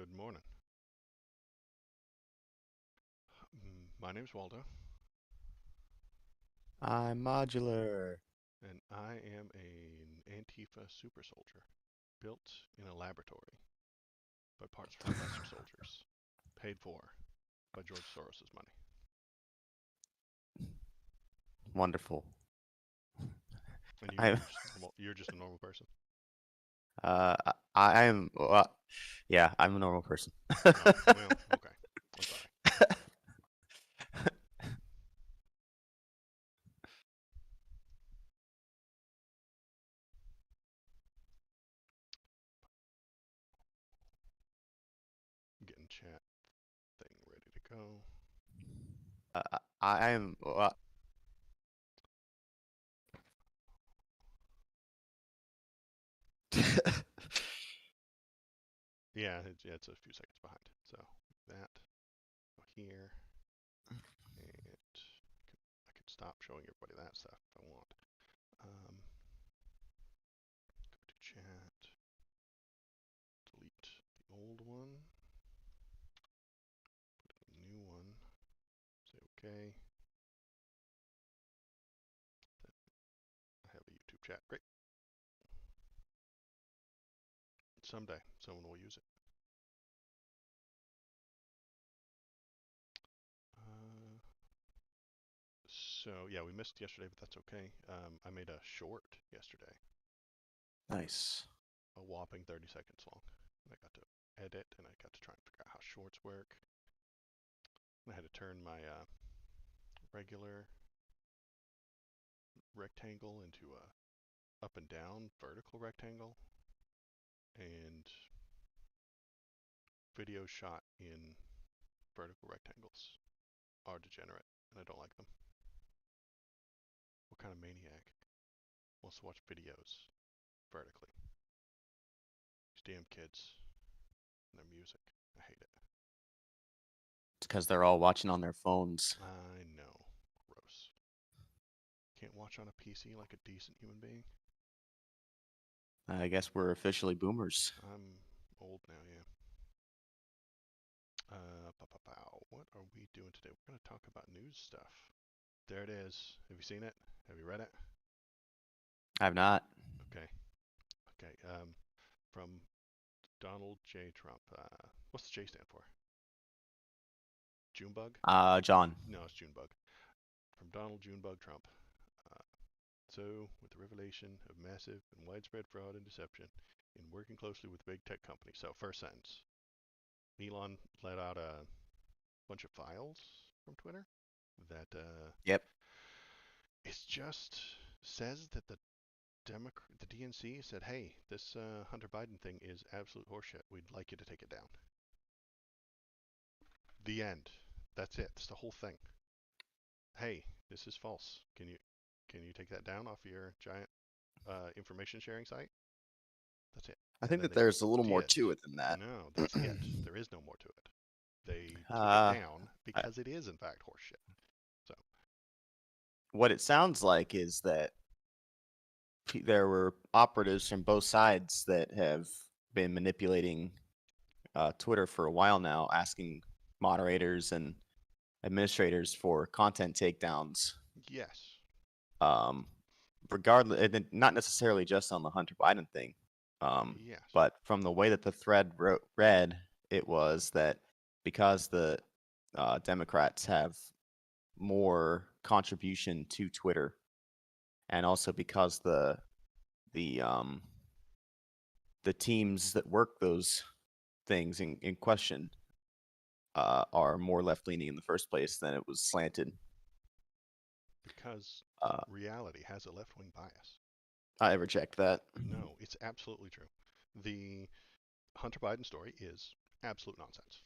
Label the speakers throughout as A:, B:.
A: Good morning. My name's Waldo,
B: I'm modular.
A: and I am an Antifa super soldier built in a laboratory by parts from lesser soldiers, paid for by George Soros's money.
B: Wonderful.
A: And
B: I
A: you're just normal. You're just a normal person.
B: I am yeah, I'm a normal person.
A: Oh well, okay. I'm sorry. I'm getting chat thing ready to go.
B: I am
A: Yeah, it's a few seconds behind. So that go here, and I could stop showing everybody that stuff if I want. Go to chat. Delete the old one, put in the new one, say okay. Then I have a YouTube chat. Great. Someday someone will use it. Uh, so yeah, we missed yesterday, but that's okay. I made a short yesterday,
B: nice.
A: a whopping 30 seconds long. And I got to edit, and I got to try and figure out how shorts work. And I had to turn my regular rectangle into a up and down vertical rectangle, and videos shot in vertical rectangles are degenerate, and I don't like them. What kind of maniac wants to watch videos vertically? These damn kids and their music. I hate it.
B: It's because they're all watching on their phones.
A: I know. Gross. Can't watch on a PC like a decent human being.
B: I guess we're officially boomers.
A: I'm old now, yeah. What are we doing today? We're going to talk about news stuff. There it is. Have you seen it? Have you read it?
B: I've not.
A: Okay. Okay. From Donald J. Trump. What's the J stand for? Junebug?
B: John.
A: No, it's Junebug. From Donald Junebug Trump. Uh, so, with the revelation of massive and widespread fraud and deception in working closely with big tech companies. So, first sentence Elon let out a bunch of files from Twitter that
B: Yep.
A: it's just says that the DNC said, hey, this Hunter Biden thing is absolute horseshit. We'd like you to take it down. The end. That's it. That's the whole thing. Hey, this is false. Can you take that down off your giant information sharing site? That's it.
B: I
A: And
B: think
A: then
B: that
A: they
B: there's a little more
A: did.
B: to it than that.
A: No, that's it. There is no more to it. They took it
B: uh,
A: down
B: I,
A: because it is in fact horseshit. So
B: what it sounds like is that there were operatives from both sides that have been manipulating Twitter for a while now, asking moderators and administrators for content takedowns.
A: yes,
B: Um, Regardless, and not necessarily just on the Hunter Biden thing,
A: yes,
B: but from the way that the thread read, it was that because the Democrats have more contribution to Twitter, and also because the um, the teams that work those things in question are more left leaning in the first place than it was slanted.
A: because
B: Uh,
A: reality has a left wing bias.
B: I reject that.
A: No, it's absolutely true. The Hunter Biden story is absolute nonsense.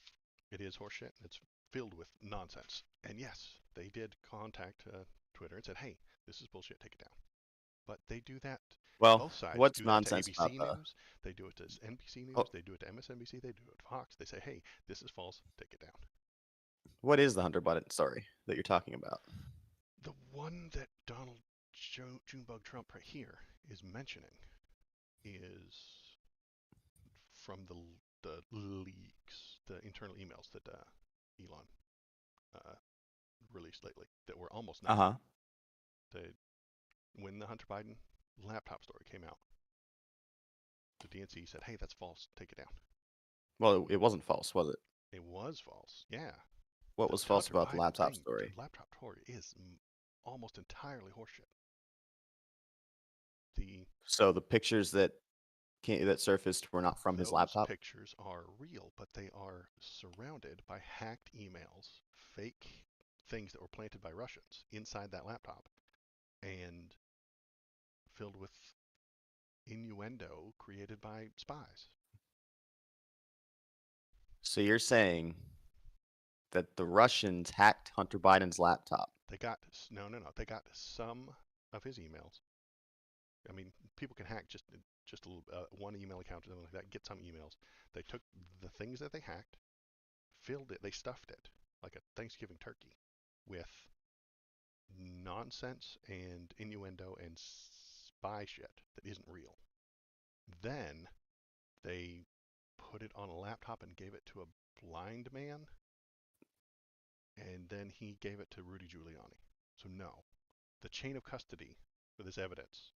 A: It is horseshit. It's filled with nonsense. And yes, they did contact Twitter and said, hey, this is bullshit, take it down. But they do that.
B: Well,
A: Both sides
B: what's
A: do that to
B: nonsense about
A: ABC
B: the?
A: News. They do it to NBC
B: Oh,
A: News. They do it to MSNBC. They do it to Fox. They say, hey, this is false, take it down.
B: what is the Hunter Biden story that you're talking about?
A: The one that Donald Junebug Trump right here is mentioning is from the leaks, the internal emails that Elon uh, released lately that were almost
B: Uh
A: nothing.
B: huh.
A: When the Hunter Biden laptop story came out, the DNC said, "Hey, that's false. Take it down."
B: Well, it wasn't false, was it?
A: It was false. Yeah,
B: What
A: the
B: was false
A: Hunter
B: about the
A: Biden
B: laptop
A: thing, the
B: story?
A: laptop story, is almost entirely horseshit. The
B: So the pictures that surfaced were not from his
A: Those
B: laptop.
A: pictures are real, but they are surrounded by hacked emails, fake things that were planted by Russians inside that laptop, and filled with innuendo created by spies.
B: So you're saying that the Russians hacked Hunter Biden's laptop.
A: They got no. They got some of his emails. I mean, people can hack just a little one email account or something like that. Get some emails. They took the things that they hacked, filled it, they stuffed it like a Thanksgiving turkey with nonsense and innuendo and spy shit that isn't real. Then they put it on a laptop and gave it to a blind man, and then he gave it to Rudy Giuliani. So no, the chain of custody for this evidence,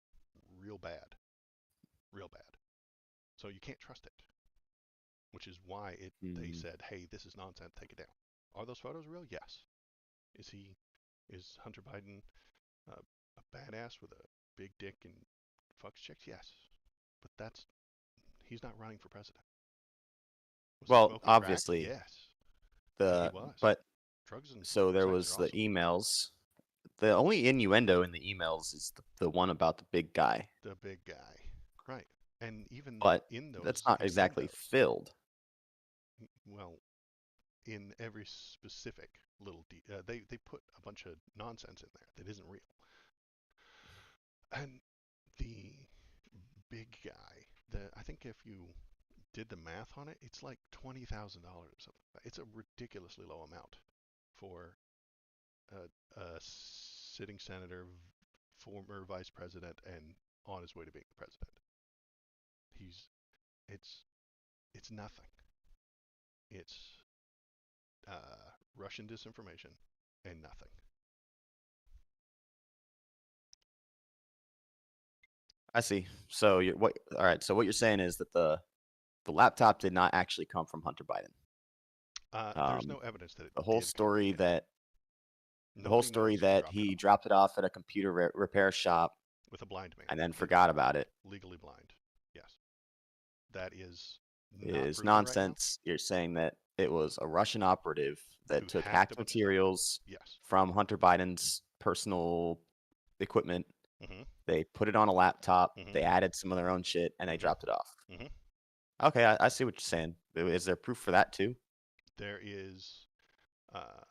A: real bad, real bad. So you can't trust it, which is why they
B: Hmm.
A: said, "Hey, this is nonsense. Take it down." Are those photos real? Yes. Is he is Hunter Biden a badass with a big dick and fucks chicks? Yes, but he's not running for president. Was he
B: Well,
A: smoking crack?
B: obviously
A: Yes. Yeah, he
B: the
A: was.
B: but
A: Drugs and
B: so there
A: sex are
B: was the
A: awesome.
B: emails. The only innuendo in the emails is the one about the big guy,
A: The big guy, right? And even
B: but
A: in
B: that's
A: those
B: not exactly
A: innuendos,
B: filled.
A: well, in every specific little they put a bunch of nonsense in there that isn't real. And the big guy, I think if you did the math on it, it's like $20,000 or something. It's a ridiculously low amount for a sitting senator, former vice president, and on his way to being the president. He's it's it's nothing. It's Russian disinformation and nothing.
B: I see. So you what? All right. So what you're saying is that the laptop did not actually come from Hunter Biden.
A: There's
B: Um,
A: no evidence that it
B: the whole
A: did come from
B: story
A: him.
B: that the whole
A: Nobody
B: story
A: knows who
B: that
A: dropped it
B: he
A: off
B: dropped it off at a computer repair shop
A: with a blind man
B: and then
A: in
B: forgot about it
A: legally blind. Yes, that is not
B: is
A: proven right now.
B: nonsense. You're saying that it was a Russian operative that
A: Who
B: took
A: hacked a
B: hacked
A: bunch of stuff?
B: materials
A: Yes.
B: from Hunter Biden's personal equipment.
A: Mm-hmm.
B: They put it on a laptop.
A: Mm-hmm.
B: They added some of their own shit and they
A: Mm-hmm.
B: dropped it off.
A: Mm-hmm.
B: Okay, I see what you're saying. Is there proof for that too?
A: There is uh,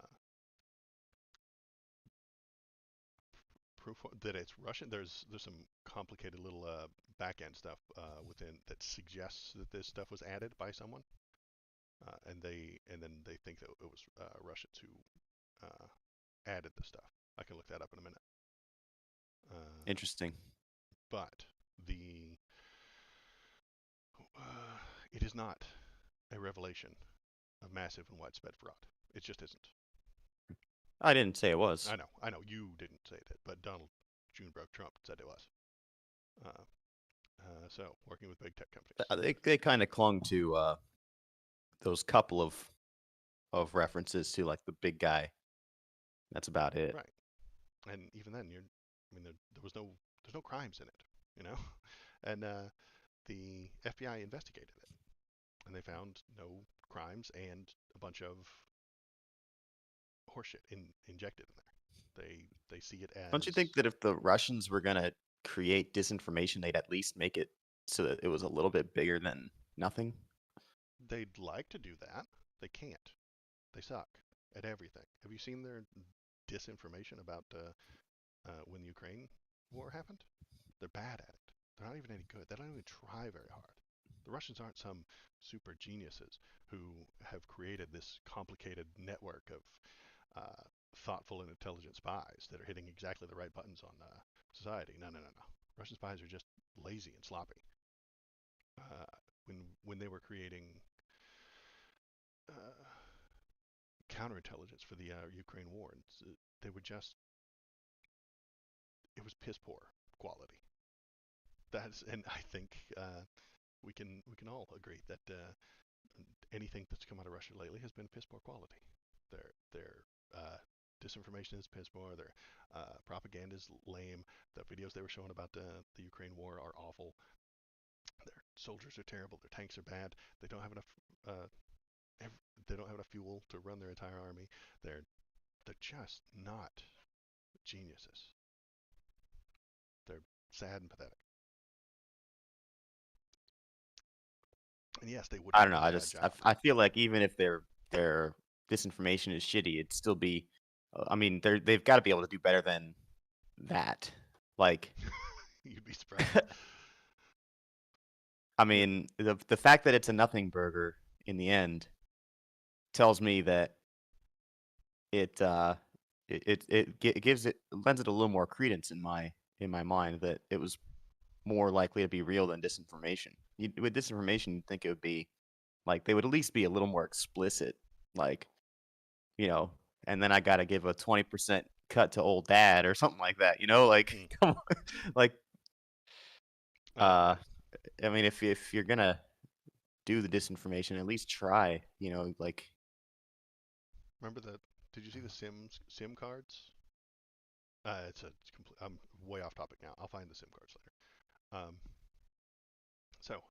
A: proof that it's Russian. There's some complicated little back end stuff within that suggests that this stuff was added by someone, and then they think that it was Russians who added the stuff. I can look that up in a minute. Uh,
B: Interesting.
A: but the it is not a revelation of massive and widespread fraud. It just isn't.
B: I didn't say it was.
A: I know, you didn't say that, but Donald Junebug Trump said it was. Uh, so working with big tech companies.
B: They kind of clung to those couple of references to like the big guy. That's about it.
A: Right, and even then, I mean, there was there's no crimes in it, you know, and the FBI investigated it, and they found no crimes and a bunch of horseshit injected in there. They see it
B: Don't you
A: as
B: think that if the Russians were gonna create disinformation, they'd at least make it so that it was a little bit bigger than nothing?
A: they'd like to do that. They can't. They suck at everything. Have you seen their disinformation about when the Ukraine war happened? They're bad at it. They're not even any good. They don't even try very hard. The Russians aren't some super geniuses who have created this complicated network of thoughtful and intelligent spies that are hitting exactly the right buttons on society. No. Russian spies are just lazy and sloppy. Uh, when they were creating counterintelligence for the Ukraine war. And they would just, it was piss poor quality. And I think we can all agree that anything that's come out of Russia lately has been piss poor quality. Their disinformation is piss poor. Their propaganda is lame. The videos they were showing about the Ukraine war are awful. Their soldiers are terrible. Their tanks are bad. They don't have enough. Uh, they don't have enough fuel to run their entire army. They're just not geniuses. They're sad and pathetic. And yes, they would
B: I
A: have
B: don't know.
A: done a bad job.
B: I feel like even if their disinformation is shitty, it'd still be. I mean, they've got to be able to do better than that. Like,
A: You'd be surprised.
B: I mean, the fact that it's a nothing burger in the end tells me that it gives it lends it a little more credence in my mind that it was more likely to be real than disinformation. With disinformation, you'd think it would be like they would at least be a little more explicit, like you know. And then I got to give a 20% cut to old dad or something like that, like come on, like
A: Um,
B: I mean, if you're gonna do the disinformation, at least try, like
A: remember the? Did you see the Sim cards? It's complete. I'm way off topic now. I'll find the Sim cards later. So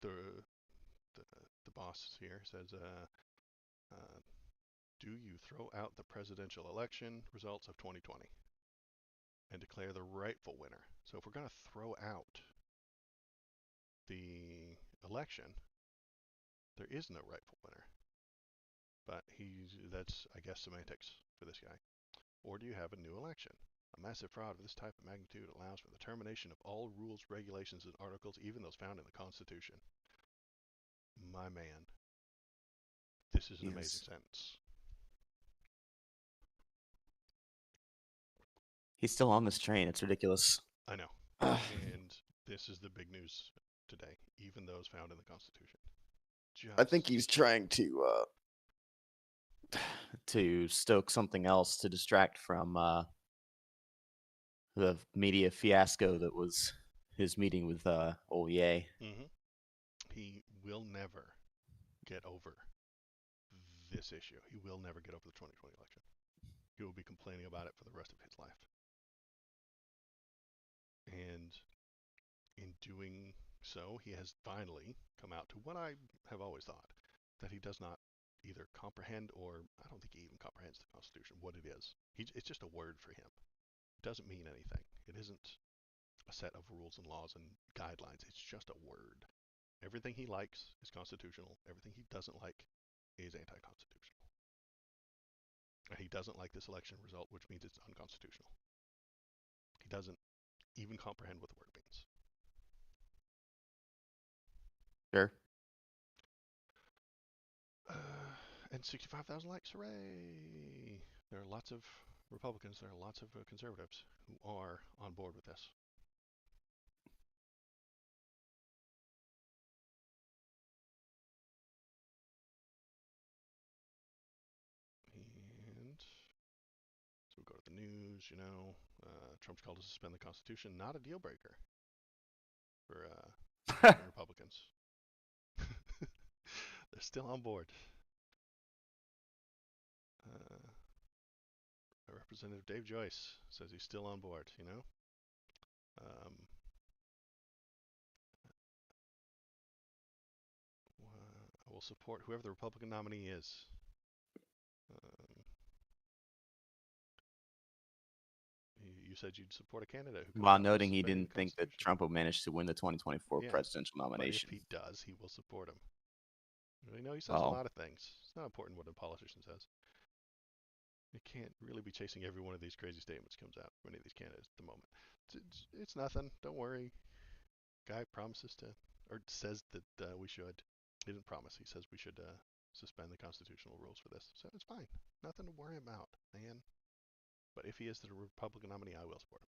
A: the the the boss here says, do you throw out the presidential election results of 2020 and declare the rightful winner? So if we're going to throw out the election, there is no rightful winner. But that's, I guess, semantics for this guy. Or do you have a new election? A massive fraud of this type of magnitude allows for the termination of all rules, regulations, and articles, even those found in the Constitution. My man, this is an amazing sentence.
B: He's still on this train. It's ridiculous.
A: I know. And this is the big news today, even those found in the Constitution.
B: I think he's trying to stoke something else to distract from the media fiasco that was his meeting with Olier.
A: Mm-hmm. He will never get over this issue. He will never get over the 2020 election. He will be complaining about it for the rest of his life. And in doing so, he has finally come out to what I have always thought, that he does not either comprehend, or I don't think he even comprehends the Constitution, what it is. It's just a word for him. It doesn't mean anything. It isn't a set of rules and laws and guidelines. It's just a word. Everything he likes is constitutional. Everything he doesn't like is anti-constitutional. And he doesn't like this election result, which means it's unconstitutional. He doesn't even comprehend what the word means.
B: Sure.
A: And 65,000 likes, hooray! There are lots of Republicans, there are lots of conservatives who are on board with this. And so we go to the news, Trump's call to suspend the Constitution, not a deal breaker for Republicans. They're still on board. Representative Dave Joyce says he's still on board, I will support whoever the Republican nominee is. You said you'd support a candidate who
B: While noting he didn't think that Trump would manage to win the 2024 presidential nomination.
A: But if he does, he will support him. He says a lot of things. It's not important what a politician says. You can't really be chasing every one of these crazy statements comes out from any of these candidates at the moment. It's nothing. Don't worry. Guy promises to, or says that we should. He didn't promise. He says we should suspend the constitutional rules for this. So it's fine. Nothing to worry about, man. But if he is the Republican nominee, I will support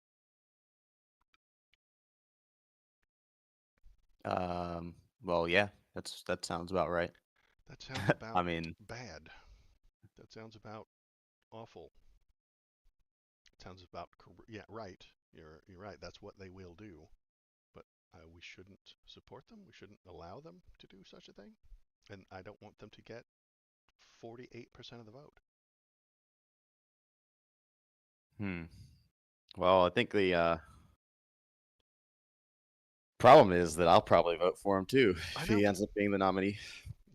B: him. Well, yeah, that sounds about right.
A: That sounds
B: I
A: about
B: mean,
A: bad. That sounds about awful. It sounds about yeah, right. You're right. That's what they will do. But we shouldn't support them. We shouldn't allow them to do such a thing. And I don't want them to get 48% of the vote.
B: hmm. Well, I think the problem is that I'll probably vote for him too
A: I
B: if
A: know.
B: he ends up being the nominee.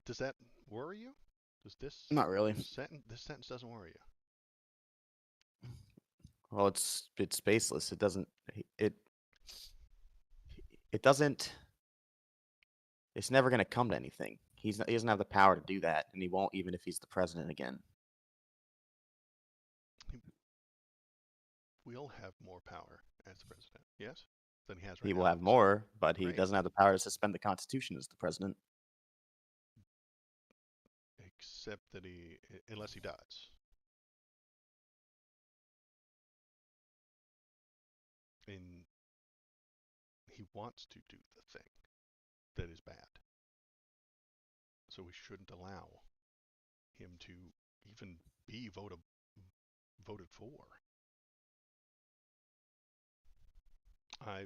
A: Does that worry you? Does
B: Not really.
A: this sentence doesn't worry you?
B: Well, it's baseless. It it doesn't. It's never going to come to anything. He doesn't have the power to do that, and he won't even if he's the president again.
A: He will have more power as the president, yes, than he has right
B: He will
A: now.
B: have more, but he
A: Great,
B: doesn't have the power to suspend the Constitution as the president.
A: except that unless he does, and he wants to do the thing that is bad. So we shouldn't allow him to even be voted for. I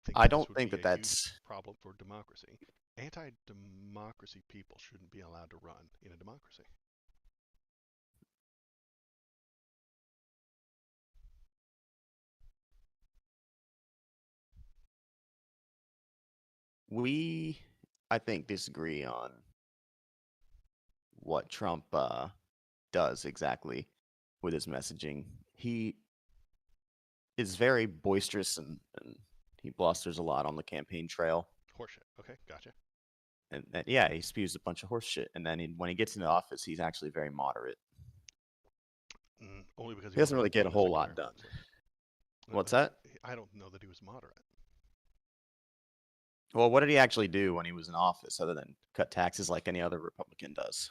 A: think
B: I
A: this
B: don't
A: would
B: think
A: be
B: that
A: a huge
B: that's.
A: problem for democracy. Anti-democracy people shouldn't be allowed to run in a democracy.
B: We, I think, disagree on what Trump does exactly with his messaging. He is very boisterous and he blusters a lot on the campaign trail.
A: Horseshit. Okay, gotcha.
B: And yeah, he spews a bunch of horse shit. And then when he gets into office, he's actually very moderate.
A: Only because
B: He
A: he
B: doesn't
A: wasn't
B: really
A: able to
B: get
A: win
B: a
A: the
B: whole
A: second
B: lot
A: term,
B: done.
A: obviously.
B: What's that?
A: I don't know that he was moderate.
B: Well, what did he actually do when he was in office other than cut taxes like any other Republican does?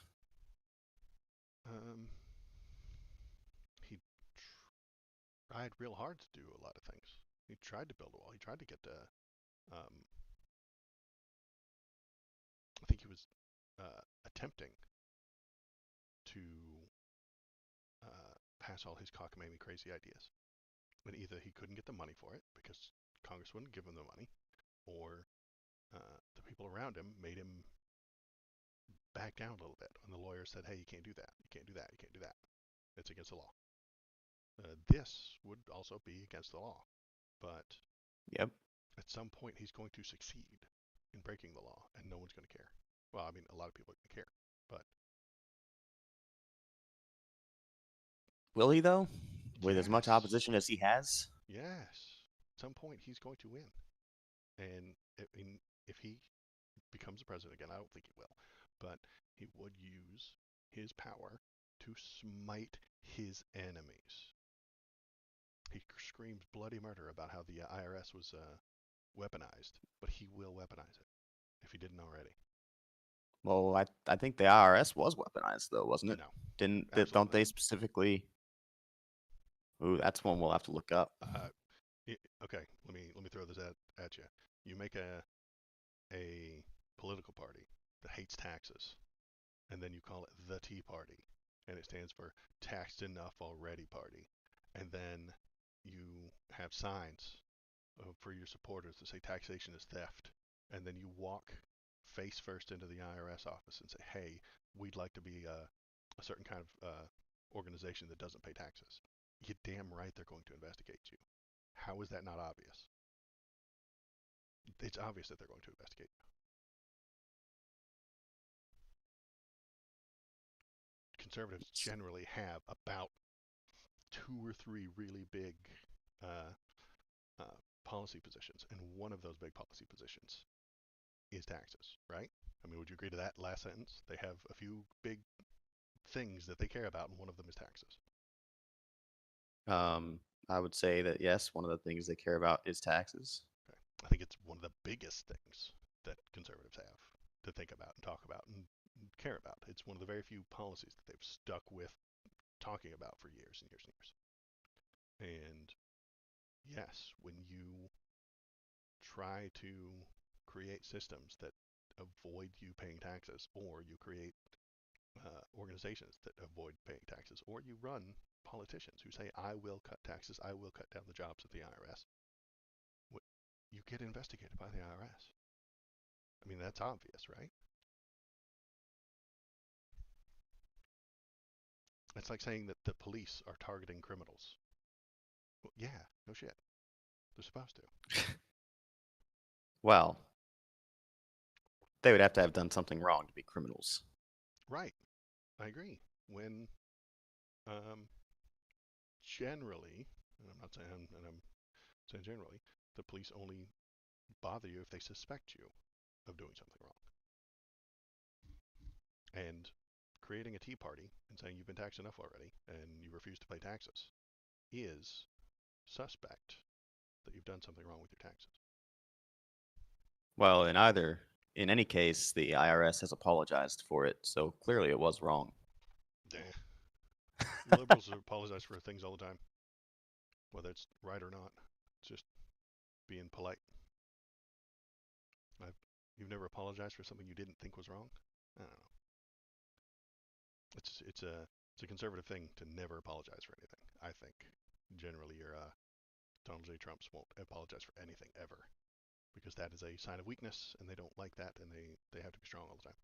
A: Um, he tried real hard to do a lot of things. He tried to build a wall. He tried to get I think he was attempting to pass all his cockamamie crazy ideas. But either he couldn't get the money for it because Congress wouldn't give him the money, or the people around him made him back down a little bit. And the lawyer said, "Hey, you can't do that. You can't do that. You can't do that. It's against the law." This would also be against the law, but
B: Yep.
A: at some point he's going to succeed in breaking the law, and no one's going to care. Well, I mean, a lot of people are going to care, but
B: Will he though? With as much
A: yes,
B: opposition as he has?
A: yes, at some point he's going to win. And if he becomes the president again, I don't think he will, but he would use his power to smite his enemies. He screams bloody murder about how the IRS was weaponized, but he will weaponize it if he didn't already.
B: Well, I think the IRS was weaponized though, wasn't it?
A: No,
B: Don't
A: absolutely
B: they specifically? Ooh, that's one we'll have to look up.
A: not. Okay, let me throw this at you. You make a political party that hates taxes, and then you call it the Tea Party, and it stands for Taxed Enough Already Party, and then you have signs for your supporters that say taxation is theft, and then you walk face first into the IRS office and say, "Hey, we'd like to be a certain kind of organization that doesn't pay taxes." You damn right they're going to investigate you. How is that not obvious? It's obvious that they're going to investigate you. Conservatives generally have about two or three really big uh, policy positions, and one of those big policy positions is taxes, right? I mean, would you agree to that last sentence? They have a few big things that they care about, and one of them is taxes.
B: I would say that yes, one of the things they care about is taxes.
A: Okay. I think it's one of the biggest things that conservatives have to think about and talk about and care about. It's one of the very few policies that they've stuck with talking about for years and years and years. And yes, when you try to create systems that avoid you paying taxes, or you create organizations that avoid paying taxes, or you run politicians who say, I will cut taxes, I will cut down the jobs of the IRS. You get investigated by the IRS. I mean, that's obvious, right? It's like saying that the police are targeting criminals. Well, yeah, no shit. They're supposed to.
B: Well, they would have to have done something wrong to be criminals.
A: Right. I agree. When generally, and I'm not saying, and I'm saying generally, the police only bother you if they suspect you of doing something wrong. And creating a tea party and saying you've been taxed enough already and you refuse to pay taxes is suspect that you've done something wrong with your taxes.
B: Well, in any case, the IRS has apologized for it, so clearly it was wrong.
A: Liberals apologize for things all the time, whether it's right or not. It's just being polite. You've never apologized for something you didn't think was wrong? I don't know. It's a conservative thing to never apologize for anything. I think generally your Donald J. Trumps won't apologize for anything ever, because that is a sign of weakness, and they don't like that, and they have to be strong all the time.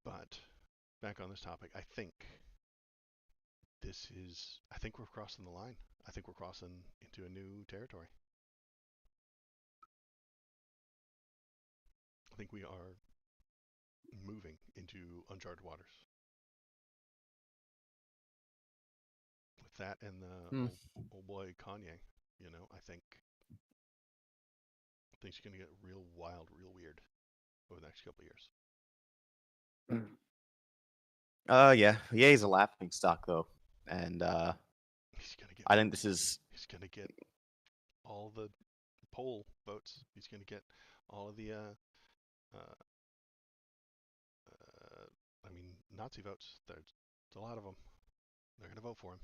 A: But back on this topic, I think we're crossing the line. I think we're crossing into a new territory. I think we are moving into uncharted waters. With that and the old boy Kanye, I think things are going to get real wild, real weird over the next couple of years.
B: Yeah, Ye's a laughing stock though, and
A: he's gonna get.
B: I think he's
A: gonna get all the poll votes. He's gonna get all of the Nazi votes. There's a lot of them. They're gonna vote for him.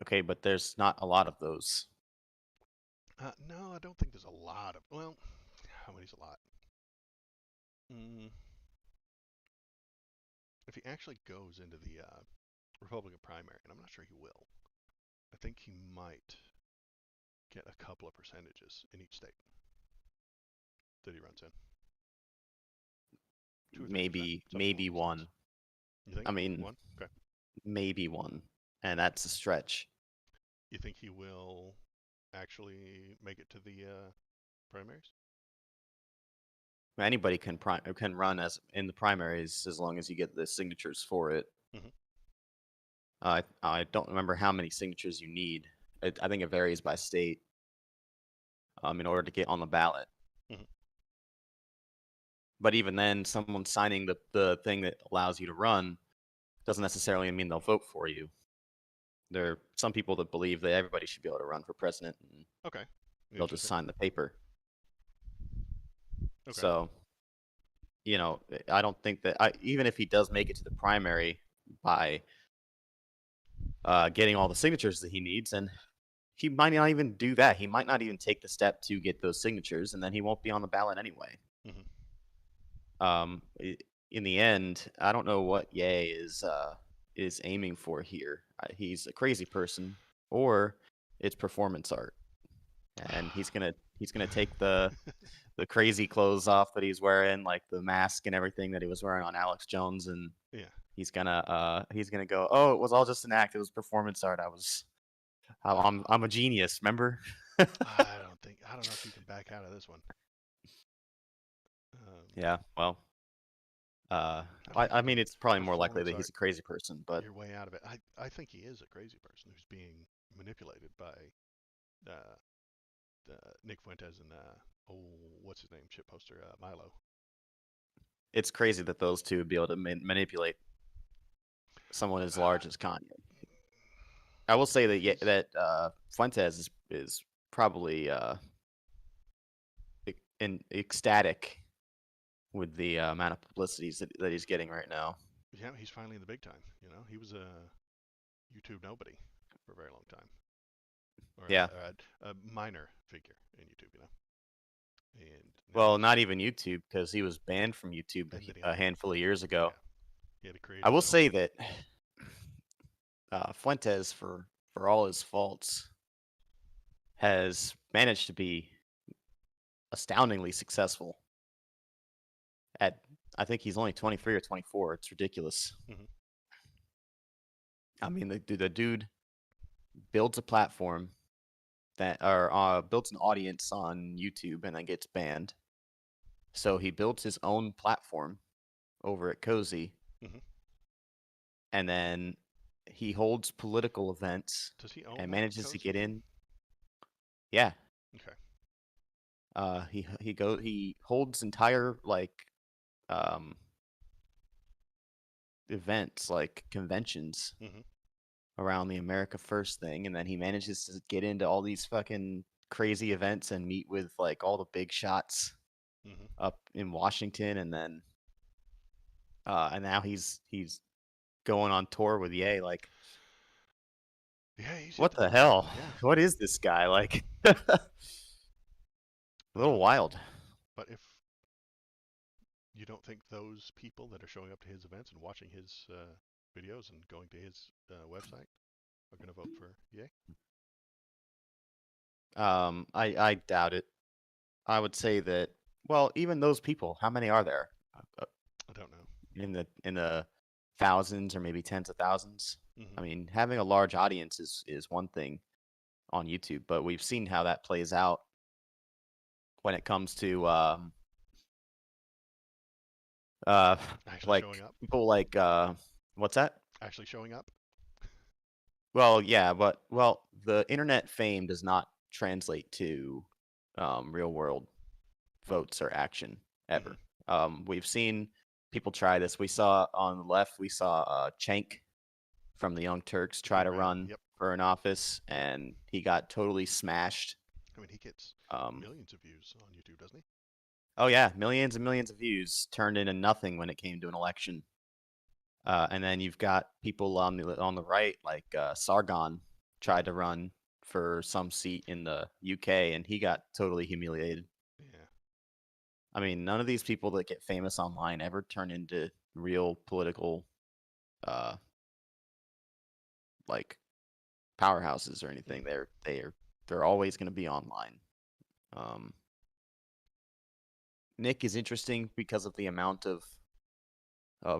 B: Okay, but there's not a lot of those.
A: No, I don't think there's a lot of. Well, how many's a lot? If he actually goes into the Republican primary, and I'm not sure he will, I think he might get a couple of percentages in each state that he runs in.
B: Maybe one.
A: You think?
B: I mean,
A: one? Okay.
B: Maybe one, and that's a stretch.
A: You think he will actually make it to the primaries?
B: Anybody can run as in the primaries as long as you get the signatures for it.
A: Mm-hmm.
B: I don't remember how many signatures you need. I think it varies by state. In order to get on the ballot.
A: Mm-hmm.
B: But even then, someone signing the thing that allows you to run doesn't necessarily mean they'll vote for you. There are some people that believe that everybody should be able to run for president. And
A: okay.
B: They'll just sign the paper.
A: Okay.
B: So, I don't think that even if he does make it to the primary by getting all the signatures that he needs, and he might not even do that. He might not even take the step to get those signatures, and then he won't be on the ballot anyway.
A: Mm-hmm.
B: In the end, I don't know what Ye is aiming for here. He's a crazy person, or it's performance art, and he's gonna take the crazy clothes off that he's wearing, like the mask and everything that he was wearing on Alex Jones, and he's gonna go, oh, it was all just an act. It was performance art. I'm a genius. Remember?
A: I don't know if you can back out of this one.
B: Yeah. Well. I mean, it's probably more likely that he's a crazy person, but
A: you're way out of it. I think he is a crazy person who's being manipulated by Nick Fuentes and what's his name, shitposter Milo.
B: It's crazy that those two would be able to manipulate someone as large as Kanye. I will say that Fuentes is probably ecstatic with the amount of publicity that he's getting right now.
A: Yeah, he's finally in the big time. He was a YouTube nobody for a very long time. or
B: Yeah.
A: a minor figure in YouTube, And now
B: Well,
A: he's
B: not even YouTube because he was banned from YouTube
A: and then he
B: a
A: left.
B: handful of years
A: Yeah,
B: ago.
A: he had to create
B: I
A: his
B: will
A: own.
B: say that Fuentes, for all his faults, has managed to be astoundingly successful. At I think he's only 23 or 24. It's ridiculous.
A: Hmm.
B: I mean, the dude builds a platform that or builds an audience on YouTube and then gets banned. So he builds his own platform over at Cozy,
A: Hmm.
B: and then he holds political events
A: Does he own
B: and
A: that
B: manages to
A: cozy
B: get
A: thing?
B: in. Yeah,
A: Okay.
B: he holds entire like um events like conventions
A: Hmm.
B: around the America First thing, and then he manages to get into all these fucking crazy events and meet with like all the big shots
A: Hmm.
B: up in Washington, and now he's going on tour with Ye. Like,
A: Yeah, he's hit
B: what
A: the
B: the
A: big time.
B: hell?
A: Yeah,
B: What is this guy like? A little
A: um,
B: wild.
A: but if you don't think those people that are showing up to his events and watching his videos and going to his website are going to vote for Yay?
B: I doubt it. I would say that. Well, even those people, how many are there? Uh,
A: I don't know.
B: in the thousands or maybe tens of thousands.
A: Hmm.
B: I mean, having a large audience is one thing on YouTube, but we've seen how that plays out when it comes to uh
A: Actually showing
B: like
A: up.
B: people like what's that?
A: Actually showing up.
B: Well, yeah, but the internet fame does not translate to real world votes or action
A: Hmm.
B: ever. We've seen people try this. We saw on the left, we saw Cenk from the Young Turks
A: He
B: try to
A: ran.
B: run
A: Yep.
B: for an office, and he got totally smashed.
A: I mean, he gets
B: Um,
A: millions of views on YouTube, doesn't he?
B: oh yeah, millions and millions of views turned into nothing when it came to an election. And then you've got people on the right, like Sargon,
A: Hmm.
B: tried to run for some seat in the UK, and he got totally humiliated.
A: Yeah.
B: I mean, none of these people that get famous online ever turn into real political, uh, like powerhouses or anything.
A: Hmm.
B: They're always going to be online. Um, Nick is interesting because of the amount of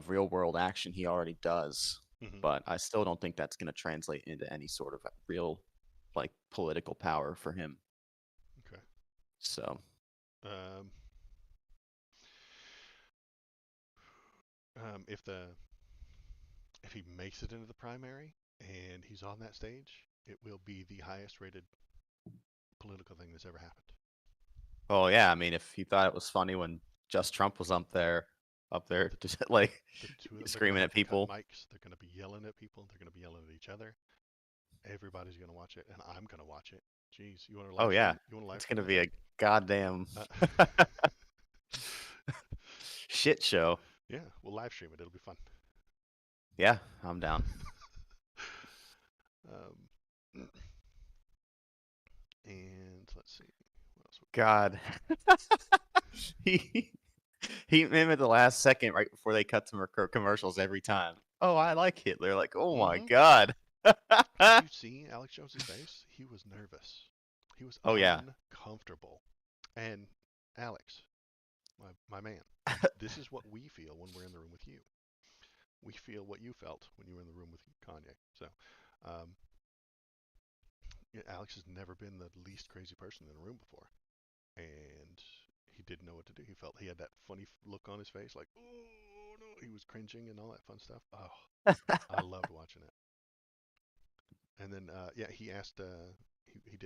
B: real world action he already does,
A: Hmm.
B: but I still don't think that's going to translate into any sort of real like political power for him.
A: Okay.
B: So,
A: Um, if he makes it into the primary and he's on that stage, it will be the highest rated political thing that's ever happened.
B: oh yeah, I mean, if he thought it was funny when Just Trump was up there,
A: The,
B: just like
A: the two of them are going to
B: screaming
A: have
B: at
A: cut
B: people.
A: mics. They're going to be yelling at people. They're going to be yelling at each other. Everybody's going to watch it, and I'm going to watch it. Jeez, you want to
B: Oh
A: live
B: yeah,
A: stream? You want to live
B: it's
A: stream
B: gonna
A: this?
B: be a goddamn
A: Uh,
B: shit show.
A: yeah, we'll live stream it. It'll be fun.
B: Yeah, I'm down.
A: um, and let's see. What else?
B: God, he he made it the last second right before they cut to commercials every time. Oh, I like Hitler. Like, oh my
A: Mm-hmm.
B: god.
A: Did you see Alex Jones's face? He was nervous. He was
B: Oh yeah.
A: uncomfortable. And Alex, my man, this is what we feel when we're in the room with you. We feel what you felt when you were in the room with Kanye. So, um, yeah, Alex has never been the least crazy person in the room before, and he didn't know what to do. He felt he had that funny look on his face, like, oh no, he was cringing and all that fun stuff. Oh, I loved watching it. And then, yeah, he asked, he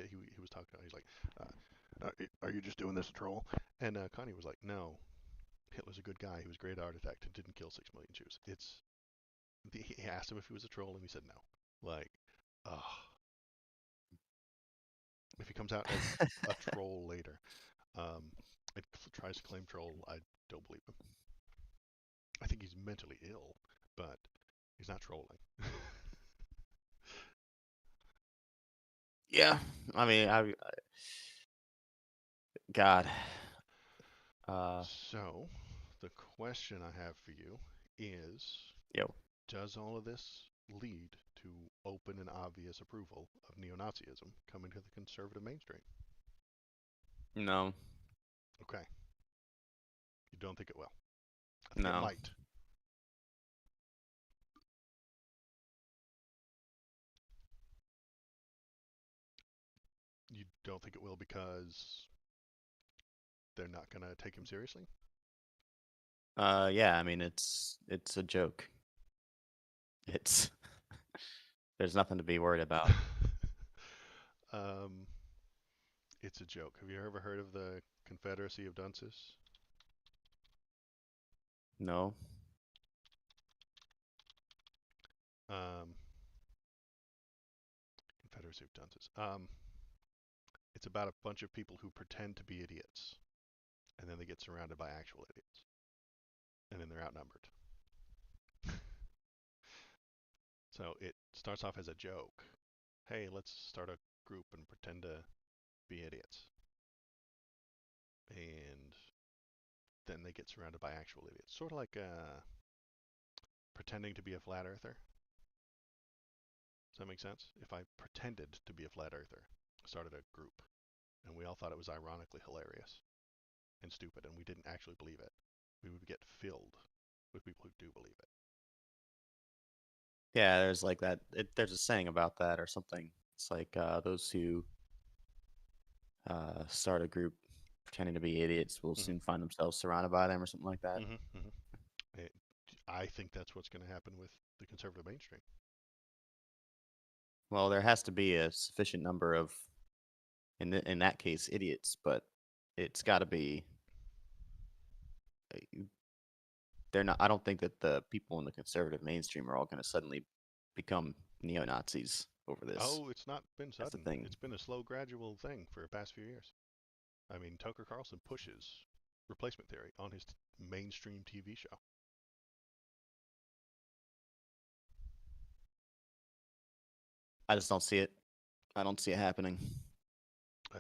A: was talking, he's like, are you just doing this to troll? And Kanye was like, no, Hitler's a good guy. He was a great architect and didn't kill 6 million Jews. He asked him if he was a troll, and he said no. Like, oh, if he comes out as a troll later, and tries to claim troll, I don't believe him. I think he's mentally ill, but he's not trolling.
B: Yeah, I mean, God, uh,
A: So, the question I have for you is,
B: yo,
A: does all of this lead to open and obvious approval of neo-Nazism coming to the conservative mainstream?
B: no,
A: Okay, you don't think it will. I think it
B: no,
A: might. You don't think it will because they're not going to take him seriously?
B: yeah, I mean, it's a joke. It's there's nothing to be worried about.
A: um, it's a joke. Have you ever heard of the Confederacy of Dunces?
B: No,
A: Um, Confederacy of Dunces. It's about a bunch of people who pretend to be idiots, and then they get surrounded by actual idiots, and then they're outnumbered. So it starts off as a joke. Hey, let's start a group and pretend to be idiots. And then they get surrounded by actual idiots. Sort of like pretending to be a flat earther. Does that make sense? If I pretended to be a flat earther, started a group, and we all thought it was ironically hilarious and stupid, and we didn't actually believe it, we would get filled with people who do believe it.
B: yeah, there's like that. There's a saying about that or something. It's like those who start a group pretending to be idiots will
A: Mm-hmm.
B: soon find themselves surrounded by them or something like that.
A: Mm-hmm. Mm-hmm. It, I think that's what's going to happen with the conservative mainstream.
B: Well, there has to be a sufficient number of, in that case, idiots, but it's got to be. uh, They're not. I don't think that the people in the conservative mainstream are all going to suddenly become neo Nazis over this.
A: Oh, it's not been
B: That's the
A: sudden.
B: thing.
A: It's been a slow, gradual thing for the past few years. I mean, Tucker Carlson pushes replacement theory on his mainstream TV show.
B: I just don't see it. I don't see it happening.
A: I,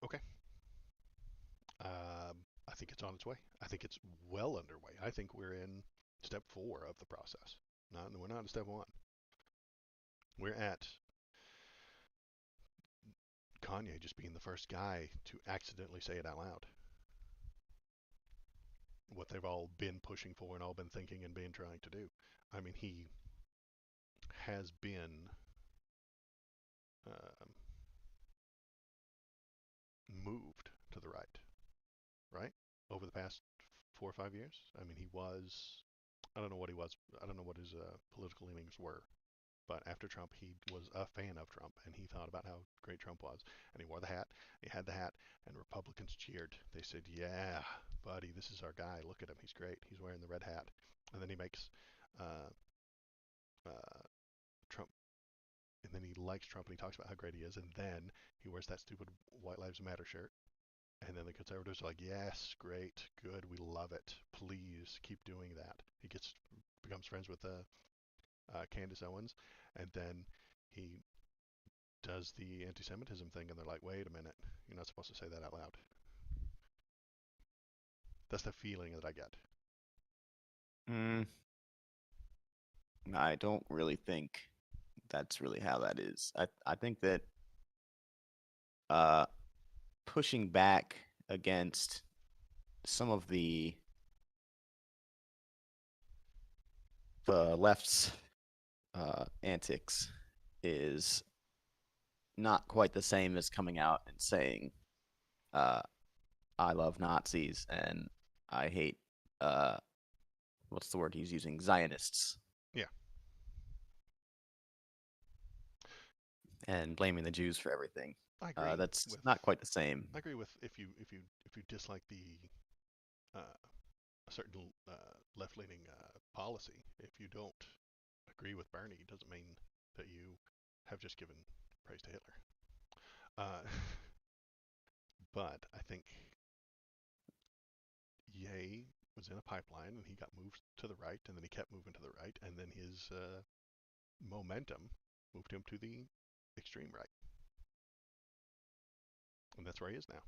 A: okay. I think it's on its way. I think it's well underway. I think we're in step 4 of the process. We're not in step 1. We're at Kanye just being the first guy to accidentally say it out loud. What they've all been pushing for and all been thinking and been trying to do. I mean, he has been um, moved to the right? Over the past 4 or 5 years. I mean, he was. I don't know what he was. I don't know what his political leanings were. But after Trump, he was a fan of Trump, and he thought about how great Trump was. And he wore the hat. He had the hat, and Republicans cheered. They said, "Yeah, buddy, this is our guy. Look at him. He's great. He's wearing the red hat." And then he makes uh, uh, Trump, and then he likes Trump, and he talks about how great he is. And then he wears that stupid White Lives Matter shirt. And then the conservatives are like, "Yes, great, good, we love it. Please keep doing that." He becomes friends with Candace Owens, and then he does the anti-Semitism thing, and they're like, "Wait a minute, you're not supposed to say that out loud." That's the feeling that I get.
B: Mm, I don't really think that's really how that is. I think that uh, pushing back against some of the left's antics is not quite the same as coming out and saying, uh, "I love Nazis" and "I hate what's the word he's using? Zionists,"
A: Yeah,
B: and blaming the Jews for everything.
A: I agree
B: That's
A: with.
B: not quite the same.
A: I agree with if you dislike the uh, a certain left-leaning policy. If you don't agree with Bernie, it doesn't mean that you have just given praise to Hitler. Uh, but I think Ye was in a pipeline and he got moved to the right and then he kept moving to the right and then his momentum moved him to the extreme right, and that's where he is now.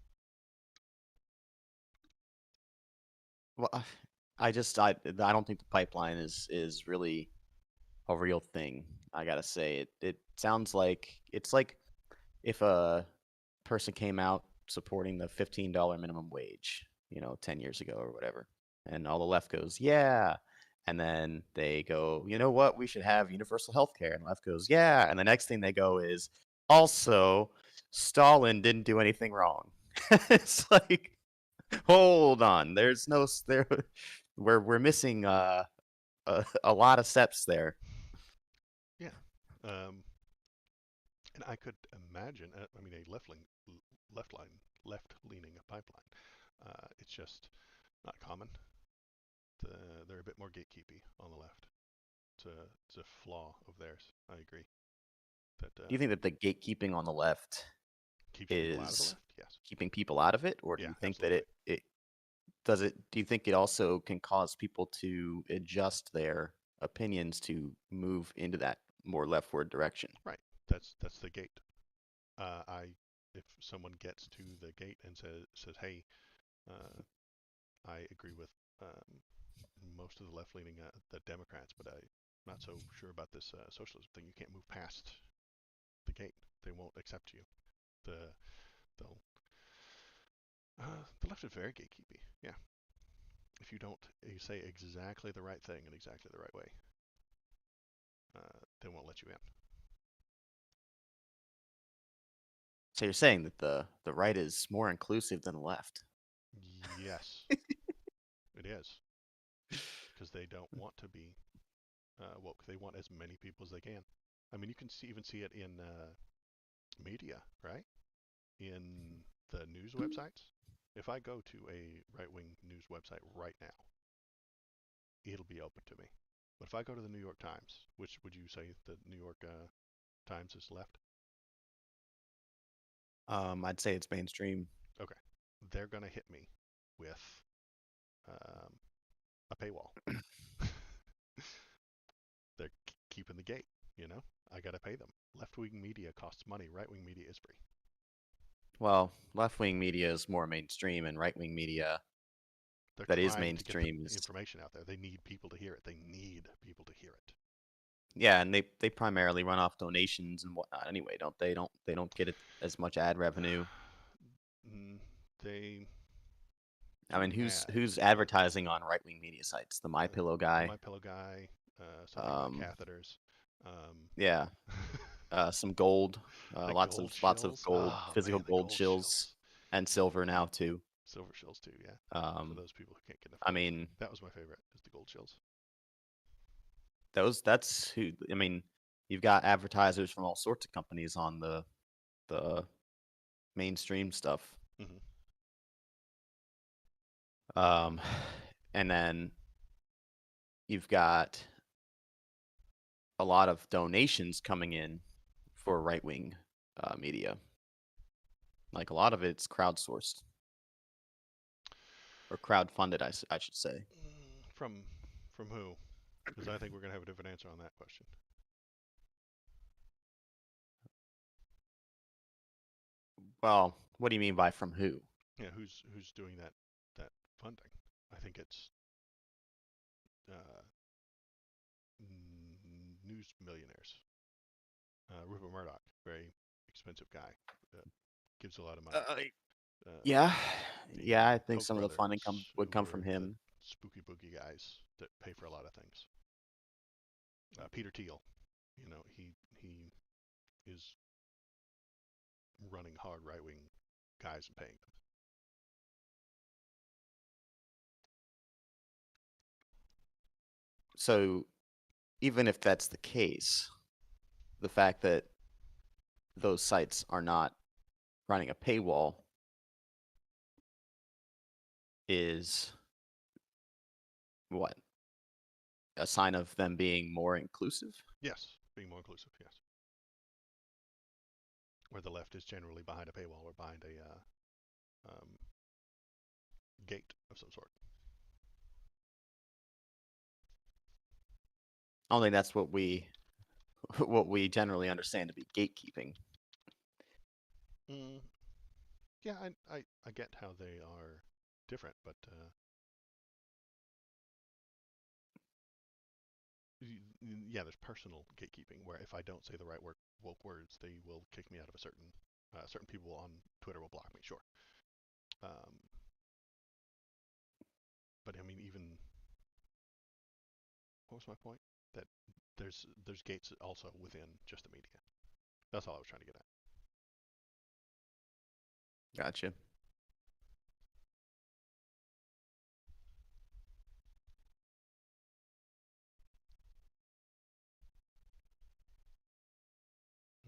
B: Well, I don't think the pipeline is really a real thing. I gotta say it sounds like it's like if a person came out supporting the $15 minimum wage, 10 years ago or whatever, and all the left goes, yeah. And then they go, you know what, we should have universal health care. And the left goes, yeah. And the next thing they go is, also, Stalin didn't do anything wrong. It's like, hold on, there's no there. We're missing a lot of steps there.
A: Yeah, um, and I could imagine. I mean, a left line, left leaning pipeline. It's just not common. They're a bit more gatekeepy on the left. It's a flaw of theirs. I agree. That
B: Do you think that the gatekeeping on the left
A: keeps people out of the
B: is
A: left. Yes.
B: keeping people out of it, or do
A: Yeah,
B: you think that
A: absolutely.
B: do you think it also can cause people to adjust their opinions to move into that more leftward direction?
A: Right. That's the gate. I if someone gets to the gate and says, hey, uh, I agree with most of the left leaning the Democrats, but I'm not so sure about this socialism thing. You can't move past the gate. They won't accept you. The they'll the left is very gatekeepy. Yeah. If you don't you say exactly the right thing in exactly the right way, they won't let you in.
B: So you're saying that the right is more inclusive than the left?
A: Yes, it is because they don't want to be woke. They want as many people as they can. I mean, you can even see it in media, right? In the news websites. If I go to a right-wing news website right now, it'll be open to me. But if I go to the New York Times, which would you say the New York Times is left?
B: I'd say it's mainstream.
A: Okay, they're gonna hit me with um, a paywall. They're keeping the gate. I gotta pay them. Left-wing media costs money. Right-wing media is free.
B: Well, left-wing media is more mainstream, and right-wing media
A: They're
B: that is
A: trying to get the
B: mainstream is,
A: information out there. They need people to hear it. They need people to hear it.
B: yeah, and they primarily run off donations and whatnot anyway, don't they? Don't get it as much ad revenue.
A: They
B: I mean,
A: do
B: who's
A: ads.
B: advertising on right-wing media sites? The My Pillow
A: The
B: guy.
A: My Pillow guy, something about
B: Um,
A: catheters. Um,
B: yeah, some gold,
A: the gold
B: lots of
A: shills.
B: gold,
A: Oh
B: physical
A: man, the
B: gold
A: gold
B: shills,
A: shills.
B: and silver now too.
A: Silver shills too. Yeah, for
B: Um,
A: those people who can't get enough
B: I
A: gold.
B: mean,
A: That was my favorite. Is the gold shills.
B: that's who. I mean, you've got advertisers from all sorts of companies on the mainstream stuff.
A: Hmm.
B: Um, and then you've got a lot of donations coming in for right wing media. Like a lot of it's crowdsourced or crowdfunded, I should say.
A: From who? Because I think we're gonna have a different answer on that question.
B: Well, what do you mean by from who?
A: Yeah, who's doing that funding? I think it's uh, news millionaires. Rupert Murdoch, very expensive guy, uh, gives a lot of money.
B: Uh,
A: Uh,
B: yeah,
A: the
B: yeah, I think
A: Koch
B: some of the funding
A: brothers,
B: would
A: who
B: come
A: are
B: from
A: the
B: him.
A: spooky boogie guys that pay for a lot of things. Peter Thiel, he is running hard right wing guys and paying them.
B: So even if that's the case, the fact that those sites are not running a paywall is what? A sign of them being more inclusive?
A: Yes, being more inclusive. Yes, where the left is generally behind a paywall or behind a gate of some sort.
B: I don't think that's what we what we generally understand to be gatekeeping.
A: Mm, yeah, I get how they are different, but yeah, there's personal gatekeeping where if I don't say the right woke words, they will kick me out of a certain people on Twitter will block me. Sure, um, but I mean, even what was my point? That there's gates also within just the media. That's all I was trying to get at.
B: Gotcha.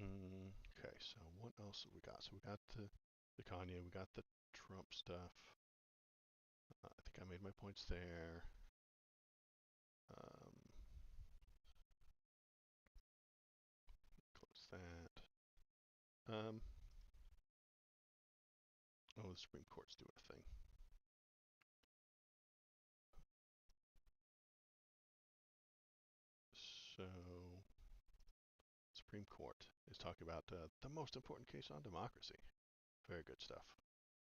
A: Okay, so what else have we got? So we got the Kanye, we got the Trump stuff. I think I made my points there. Um, close that. Oh, the Supreme Court's doing a thing. So, Supreme Court is talking about the most important case on democracy. Very good stuff.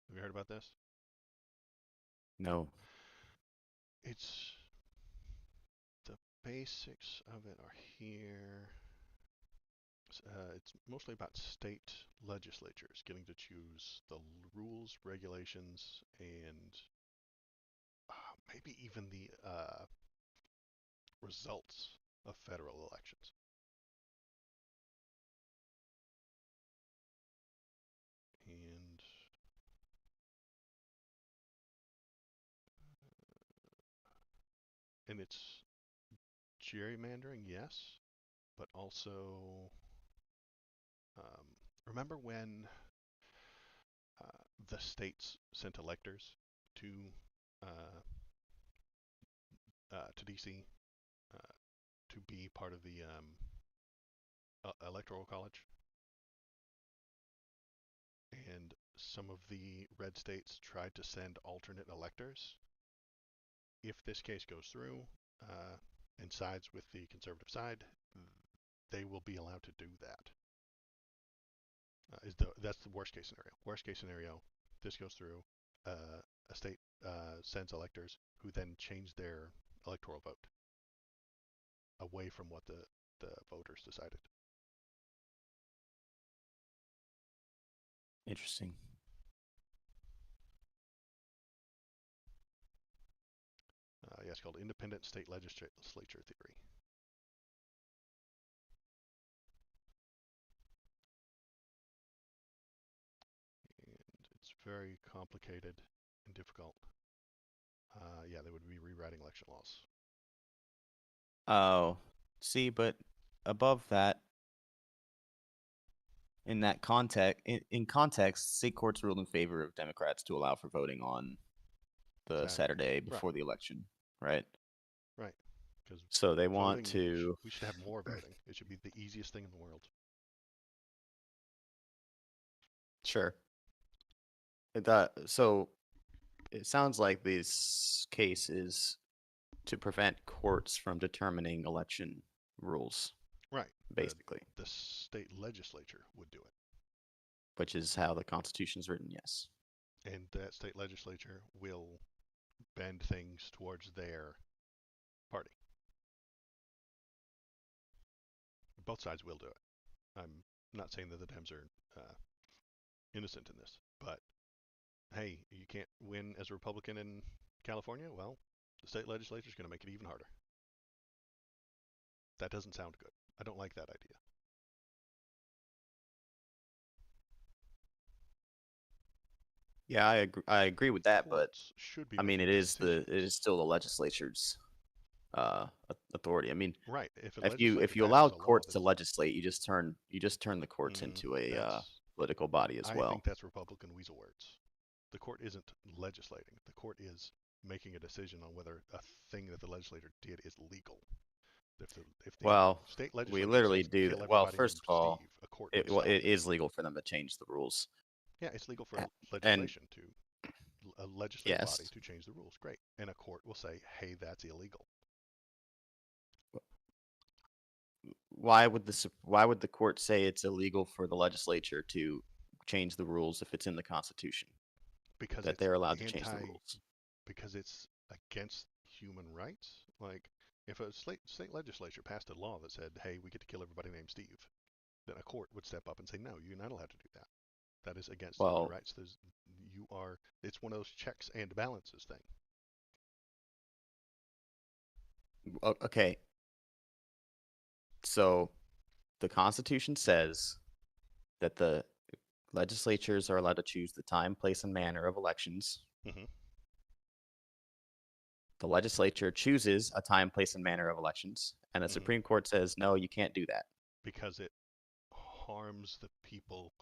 A: Have you heard about this?
B: No.
A: It's the basics of it are here. It's mostly about state legislatures getting to choose the rules, regulations, and maybe even the results of federal elections. And it's gerrymandering, yes, but also remember when the states sent electors to uh, to DC to be part of the electoral college, and some of the red states tried to send alternate electors. If this case goes through and sides with the conservative side, they will be allowed to do that. That's the worst case scenario. Worst case scenario, this goes through. A state sends electors who then change their electoral vote away from what the voters decided.
B: Interesting.
A: Yeah, it's called independent state legislature theory. And it's very complicated and difficult. Yeah, they would be rewriting election laws.
B: Oh, see, but above that, in that context, in context, state courts ruled in favor of Democrats to allow for voting on the Saturday
A: Right,
B: before the election, right?
A: right. Because
B: So they want
A: voting,
B: to,
A: we should have more voting. It should be the easiest thing in the world.
B: sure. So it sounds like this case is to prevent courts from determining election rules,
A: Right.
B: basically,
A: The state legislature would do it.
B: which is how the Constitution's written, yes.
A: And that state legislature will bend things towards their party. Both sides will do it. I'm not saying that the Dems are innocent in this, but hey, you can't win as a Republican in California? Well, the state legislature is going to make it even harder. That doesn't sound good. I don't like that idea.
B: Yeah, I agree with that, but
A: Courts should be
B: I mean,
A: making
B: it
A: the
B: is
A: decisions.
B: still the legislature's authority. I mean,
A: Right. If a
B: if
A: legislature
B: you allow
A: passes a law
B: courts to
A: that's
B: legislate, you just turn the courts into a
A: that's
B: political body as
A: I think
B: well.
A: that's Republican weasel words. The court isn't legislating. The court is making a decision on whether a thing that the legislature did is legal. If the
B: Well,
A: state
B: we
A: legislature
B: literally
A: says
B: do
A: kill
B: that. Well,
A: everybody
B: first
A: named
B: of all,
A: Steve, a court would
B: it
A: stop it.
B: is legal for them to change the rules,
A: Yeah, it's legal for
B: A- and
A: legislation to a legislative body
B: yes,
A: to change the rules. Great, and a court will say, "Hey, that's illegal."
B: why would the court say it's illegal for the legislature to change the rules if it's in the Constitution
A: because
B: that
A: it's
B: they're allowed to change the
A: anti
B: rules?
A: because it's against human rights. Like if a state legislature passed a law that said, "Hey, we get to kill everybody named Steve," then a court would step up and say, "No, you're not allowed to do that. That is against human
B: Well,
A: rights. You are. It's one of those checks and balances thing."
B: okay. So the Constitution says that the legislatures are allowed to choose the time, place, and manner of elections.
A: Hmm.
B: The legislature chooses a time, place, and manner of elections, and the
A: Hmm.
B: Supreme Court says, no, you can't do that.
A: Because it harms the people.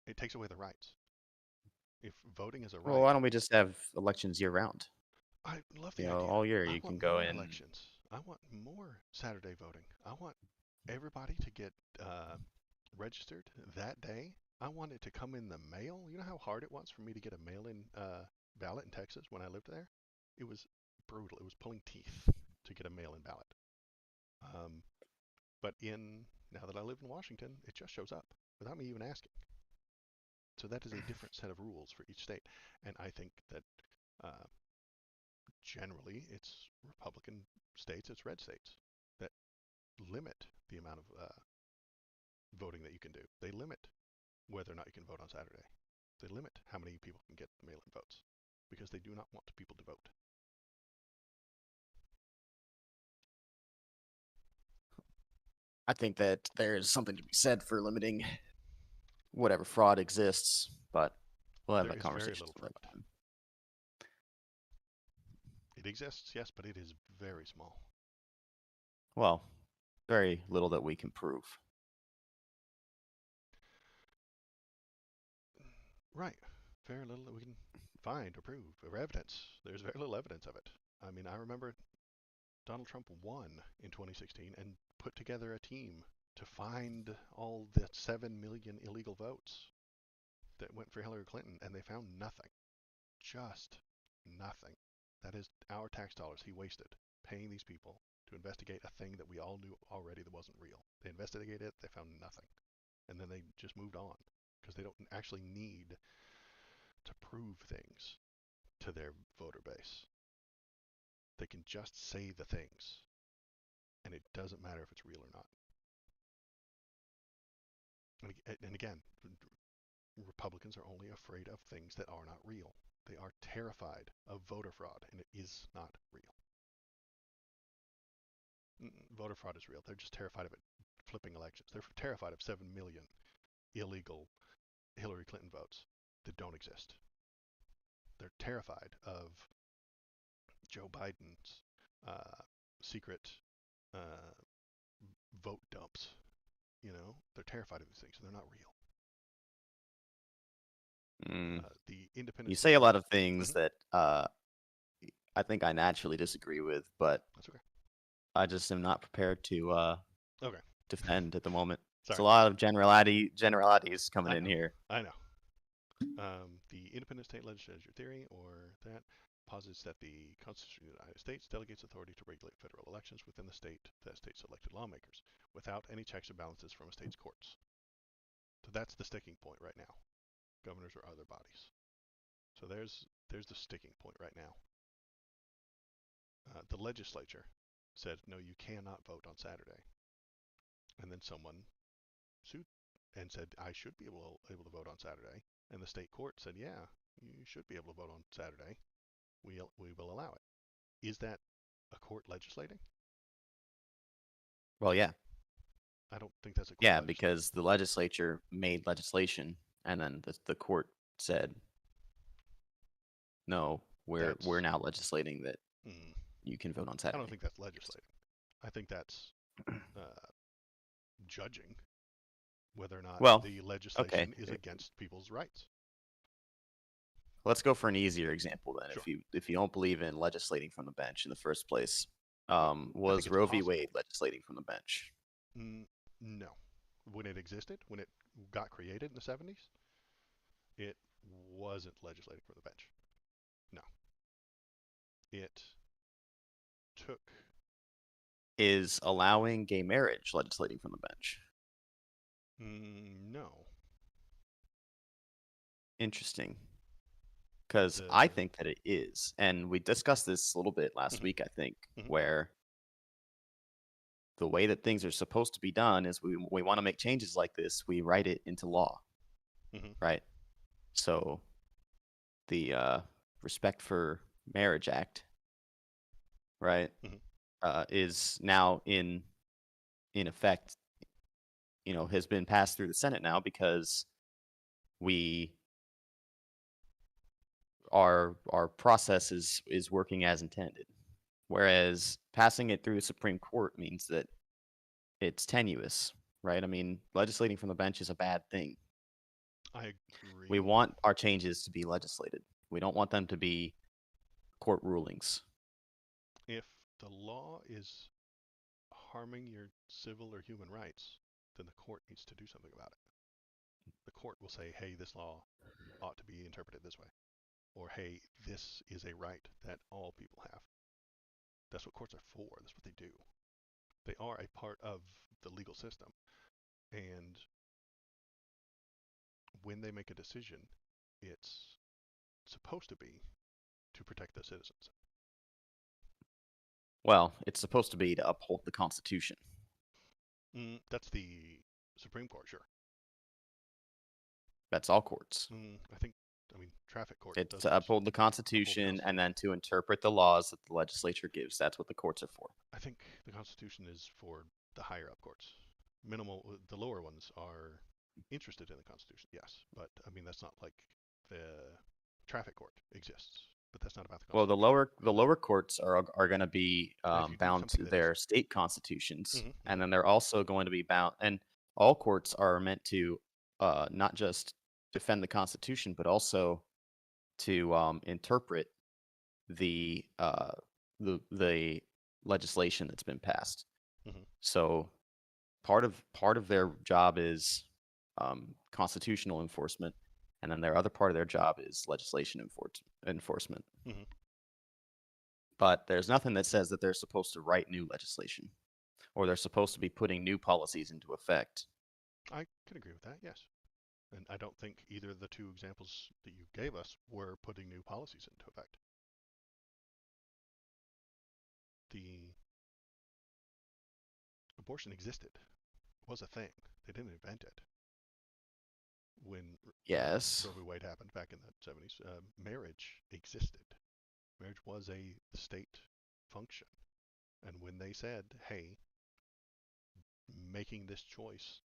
A: It takes away the rights. If voting is a
B: Well,
A: right,
B: why don't we just have elections year round?
A: I love
B: You
A: the
B: know,
A: idea.
B: all year
A: I
B: you can
A: want
B: go
A: more
B: in.
A: elections. I want more Saturday voting. I want everybody to get registered that day. I want it to come in the mail. You know how hard it was for me to get a mail-in ballot in Texas when I lived there? It was brutal. It was pulling teeth to get a mail-in ballot. Um, but now that I live in Washington, it just shows up without me even asking. So that is a different set of rules for each state, and I think that uh, generally it's Republican states, it's red states that limit the amount of voting that you can do. They limit whether or not you can vote on Saturday. They limit how many people can get mail-in votes because they do not want people to vote.
B: I think that there's something to be said for limiting whatever fraud exists, but we'll have
A: There
B: that
A: is very
B: conversation
A: little
B: another
A: fraud.
B: time.
A: It exists, yes, but it is very small.
B: Well, very little that we can prove.
A: Right. Very little that we can find or prove or evidence. There's very little evidence of it. I mean, I remember Donald Trump won in 2016 and put together a team to find all the 7 million illegal votes that went for Hillary Clinton, and they found nothing. Just nothing. That is our tax dollars he wasted paying these people to investigate a thing that we all knew already that wasn't real. They investigated it, they found nothing. And then they just moved on because they don't actually need to prove things to their voter base. They can just say the things, and it doesn't matter if it's real or not. And again, Republicans are only afraid of things that are not real. They are terrified of voter fraud, and it is not real. Voter fraud is real. They're just terrified of it flipping elections. They're terrified of 7 million illegal Hillary Clinton votes that don't exist. They're terrified of Joe Biden's secret uh, vote dumps. They're terrified of these things, and they're not real.
B: Mm.
A: The independent
B: You
A: state.
B: say a lot of things
A: Mhm.
B: that I think I naturally disagree with, but
A: That's okay.
B: I just am not prepared to
A: Okay.
B: defend at the moment. It's a
A: Sorry.
B: lot of generalities coming
A: I
B: in
A: know.
B: here.
A: I know. The independent state legislature theory, or that, posits that the Constitution of the United States delegates authority to regulate federal elections within the state to state's elected lawmakers, without any checks or balances from a state's courts. So that's the sticking point right now. Governors or other bodies. So there's the sticking point right now. The legislature said, no, you cannot vote on Saturday. And then someone sued and said, I should be able to vote on Saturday. And the state court said, yeah, you should be able to vote on Saturday. We will allow it. Is that a court legislating?
B: Well, yeah,
A: I don't think that's a court
B: yeah,
A: legislating.
B: because the legislature made legislation, and then the court said, no, we're
A: That's
B: now legislating that
A: mm,
B: you can vote on
A: I don't
B: Saturday.
A: think that's legislating. I think that's uh, judging whether or not
B: Well,
A: the
B: okay,
A: legislation is against people's rights.
B: let's go for an easier example then.
A: Sure.
B: If you don't believe in legislating from the bench in the first place,
A: I think
B: was
A: it's
B: Roe v.
A: possible.
B: Wade legislating from the bench?
A: No. When it existed, when it got created in the 70s, it wasn't legislating from the bench. No. It took
B: is allowing gay marriage legislating from the bench.
A: No.
B: Interesting. Because I
A: The
B: think that it is. And we discussed this a little bit last
A: Mhm,
B: week, I think,
A: mhm,
B: where the way that things are supposed to be done is we want to make changes like this, we write it into law,
A: mhm,
B: right? So the Respect for Marriage Act, right,
A: mhm.
B: is now in effect, has been passed through the Senate now because we our process is working as intended. Whereas passing it through the Supreme Court means that it's tenuous, right? I mean, legislating from the bench is a bad thing.
A: I
B: We
A: agree.
B: want our changes to be legislated. We don't want them to be court rulings.
A: If the law is harming your civil or human rights, then the court needs to do something about it. The court will say, hey, this law ought to be interpreted this way. Or, hey, this is a right that all people have. That's what courts are for. That's what they do. They are a part of the legal system. And when they make a decision, it's supposed to be to protect the citizens.
B: Well, it's supposed to be to uphold the Constitution.
A: That's the Supreme Court, sure.
B: That's all courts.
A: I mean, traffic court
B: It's to
A: doesn't
B: uphold the
A: uphold the
B: Constitution and
A: Constitution.
B: then to interpret the laws that the legislature gives. That's what the courts are for.
A: I think the Constitution is for the higher up courts. The lower ones are interested in the Constitution, yes, but I mean that's not like the traffic court exists, but that's not about the
B: Well,
A: Constitution.
B: the lower courts are going to be
A: And if you do
B: bound
A: something
B: to
A: that is,
B: their state constitutions,
A: mhm,
B: and
A: mhm,
B: then they're also going to be bound. And all courts are meant to not just defend the Constitution, but also to interpret the uh, the legislation that's been passed.
A: mhm,
B: So part of their job is constitutional enforcement, and then their other part of their job is legislation enforcement.
A: mhm.
B: But there's nothing that says that they're supposed to write new legislation or they're supposed to be putting new policies into effect.
A: I can agree with that, yes. And I don't think either of the two examples that you gave us were putting new policies into effect. The abortion existed, was a thing. They didn't invent it. When
B: Yes.
A: Roe v. Wade happened back in the 70s, marriage existed. Marriage was a state function. And when they said, hey, making this choice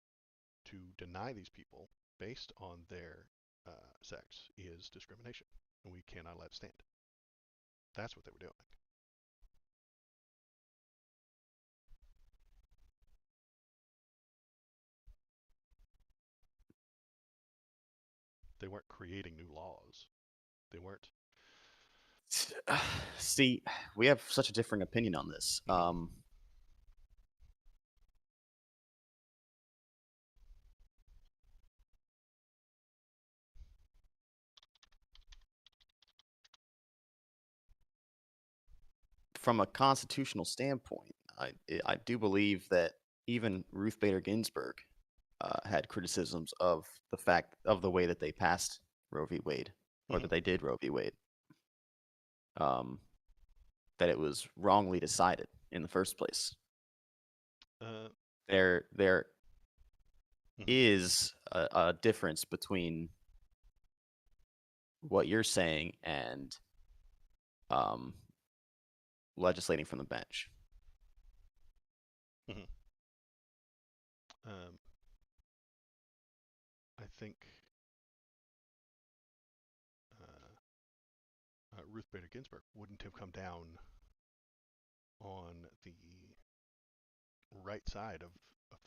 A: to deny these people based on their sex is discrimination, and we cannot let it stand. That's what they were doing. They weren't creating new laws. They weren't.
B: See, we have such a different opinion on this.
A: Mhm.
B: From a constitutional standpoint, I do believe that even Ruth Bader Ginsburg had criticisms of the fact of the way that they passed Roe v. Wade, or
A: Mhm.
B: that they did Roe v. Wade. Um, that it was wrongly decided in the first place.
A: Uh,
B: There
A: mhm.
B: is a difference between what you're saying and um, legislating from the bench.
A: Mhm. Um, I think Ruth Bader Ginsburg wouldn't have come down on the right side of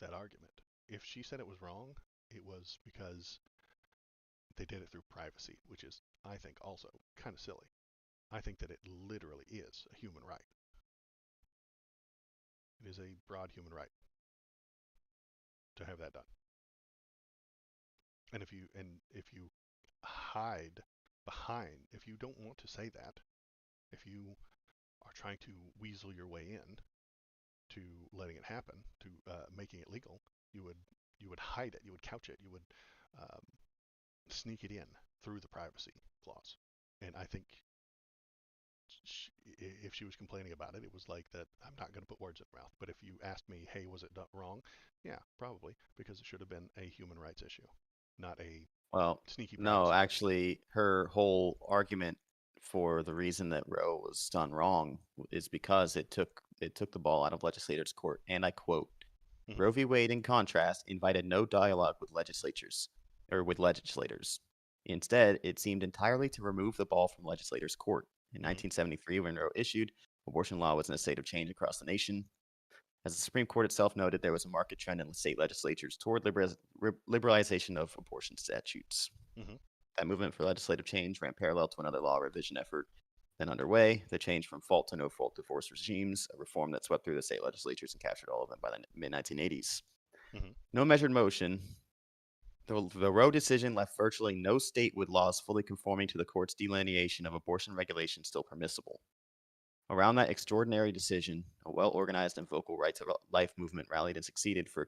A: that argument. If she said it was wrong, it was because they did it through privacy, which is, I think, also kind of silly. I think that it literally is a human right. It is a broad human right to have that done. And if you hide behind, if you don't want to say that, if you are trying to weasel your way in, to letting it happen, to making it legal, you would hide it, you would couch it, you would um, sneak it in through the privacy clause. And I think if she was complaining about it, it was like that. I'm not going to put words in her mouth, but if you asked me, hey, was it done wrong? Yeah, probably, because it should have been a human rights issue, not a
B: Well,
A: sneaky
B: no,
A: privacy issue.
B: actually, her whole argument for the reason that Roe was done wrong is because it took the ball out of legislators' court, and I quote,
A: Hmm.
B: Roe v. Wade, in contrast, invited no dialogue with legislatures or with legislators. Instead, it seemed entirely to remove the ball from legislators' court. In
A: Hmm.
B: 1973, when Roe issued, abortion law was in a state of change across the nation. As the Supreme Court itself noted, there was a marked trend in state legislatures toward liberalization of abortion statutes.
A: Hmm.
B: That movement for legislative change ran parallel to another law revision effort then underway, the change from fault to no fault divorce regimes, a reform that swept through the state legislatures and captured all of them by the mid 1980s.
A: Hmm.
B: No measured motion, the Roe decision left virtually no state with laws fully conforming to the court's delineation of abortion regulation still permissible. Around that extraordinary decision, a well organized and vocal rights of life movement rallied and succeeded for a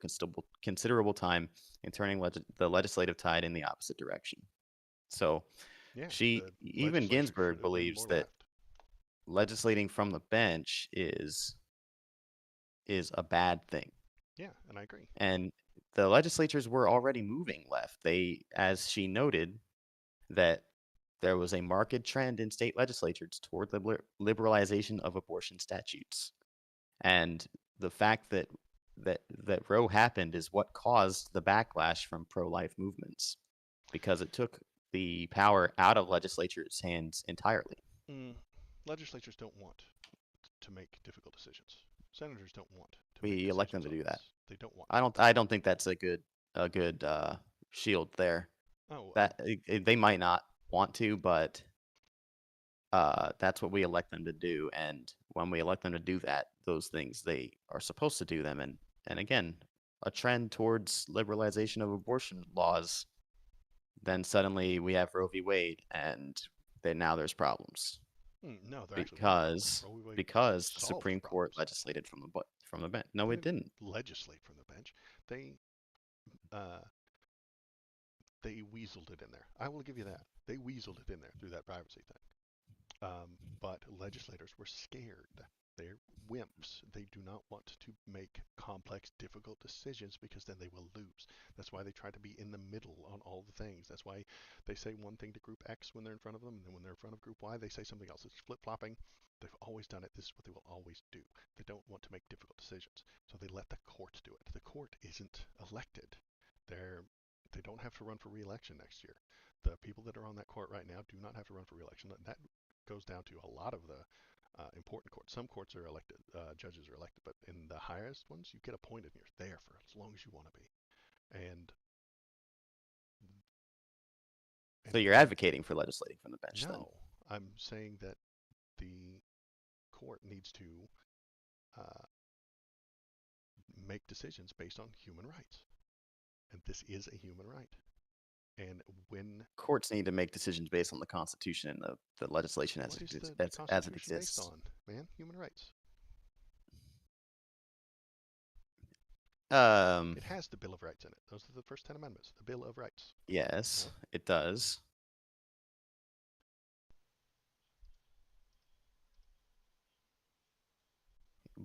B: considerable time in turning the legislative tide in the opposite direction. So,
A: Yeah, the
B: even
A: legislature should
B: Ginsburg
A: have been
B: believes
A: more
B: that
A: left.
B: legislating from the bench is a bad thing.
A: Yeah, and I agree.
B: And the legislatures were already moving left. They, as she noted, that there was a marked trend in state legislatures toward liberalization of abortion statutes. And the fact that Roe happened is what caused the backlash from pro-life movements because it took the power out of legislatures' hands entirely.
A: Mm, legislatures don't want to make difficult decisions. Senators don't want to make
B: We elect them
A: decisions
B: to
A: on
B: do that.
A: this. They don't want
B: I
A: to.
B: don't I don't think that's a good shield there.
A: Oh,
B: That they might not want to, but that's what we elect them to do. And when we elect them to do that, those things they are supposed to do them. And again, a trend towards liberalization of abortion laws, then suddenly we have Roe v. Wade, and then now there's problems
A: no, there actually weren't problems.
B: because
A: Roe v. Wade
B: because the
A: solved
B: Supreme Court
A: problems.
B: legislated from the bench. No,
A: They
B: it
A: didn't
B: didn't.
A: legislate from the bench. They uh, they weaseled it in there. I will give you that. They weaseled it in there through that privacy thing. But legislators were scared. They're wimps. They do not want to make complex, difficult decisions because then they will lose. That's why they try to be in the middle on all the things. That's why they say one thing to Group X when they're in front of them, and then when they're in front of Group Y, they say something else. It's flip flopping. They've always done it. This is what they will always do. They don't want to make difficult decisions, so they let the court do it. The court isn't elected. They're they don't have to run for re-election next year. The people that are on that court right now do not have to run for re-election. That goes down to a lot of the important courts. Some courts are elected, judges are elected, but in the highest ones, you get appointed and you're there for as long as you want to be. And
B: So you're
A: when
B: advocating for legislating from the bench then?
A: no, I'm saying that the court needs to uh, make decisions based on human rights, and this is a human right. And when
B: Courts need to make decisions based on the Constitution and the legislation
A: what is the
B: as it
A: Constitution based
B: exists.
A: on, man? Human rights.
B: Um,
A: It has the Bill of Rights in it. Those are the first 10 amendments, the Bill of Rights.
B: yes, it does.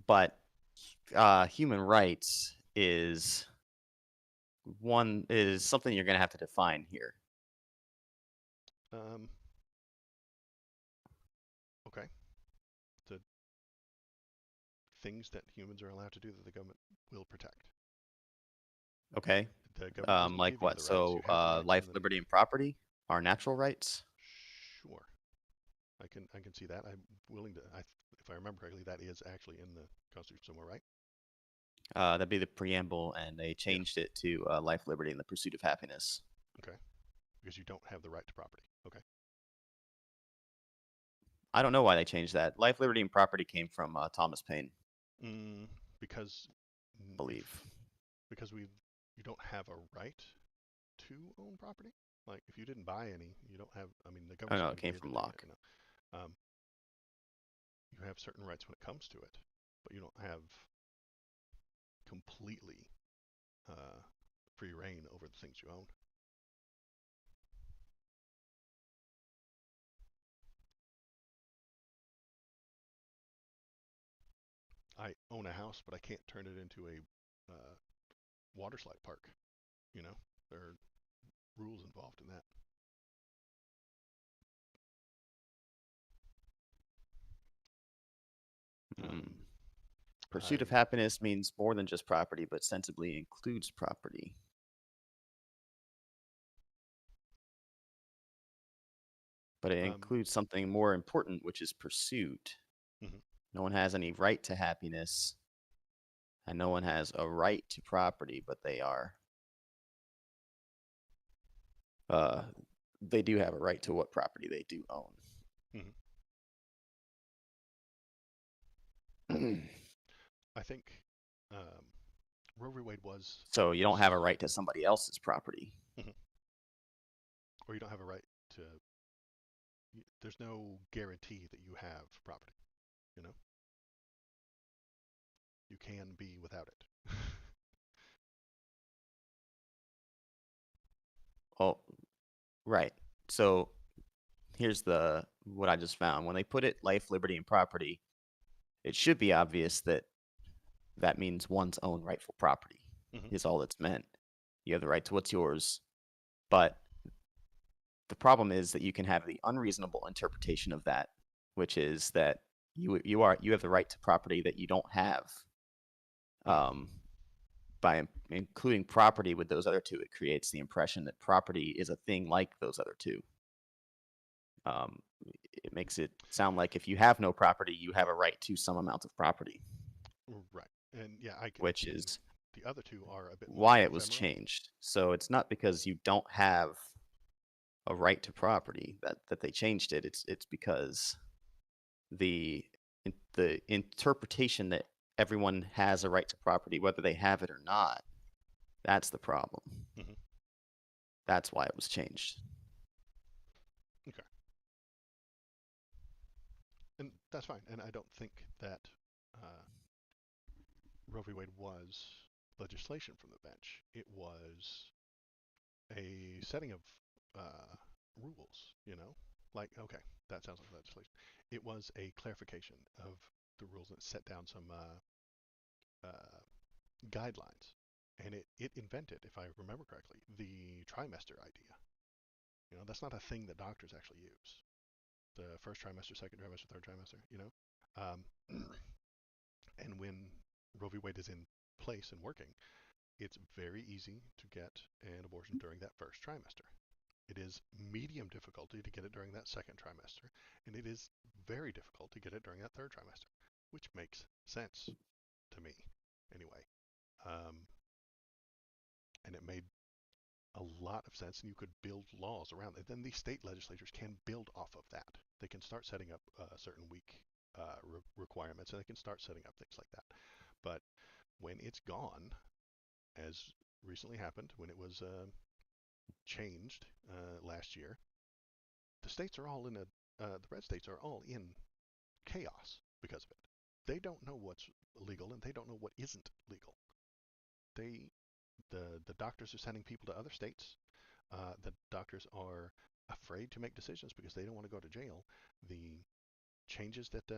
B: But human rights is something you're going to have to define here.
A: Um, okay. The things that humans are allowed to do that the government will protect.
B: Okay.
A: The government doesn't
B: Like
A: give you
B: what?
A: the rights.
B: So
A: You have the rights,
B: life,
A: and then
B: liberty, and property are natural rights.
A: sure, I can see that. I'm willing to. If I remember correctly, that is actually in the Constitution somewhere, right?
B: That'd be the preamble, and they
A: Yeah.
B: changed it to life, liberty, and the pursuit of happiness.
A: Okay. Because you don't have the right to property. Okay.
B: I don't know why they changed that. Life, liberty, and property came from Thomas Paine,
A: Mm, because
B: I
A: if
B: believe.
A: because we you don't have a right to own property. Like if you didn't buy any, you don't have. I mean, the
B: Oh
A: government's
B: no,
A: not
B: it
A: going to be
B: came
A: here to
B: from
A: do
B: Locke.
A: it. You have certain rights when it comes to it, but you don't have completely free reign over the things you own. I own a house, but I can't turn it into a water slide park. You know, there are rules involved in that.
B: Pursuit of happiness means more than just property, but sensibly includes property. But it includes something more important, which is pursuit.
A: Mhm.
B: No one has any right to happiness, and no one has a right to property, but they do have a right to what property they do own.
A: I think Roe v. Wade was.
B: So you don't have a right to somebody else's property.
A: Or you don't have a right to. There's no guarantee that you have property. You know, you can be without it.
B: Oh, right. So here's what I just found. When they put it life, liberty, and property, it should be obvious that that means one's own rightful property is all it's meant. You have the right to what's yours. But the problem is that you can have the unreasonable interpretation of that, which is that you have the right to property that you don't have. By including property with those other two, it creates the impression that property is a thing like those other two. It makes it sound like if you have no property, you have a right to some amount of property.
A: Right. And yeah,
B: which is
A: the other two are a bit more
B: why it was
A: ephemeral.
B: changed. So it's not because you don't have a right to property that they changed it. It's because the interpretation that everyone has a right to property, whether they have it or not, that's the problem. That's why it was changed.
A: Okay. And that's fine. And I don't think that Roe v. Wade was legislation from the bench. It was a setting of rules, you know? Like, okay, that sounds like legislation. It was a clarification of the rules that set down some guidelines. And it invented, if I remember correctly, the trimester idea. You know, that's not a thing that doctors actually use. The first trimester, second trimester, third trimester, you know? And when Roe v. Wade is in place and working, it's very easy to get an abortion during that first trimester. It is medium difficulty to get it during that second trimester, and it is very difficult to get it during that third trimester, which makes sense to me, anyway. And it made a lot of sense, and you could build laws around it. Then the state legislatures can build off of that. They can start setting up certain week requirements, and they can start setting up things like that. But when it's gone, as recently happened, when it was changed last year, the states are all in the red states are all in chaos because of it. They don't know what's legal and they don't know what isn't legal. The doctors are sending people to other states. The doctors are afraid to make decisions because they don't want to go to jail. The changes that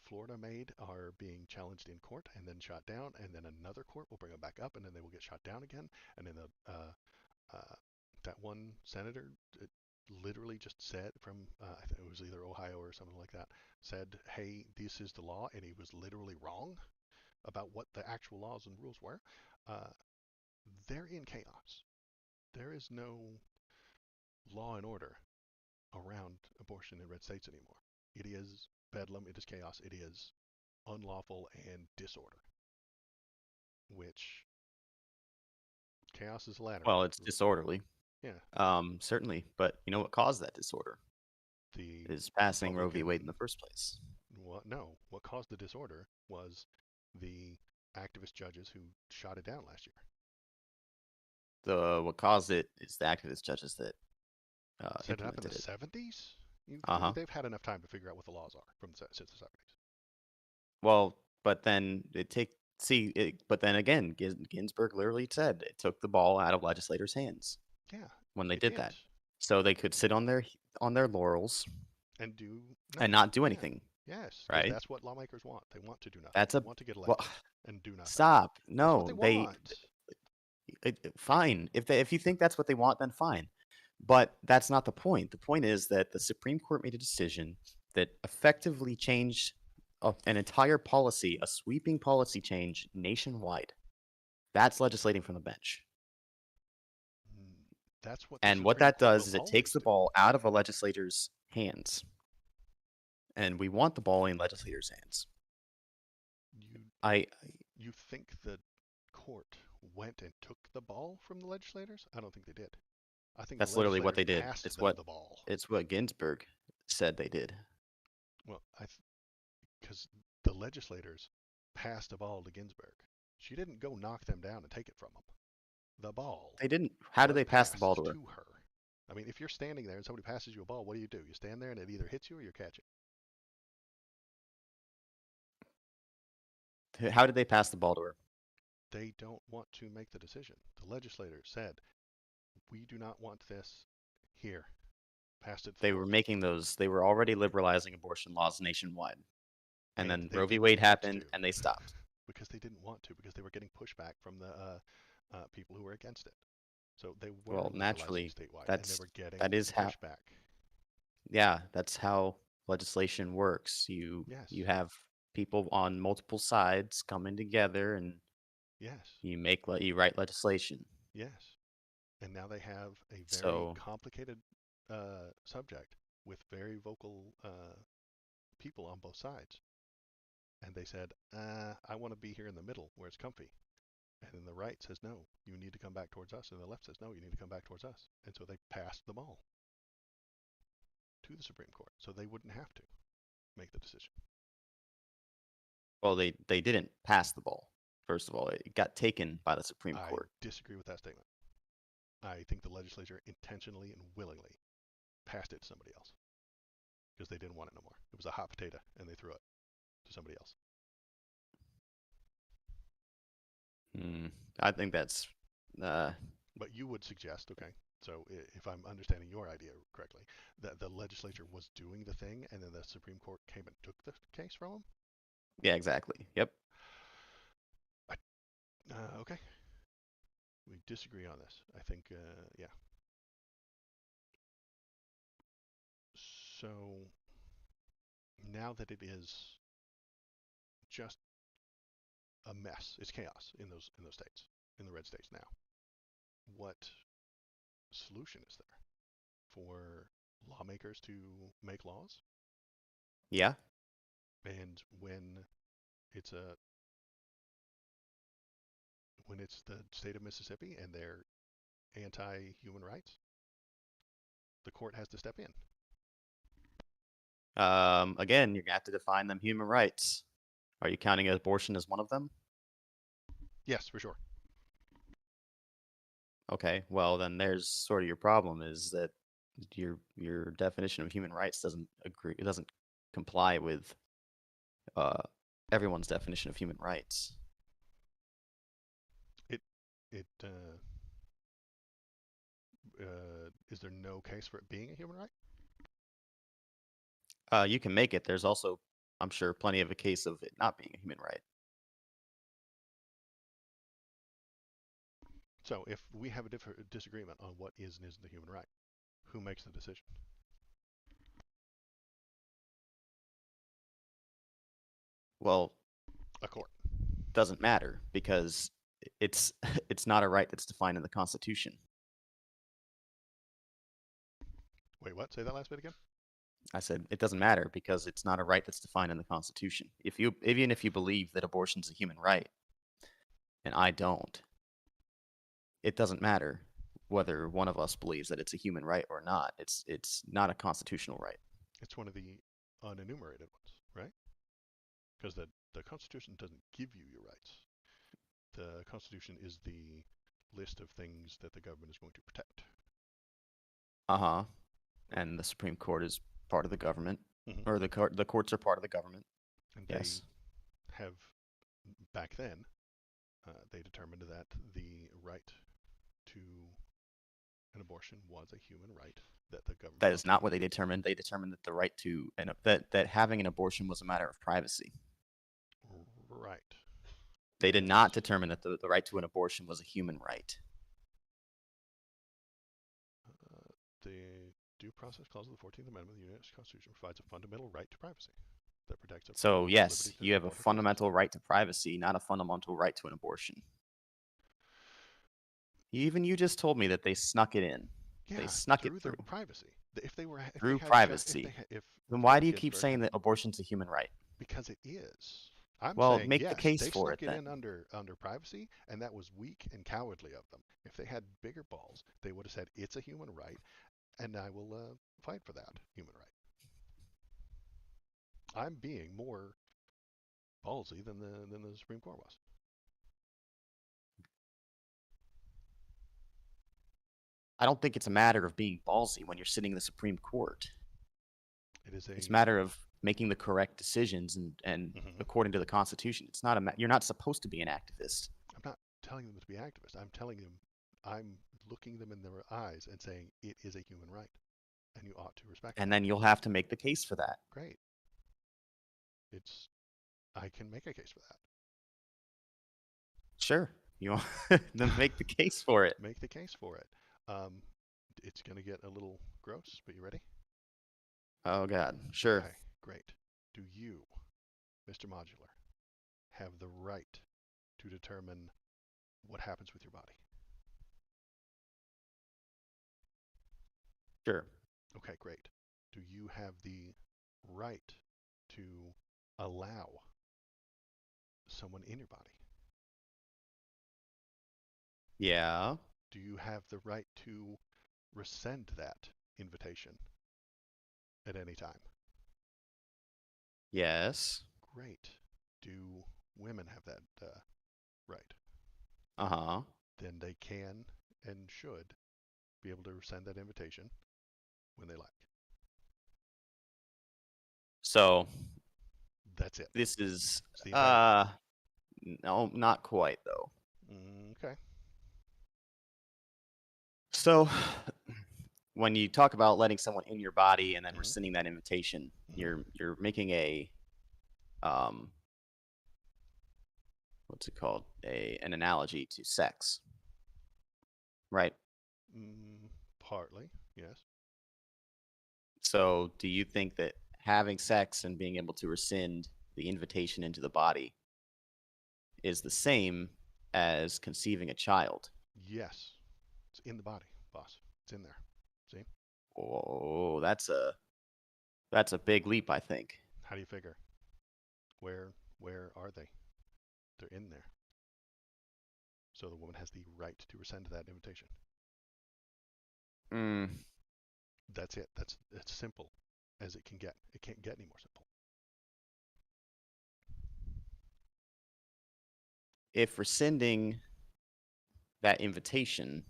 A: Florida made are being challenged in court and then shot down, and then another court will bring them back up, and then they will get shot down again. And then that one senator literally just said from I think it was either Ohio or something like that, said, "Hey, this is the law," and he was literally wrong about what the actual laws and rules were. They're in chaos. There is no law and order around abortion in red states anymore. It is bedlam, it is chaos, it is unlawful and disorder. Which chaos is the ladder.
B: Well, it's disorderly.
A: Yeah.
B: Certainly. But you know what caused that disorder?
A: The
B: is passing Roe v. Wade in the first place.
A: No, what caused the disorder was the activist judges who shot it down last year.
B: What caused it is the activist judges that
A: set it up in the 70s. They've had enough time to figure out what the laws are since the 70s.
B: Well, but then but then again, Ginsburg literally said it took the ball out of legislators' hands
A: Yeah,
B: when they
A: it
B: did
A: did.
B: that, so they could sit on their laurels
A: And do
B: and
A: nothing.
B: not do
A: Yeah.
B: anything,
A: Yes, because
B: right?
A: that's what lawmakers want. They want to do nothing.
B: That's
A: They
B: a
A: want to get
B: well,
A: elected and do nothing.
B: stop.
A: That's what they
B: No,
A: want.
B: fine. If you think that's what they want, then fine. But that's not the point. The point is that the Supreme Court made a decision that effectively changed an entire policy, a sweeping policy change nationwide. That's legislating from the bench.
A: Mm, that's what the
B: And what
A: Supreme
B: that
A: Court
B: does
A: will
B: is it
A: always
B: takes the
A: do.
B: ball out of a legislator's hands. And we want the ball in legislators' hands.
A: You
B: I
A: you think the court went and took the ball from the legislators? I don't think they did. I think the
B: That's literally what
A: legislators
B: they did.
A: passed them the ball.
B: It's what Ginsburg said they did.
A: Well, because the legislators passed the ball to Ginsburg. She didn't go knock them down and take it from them. The ball
B: They didn't. How did
A: was
B: they pass the ball
A: passed
B: to her?
A: to her. I mean, if you're standing there and somebody passes you a ball, what do? You stand there and it either hits you or you catch it.
B: How did they pass the ball to her?
A: They don't want to make the decision. The legislators said, we do not want this here. Passed it
B: They were
A: forward.
B: making those. They were already liberalizing abortion laws nationwide, and then
A: They
B: Roe v.
A: didn't
B: Wade
A: want
B: happened,
A: to
B: and they stopped.
A: because they didn't want to because they were getting pushback from the people who were against it. So they were
B: Well,
A: liberalizing
B: naturally,
A: statewide, and they
B: that's
A: were getting
B: that is how.
A: pushback.
B: Yeah, that's how legislation works.
A: Yes,
B: You have people on multiple sides coming together, and
A: yes,
B: you write legislation.
A: yes. And now they have a very
B: So,
A: complicated subject with very vocal people on both sides. And they said, I want to be here in the middle where it's comfy. And then the right says, no, you need to come back towards us. And the left says, no, you need to come back towards us. And so they passed the ball to the Supreme Court so they wouldn't have to make the decision.
B: well, they didn't pass the ball. First of all, it got taken by the Supreme
A: I
B: Court.
A: disagree with that statement. I think the legislature intentionally and willingly passed it to somebody else because they didn't want it no more. It was a hot potato and they threw it to somebody else.
B: I think that's.
A: But you would suggest, okay, so if I'm understanding your idea correctly, that the legislature was doing the thing and then the Supreme Court came and took the case from them?
B: Yeah, exactly. Yep.
A: Okay. We disagree on this. I think, yeah. So now that it is just a mess, it's chaos in those states, in the red states now. What solution is there for lawmakers to make laws?
B: Yeah.
A: And it's a when it's the state of Mississippi and they're anti-human rights, the court has to step in.
B: Again, you're gonna have to define them human rights. Are you counting abortion as one of them?
A: Yes, for sure.
B: Okay, well then there's sort of your problem is that your definition of human rights doesn't comply with uh everyone's definition of human rights.
A: It it is there no case for it being a human right?
B: You can make it. There's also, I'm sure, plenty of a case of it not being a human right.
A: So if we have a disagreement on what is and isn't a human right, who makes the decision?
B: Well,
A: A court.
B: doesn't matter because it's it's not a right that's defined in the Constitution.
A: Wait, what? Say that last bit again.
B: I said it doesn't matter because it's not a right that's defined in the Constitution. Even if you believe that abortion's a human right, and I don't, it doesn't matter whether one of us believes that it's a human right or not. It's not a constitutional right.
A: It's one of the unenumerated ones, right? Because the Constitution doesn't give you your rights. The Constitution is the list of things that the government is going to protect.
B: Uh-huh. And the Supreme Court is part of the government,
A: Mm-hmm.
B: or the courts are part of the government.
A: And
B: Yes.
A: they have back then, they determined that the right to an abortion was a human right that the government
B: That is
A: must
B: not
A: honor.
B: what they determined. They determined that the right to and that having an abortion was a matter of privacy.
A: Right.
B: They did not
A: Yes.
B: determine that the right to an abortion was a human right.
A: The Due Process Clause of the 14th Amendment of the United States Constitution provides a fundamental right to privacy that protects a
B: So
A: person's liberty
B: yes,
A: to
B: you have a
A: form her conscience.
B: fundamental right to privacy, not a fundamental right to an abortion. Even you just told me that they snuck it in. They
A: Yeah,
B: snuck it
A: through their
B: through
A: privacy. If they were, if they
B: through
A: had,
B: privacy.
A: if
B: Then
A: Ruth
B: why
A: Bader
B: do you keep
A: Ginsburg
B: saying
A: had,
B: that abortion's a human right?
A: because it is. I'm
B: Well,
A: saying
B: make the
A: yes,
B: case
A: they
B: for it
A: snuck it
B: then.
A: in under privacy, and that was weak and cowardly of them. If they had bigger balls, they would have said it's a human right, and I will fight for that human right. I'm being more ballsy than the Supreme Court was.
B: I don't think it's a matter of being ballsy when you're sitting in the Supreme Court.
A: It is
B: It's a
A: a
B: matter of making the correct decisions and
A: Mhm.
B: according to the Constitution. It's not you're not supposed to be an activist.
A: I'm not telling them to be activists. I'm telling them, I'm looking them in their eyes and saying it is a human right, and you ought to respect
B: And
A: that.
B: then you'll have to make the case for that.
A: Great. It's I can make a case for that.
B: Sure. You want then make the case for it.
A: Make the case for it. Um, it's going to get a little gross, but you ready?
B: Oh God. Sure.
A: Okay, great. Do you, Mr. Modular, have the right to determine what happens with your body?
B: Sure.
A: Okay, great. Do you have the right to allow someone in your body?
B: Yeah.
A: Do you have the right to rescind that invitation at any time?
B: Yes.
A: Great. Do women have that right?
B: Uh-huh.
A: Then they can and should be able to rescind that invitation when they like.
B: So
A: That's it.
B: this is
A: It's the entire thing.
B: no, not quite though.
A: Okay.
B: So when you talk about letting someone in your body and then
A: Mhm.
B: rescinding that invitation,
A: Mhm.
B: you're making a um what's it called? An analogy to sex. Right?
A: Partly, yes.
B: So do you think that having sex and being able to rescind the invitation into the body is the same as conceiving a child?
A: Yes. It's in the body, boss. It's in there. See?
B: Oh, that's a big leap, I think.
A: How do you figure? Where are they? They're in there. So the woman has the right to rescind that invitation.
B: Mm,
A: That's it. That's as simple as it can get. It can't get any more simple.
B: if rescinding that invitation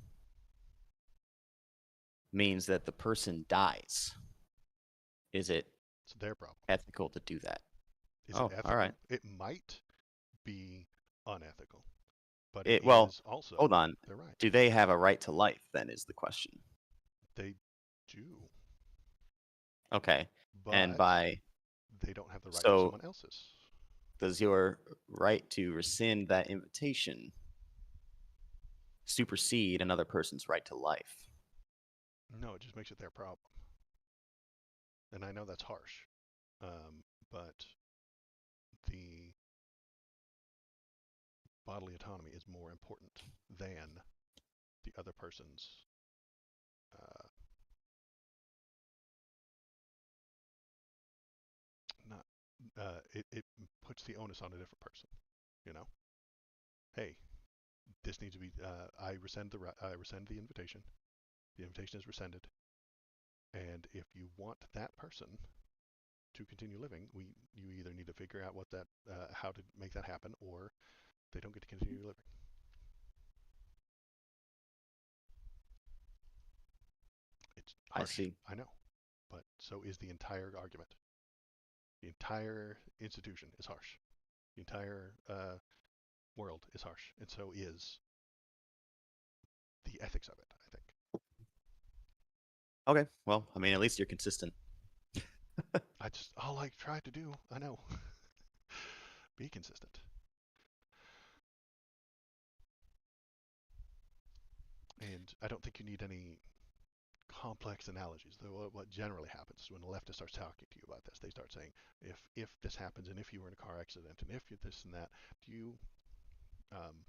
B: means that the person dies, is it
A: It's their problem.
B: ethical to do that?
A: Is it
B: Oh, all right.
A: ethical? It might be unethical, but it
B: Well,
A: is also
B: hold on.
A: their right.
B: Do they have a right to life then is the question.
A: They do,
B: Okay. And
A: but
B: by
A: they don't have the right to
B: so
A: someone else's.
B: does your right to rescind that invitation supersede another person's right to life?
A: No, it just makes it their problem. And I know that's harsh, but the bodily autonomy is more important than the other person's. Uh, not it puts the onus on a different person. You know, hey, this needs to be. I rescind the invitation. The invitation is rescinded, and if you want that person to continue living, you either need to figure out what that how to make that happen, or they don't get to continue living. It's
B: I
A: harsh,
B: see.
A: I know, but so is the entire argument. The entire institution is harsh. The entire world is harsh, and so is the ethics of it, I think.
B: Okay, well, I mean, at least you're consistent.
A: All I try to do, I know, be consistent. And I don't think you need any complex analogies. What generally happens is when a leftist starts talking to you about this, they start saying, if this happens, and if you were in a car accident, and if you this and that, do you um,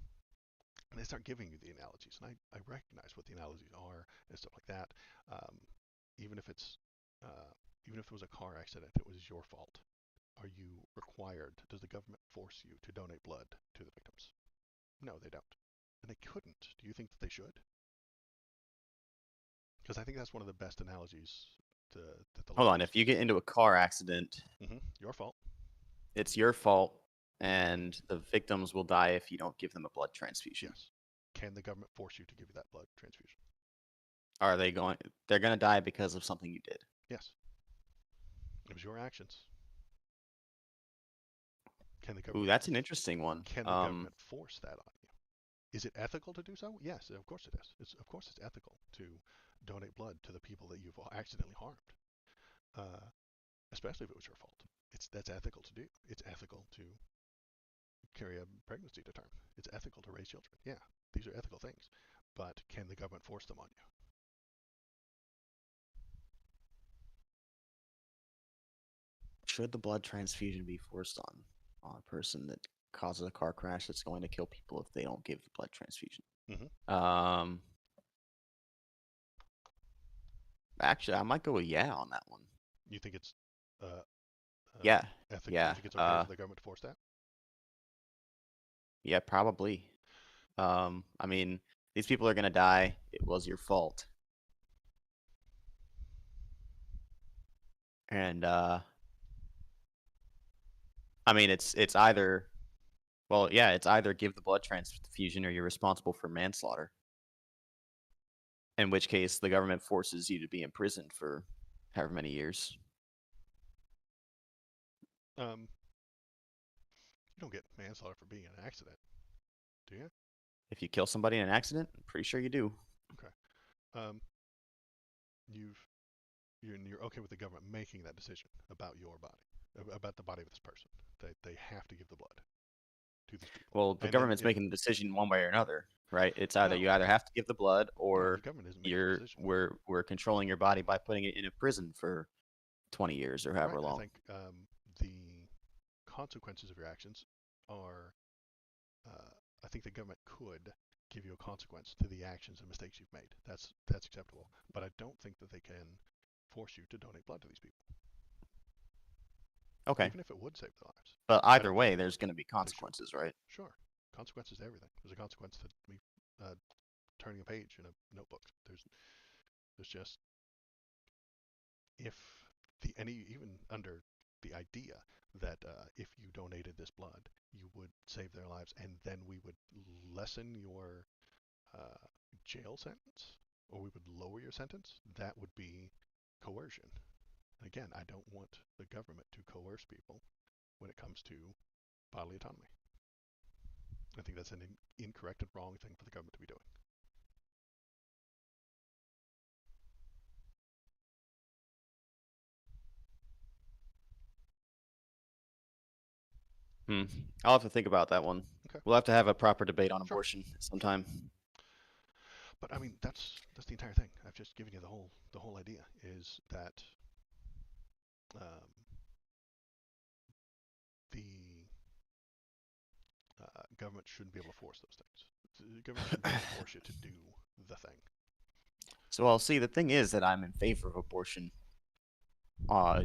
A: and they start giving you the analogies, and I recognize what the analogies are and stuff like that. Um, even if it's uh, even if it was a car accident, it was your fault. Are you required? Does the government force you to donate blood to the victims? No, they don't, and they couldn't. Do you think that they should? Because I think that's one of the best analogies that the
B: Hold on, if
A: leftists.
B: you get into a car accident,
A: Your fault.
B: it's your fault, and the victims will die if you don't give them a blood transfusion.
A: Yes. Can the government force you to give you that blood transfusion?
B: Are they going? They're going to die because of something you did.
A: Yes. It was your actions. Can the
B: Ooh,
A: government
B: that's an interesting one.
A: can the government force that on you? Is it ethical to do so? Yes, of course it is. Of course it's ethical to donate blood to the people that you've accidentally harmed, uh, especially if it was your fault. That's ethical to do. It's ethical to carry a pregnancy to term. It's ethical to raise children. Yeah, these are ethical things, but can the government force them on you?
B: Should the blood transfusion be forced on a person that causes a car crash that's going to kill people if they don't give the blood transfusion?
A: Mm-hmm.
B: Actually, I might go with yeah on that one.
A: You think it's uh,
B: Yeah,
A: ethical? You
B: yeah,
A: think it's okay for the government to force that?
B: yeah, probably. I mean, these people are gonna die. It was your fault, and I mean, it's either well, yeah, it's either give the blood transfusion or you're responsible for manslaughter. In which case, the government forces you to be imprisoned for however many years.
A: Um, you don't get manslaughter for being in an accident, do you?
B: If you kill somebody in an accident, I'm pretty sure you do.
A: Okay. Um, you've you're okay with the government making that decision about your body, about the body of this person. They have to give the blood to these people,
B: Well, the
A: and then
B: government's
A: if
B: making the decision one way or another, right? It's either you
A: no,
B: either have to give the blood
A: no, the
B: or
A: government isn't making the
B: you're
A: decision.
B: we're controlling your body by putting it in a prison for 20 years or
A: Right.
B: however
A: I
B: long.
A: think the consequences of your actions are. I think the government could give you a consequence to the actions and mistakes you've made. That's acceptable. But I don't think that they can force you to donate blood to these people,
B: Okay.
A: even if it would save their lives.
B: But
A: I
B: either
A: don't think
B: way,
A: they
B: there's
A: would.
B: going to be
A: They should.
B: consequences, right?
A: Sure. Consequences to everything. There's a consequence to me turning a page in a notebook. There's just if the any even under the idea that if you donated this blood, you would save their lives, and then we would lessen your uh, jail sentence, or we would lower your sentence. That would be coercion. Again, I don't want the government to coerce people when it comes to bodily autonomy. I think that's an incorrect and wrong thing for the government to be doing.
B: Hmm. I'll have to think about that one.
A: Okay,
B: We'll have to have a proper debate on
A: sure.
B: abortion sometime.
A: But I mean, that's the entire thing. I've just given you the whole idea is that um, the government shouldn't be able to force those things. The government shouldn't be able to force you to do the thing.
B: So I'll see. The thing is that I'm in favor of abortion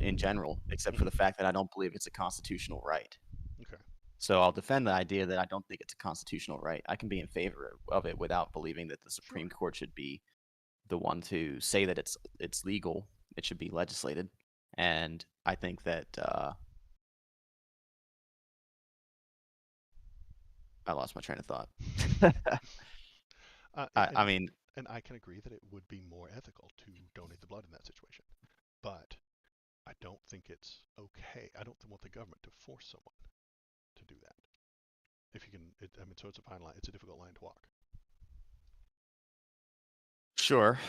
B: in general, except for the
A: Mm-hmm.
B: fact that I don't believe it's a constitutional right.
A: Okay.
B: So I'll defend the idea that I don't think it's a constitutional right. I can be in favor of it without believing that the
A: Sure.
B: Supreme Court should be the one to say that it's legal. It should be legislated, and I think that I lost my train of thought.
A: Uh,
B: I
A: and
B: mean,
A: and I can agree that it would be more ethical to donate the blood in that situation, but I don't think it's okay. I don't want the government to force someone. to do that. If you can, I mean, so it's a fine line. It's a difficult line to walk.
B: Sure.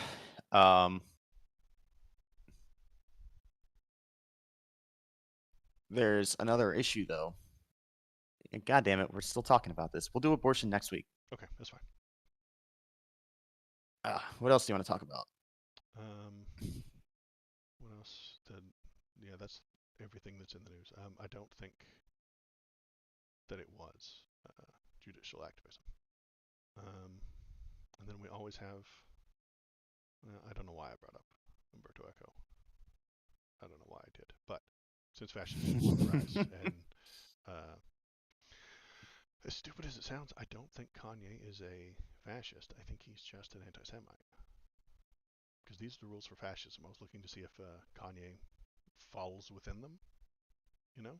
B: There's another issue though. God damn it, we're still talking about this. We'll do abortion next week.
A: Okay, that's fine.
B: What else do you want to talk about?
A: What else? Yeah, that's everything that's in the news. I don't think that it was judicial activism. And then we always have. I don't know why I brought up Umberto Eco. I don't know why I did, but since fascism is on the rise, and as stupid as it sounds, I don't think Kanye is a fascist. I think he's just an anti-Semite. Because these are the rules for fascism. I was looking to see if Kanye falls within them. You know,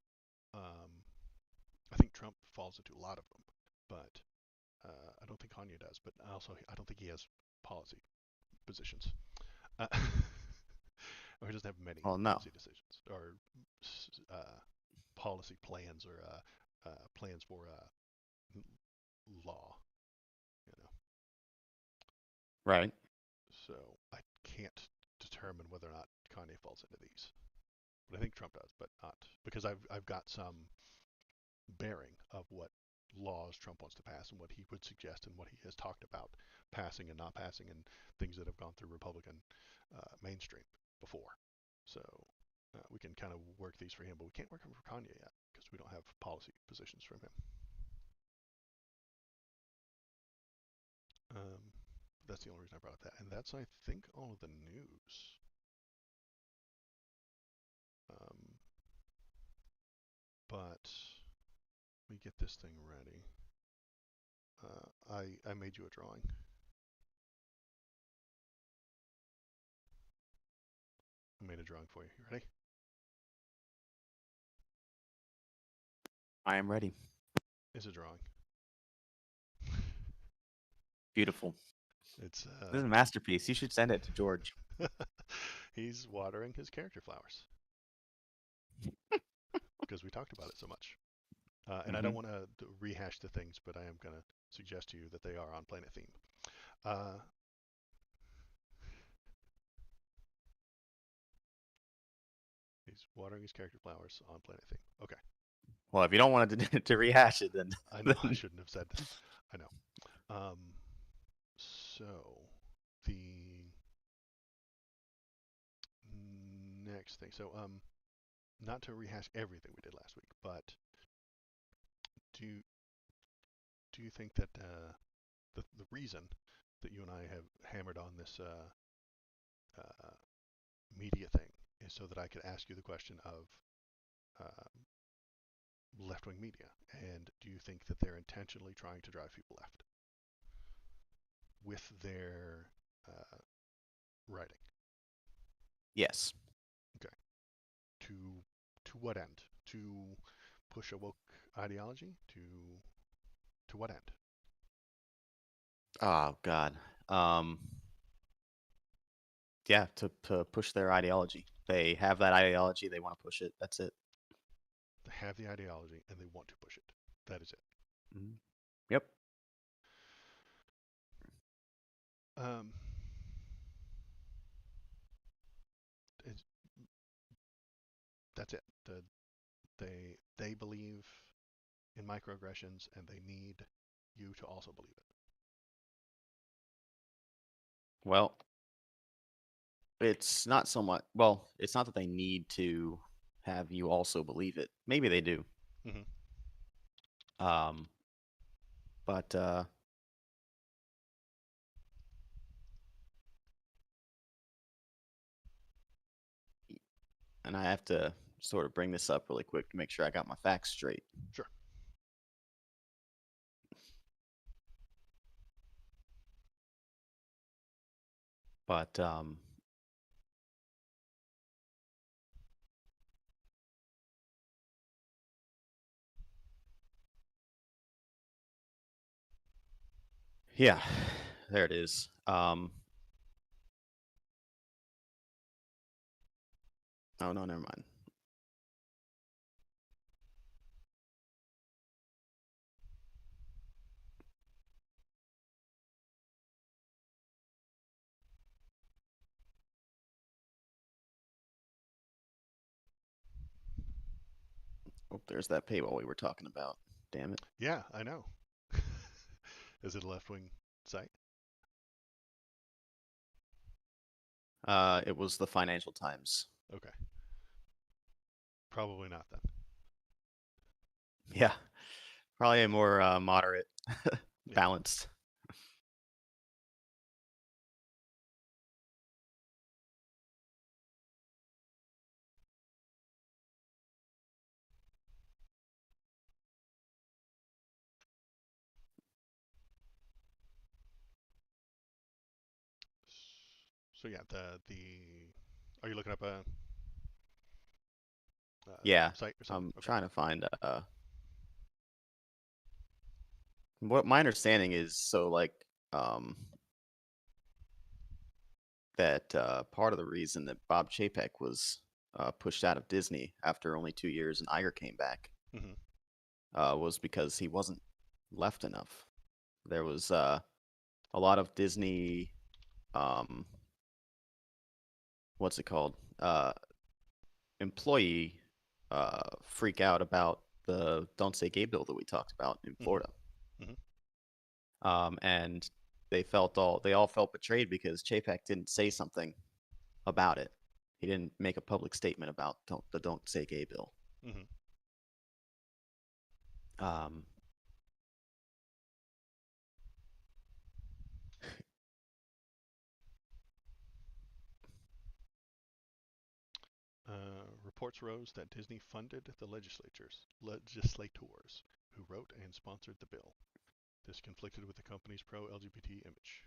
A: I think Trump falls into a lot of them, but I don't think Kanye does. But also, I don't think he has policy positions, or he doesn't have many
B: Well, no.
A: policy decisions or policy plans or plans for law. You know,
B: Right.
A: so I can't determine whether or not Kanye falls into these. But I think Trump does, but not because I've got some bearing of what laws Trump wants to pass and what he would suggest and what he has talked about passing and not passing and things that have gone through Republican mainstream before. So we can kind of work these for him, but we can't work them for Kanye yet because we don't have policy positions from him. That's the only reason I brought up that, and that's I think all of the news. But let me get this thing ready. I made you a drawing. I made a drawing for you. You ready?
B: I am ready.
A: It's a drawing.
B: Beautiful.
A: It's
B: This is a masterpiece. You should send it to George.
A: he's watering his character flowers because we talked about it so much. And I don't want to rehash the things, but I am going to suggest to you that they are on planet theme. He's watering his character flowers on planet theme. Okay.
B: Well, if you don't want to rehash it, then
A: I know I shouldn't have said that. I know. So the next thing. So not to rehash everything we did last week, but do you think that the reason that you and I have hammered on this media thing is so that I could ask you the question of left-wing media, and do you think that they're intentionally trying to drive people left with their writing?
B: yes.
A: Okay. To what end? To push a woke ideology? To what end?
B: Oh God. Yeah, to push their ideology. They have that ideology. They want to push it. That's it.
A: They have the ideology and they want to push it. That is it.
B: Mm-hmm. Yep.
A: Um, it's, that's it. They believe in microaggressions and they need you to also believe it.
B: Well, it's not so much. Well, it's not that they need to have you also believe it. Maybe they do.
A: Mm-hmm.
B: But and I have to sort of bring this up really quick to make sure I got my facts straight.
A: Sure.
B: But yeah, there it is. Oh no, never mind. Oh, there's that paywall we were talking about. Damn it.
A: Yeah, I know. Is it a left-wing site?
B: It was the Financial Times.
A: Okay. Probably not then.
B: Yeah, probably a more moderate,
A: Yeah.
B: balanced.
A: So yeah, the are you looking up a
B: Yeah,
A: site or something?
B: I'm
A: Okay.
B: trying to find what my understanding is. So like um that part of the reason that Bob Chapek was pushed out of Disney after only 2 years and Iger came back
A: Hmm.
B: was because he wasn't left enough. There was a lot of Disney, um, what's it called? Employee freak out about the Don't Say Gay bill that we talked about in
A: Hmm.
B: Florida.
A: Hmm.
B: And they all felt betrayed because Chapek didn't say something about it. He didn't make a public statement about the Don't Say Gay bill.
A: Hmm.
B: Um,
A: Reports rose that Disney funded the legislators who wrote and sponsored the bill. This conflicted with the company's pro-LGBT image.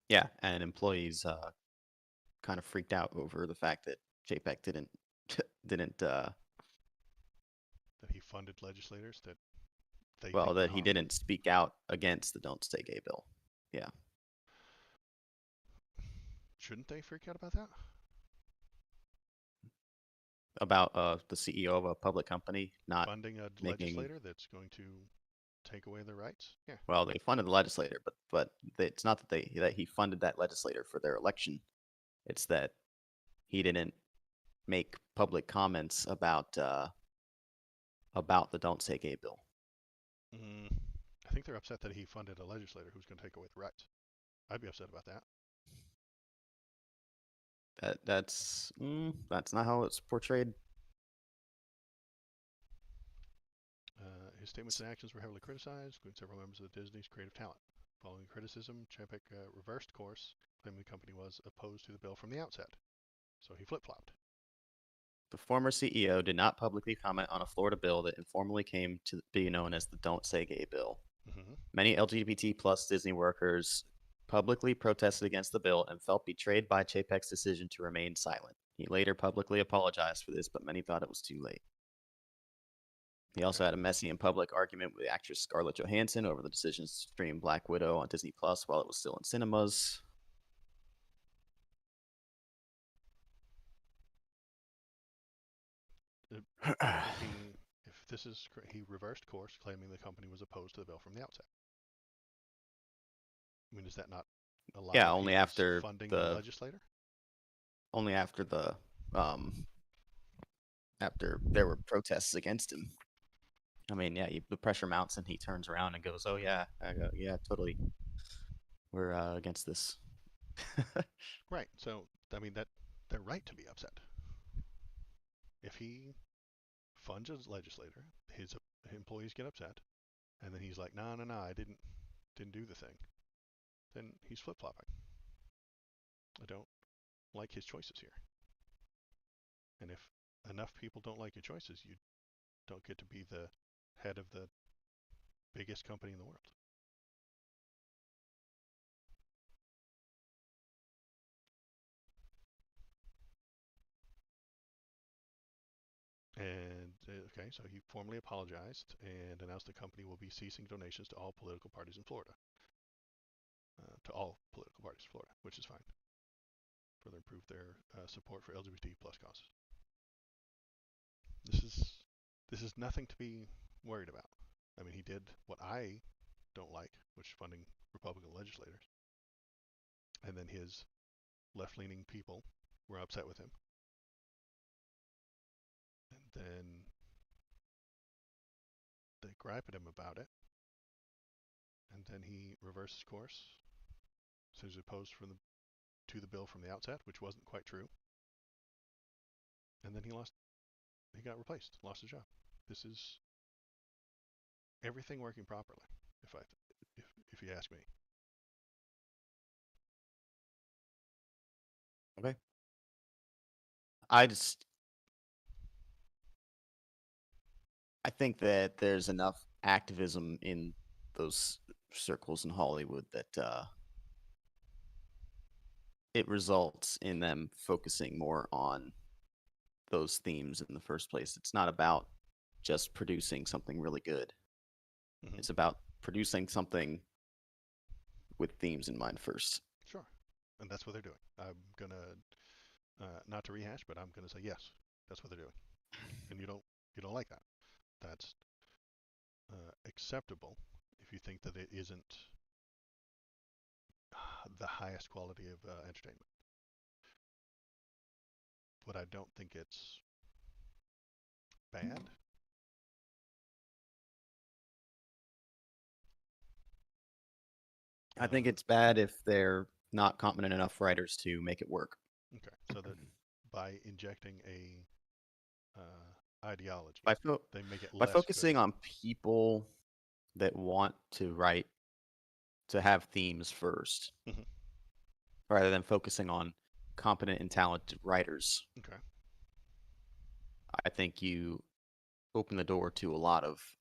B: yeah, and employees kind of freaked out over the fact that Chapek didn't
A: That he funded legislators that they
B: well,
A: think were
B: that he
A: harmful.
B: didn't speak out against the Don't Say Gay bill. Yeah,
A: Shouldn't they freak out about that?
B: about the CEO of a public company not
A: Funding a
B: making.
A: legislator that's going to take away their rights? Yeah.
B: Well, they funded the legislator, but it's not that he funded that legislator for their election. It's that he didn't make public comments about the Don't Say Gay bill.
A: Mm, I think they're upset that he funded a legislator who's going to take away the rights. I'd be upset about that.
B: That's not how it's portrayed.
A: His statements and actions were heavily criticized, including several members of Disney's creative talent. Following criticism, Chapek reversed course, claiming the company was opposed to the bill from the outset. So he flip-flopped.
B: The former CEO did not publicly comment on a Florida bill that informally came to be known as the Don't Say Gay bill.
A: Mm-hmm.
B: Many LGBT plus Disney workers publicly protested against the bill and felt betrayed by Chapek's decision to remain silent. He later publicly apologized for this, but many thought it was too late. He also
A: Okay.
B: had a messy and public argument with actress Scarlett Johansson over the decision to stream Black Widow on Disney Plus while it was still in cinemas.
A: If he, if this is, he reversed course, claiming the company was opposed to the bill from the outset. I mean, is that not a lie
B: Yeah,
A: if he was funding the legislator?
B: only um after there were protests against him. I mean, yeah, the pressure mounts and he turns around and goes, "Oh yeah, yeah, totally, we're against this."
A: Right. So I mean that they're right to be upset. If he funds a legislator, his employees get upset, and then he's like, "No, no, no, I didn't do the thing." Then he's flip flopping. I don't like his choices here. And if enough people don't like your choices, you don't get to be the head of the biggest company in the world. And okay, so he formally apologized and announced the company will be ceasing donations to all political parties in Florida. Which is fine. Further improve their support for LGBT plus causes. This is this is nothing to be worried about. I mean, he did what I don't like, which is funding Republican legislators, and then his left-leaning people were upset with him. then they gripe at him about it, and then he reverses course, says he opposed to the bill from the outset, which wasn't quite true, and then he got replaced, lost his job. This is everything working properly, if you ask me.
B: Okay. I just I think that there's enough activism in those circles in Hollywood that it results in them focusing more on those themes in the first place. It's not about just producing something really good.
A: Mm-hmm.
B: It's about producing something with themes in mind first.
A: Sure, and that's what they're doing. I'm gonna not to rehash, but I'm gonna say yes, that's what they're doing, and you don't like that. That's acceptable if you think that it isn't the highest quality of entertainment. But I don't think it's bad.
B: I think it's bad if they're not competent enough writers to make it work.
A: Okay, so that by injecting a ideology,
B: By fo-
A: they make it
B: by
A: less good.
B: focusing on people that want to write to have themes first,
A: Mhm.
B: rather than focusing on competent and talented writers,
A: Okay,
B: I think you open the door to a lot of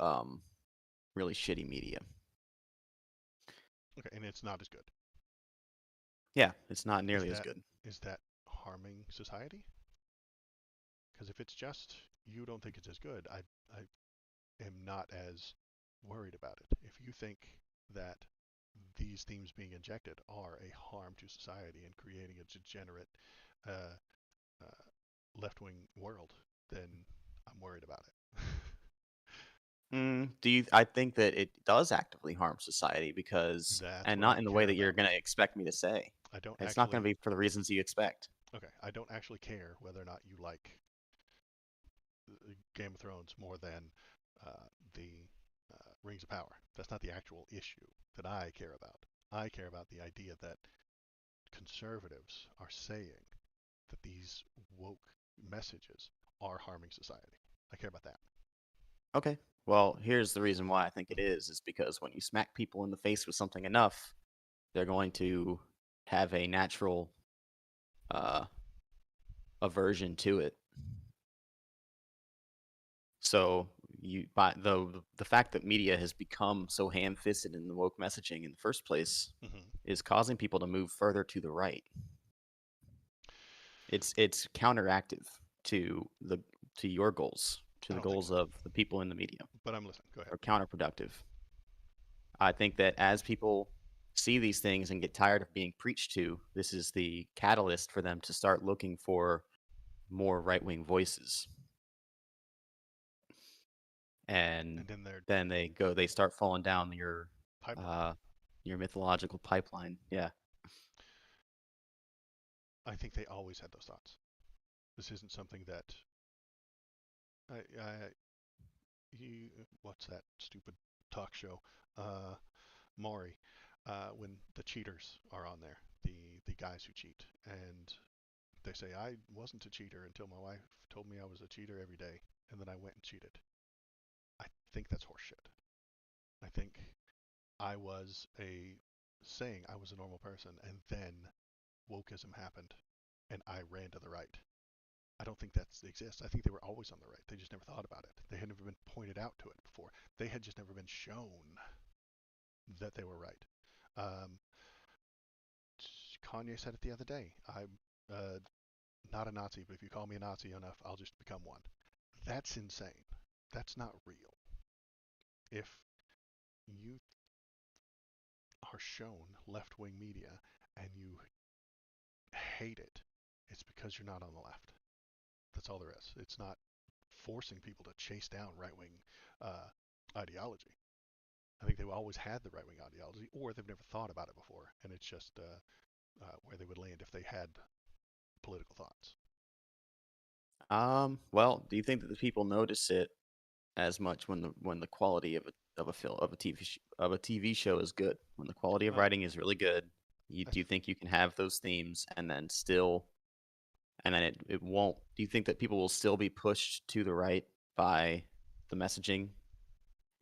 B: really shitty media.
A: okay, and it's not as good.
B: Yeah, it's not
A: Is
B: nearly as
A: that
B: good.
A: is that harming society? Because if it's just you don't think it's as good, I am not as worried about it. If you think that these themes being injected are a harm to society and creating a degenerate uh, uh, left-wing world, then I'm worried about it.
B: Do you? I think that it does actively harm society because,
A: That's
B: and
A: what I
B: not in the way
A: care
B: that you're
A: about.
B: going to expect me to say.
A: I don't
B: It's not going to
A: actually
B: be for the reasons you expect.
A: okay. I don't actually care whether or not you like Game of Thrones more than the Rings of Power. That's not the actual issue that I care about. I care about the idea that conservatives are saying that these woke messages are harming society. I care about that.
B: Okay. Well, here's the reason why I think it is because when you smack people in the face with something enough, they're going to have a natural uh, aversion to it. So you by the fact that media has become so ham-fisted in the woke messaging in the first place
A: Mm-hmm.
B: is causing people to move further to the right. It's counteractive to the to your goals, to
A: I
B: the
A: don't think
B: goals
A: so,
B: of the people in the media,
A: but I'm listening. Go ahead.
B: or counterproductive. I think that as people see these things and get tired of being preached to, this is the catalyst for them to start looking for more right-wing voices. And
A: And then their
B: then they start falling down
A: pipeline.
B: uh your mythological pipeline. Yeah.
A: I think they always had those thoughts. This isn't something that I he what's that stupid talk show? Maury, when the cheaters are on there, the guys who cheat, and they say I wasn't a cheater until my wife told me I was a cheater every day, and then I went and cheated. I think that's horseshit. I think I was a saying I was a normal person, and then wokeism happened, and I ran to the right. I don't think that exists. I think they were always on the right. They just never thought about it. They had never been pointed out to it before. They had just never been shown that they were right. Um, Kanye said it the other day. I'm not a Nazi, but if you call me a Nazi enough, I'll just become one. That's insane. That's not real. If you are shown left wing media and you hate it, it's because you're not on the left. That's all there is. It's not forcing people to chase down right wing uh, ideology. I think they've always had the right wing ideology, or they've never thought about it before, and it's just where they would land if they had political thoughts.
B: Well, do you think that the people notice it as much when the quality of a film of a TV show is good? When the quality of
A: Uh,
B: writing is really good,
A: I
B: do you think you can have those themes and then still and then it won't? Do you think that people will still be pushed to the right by the messaging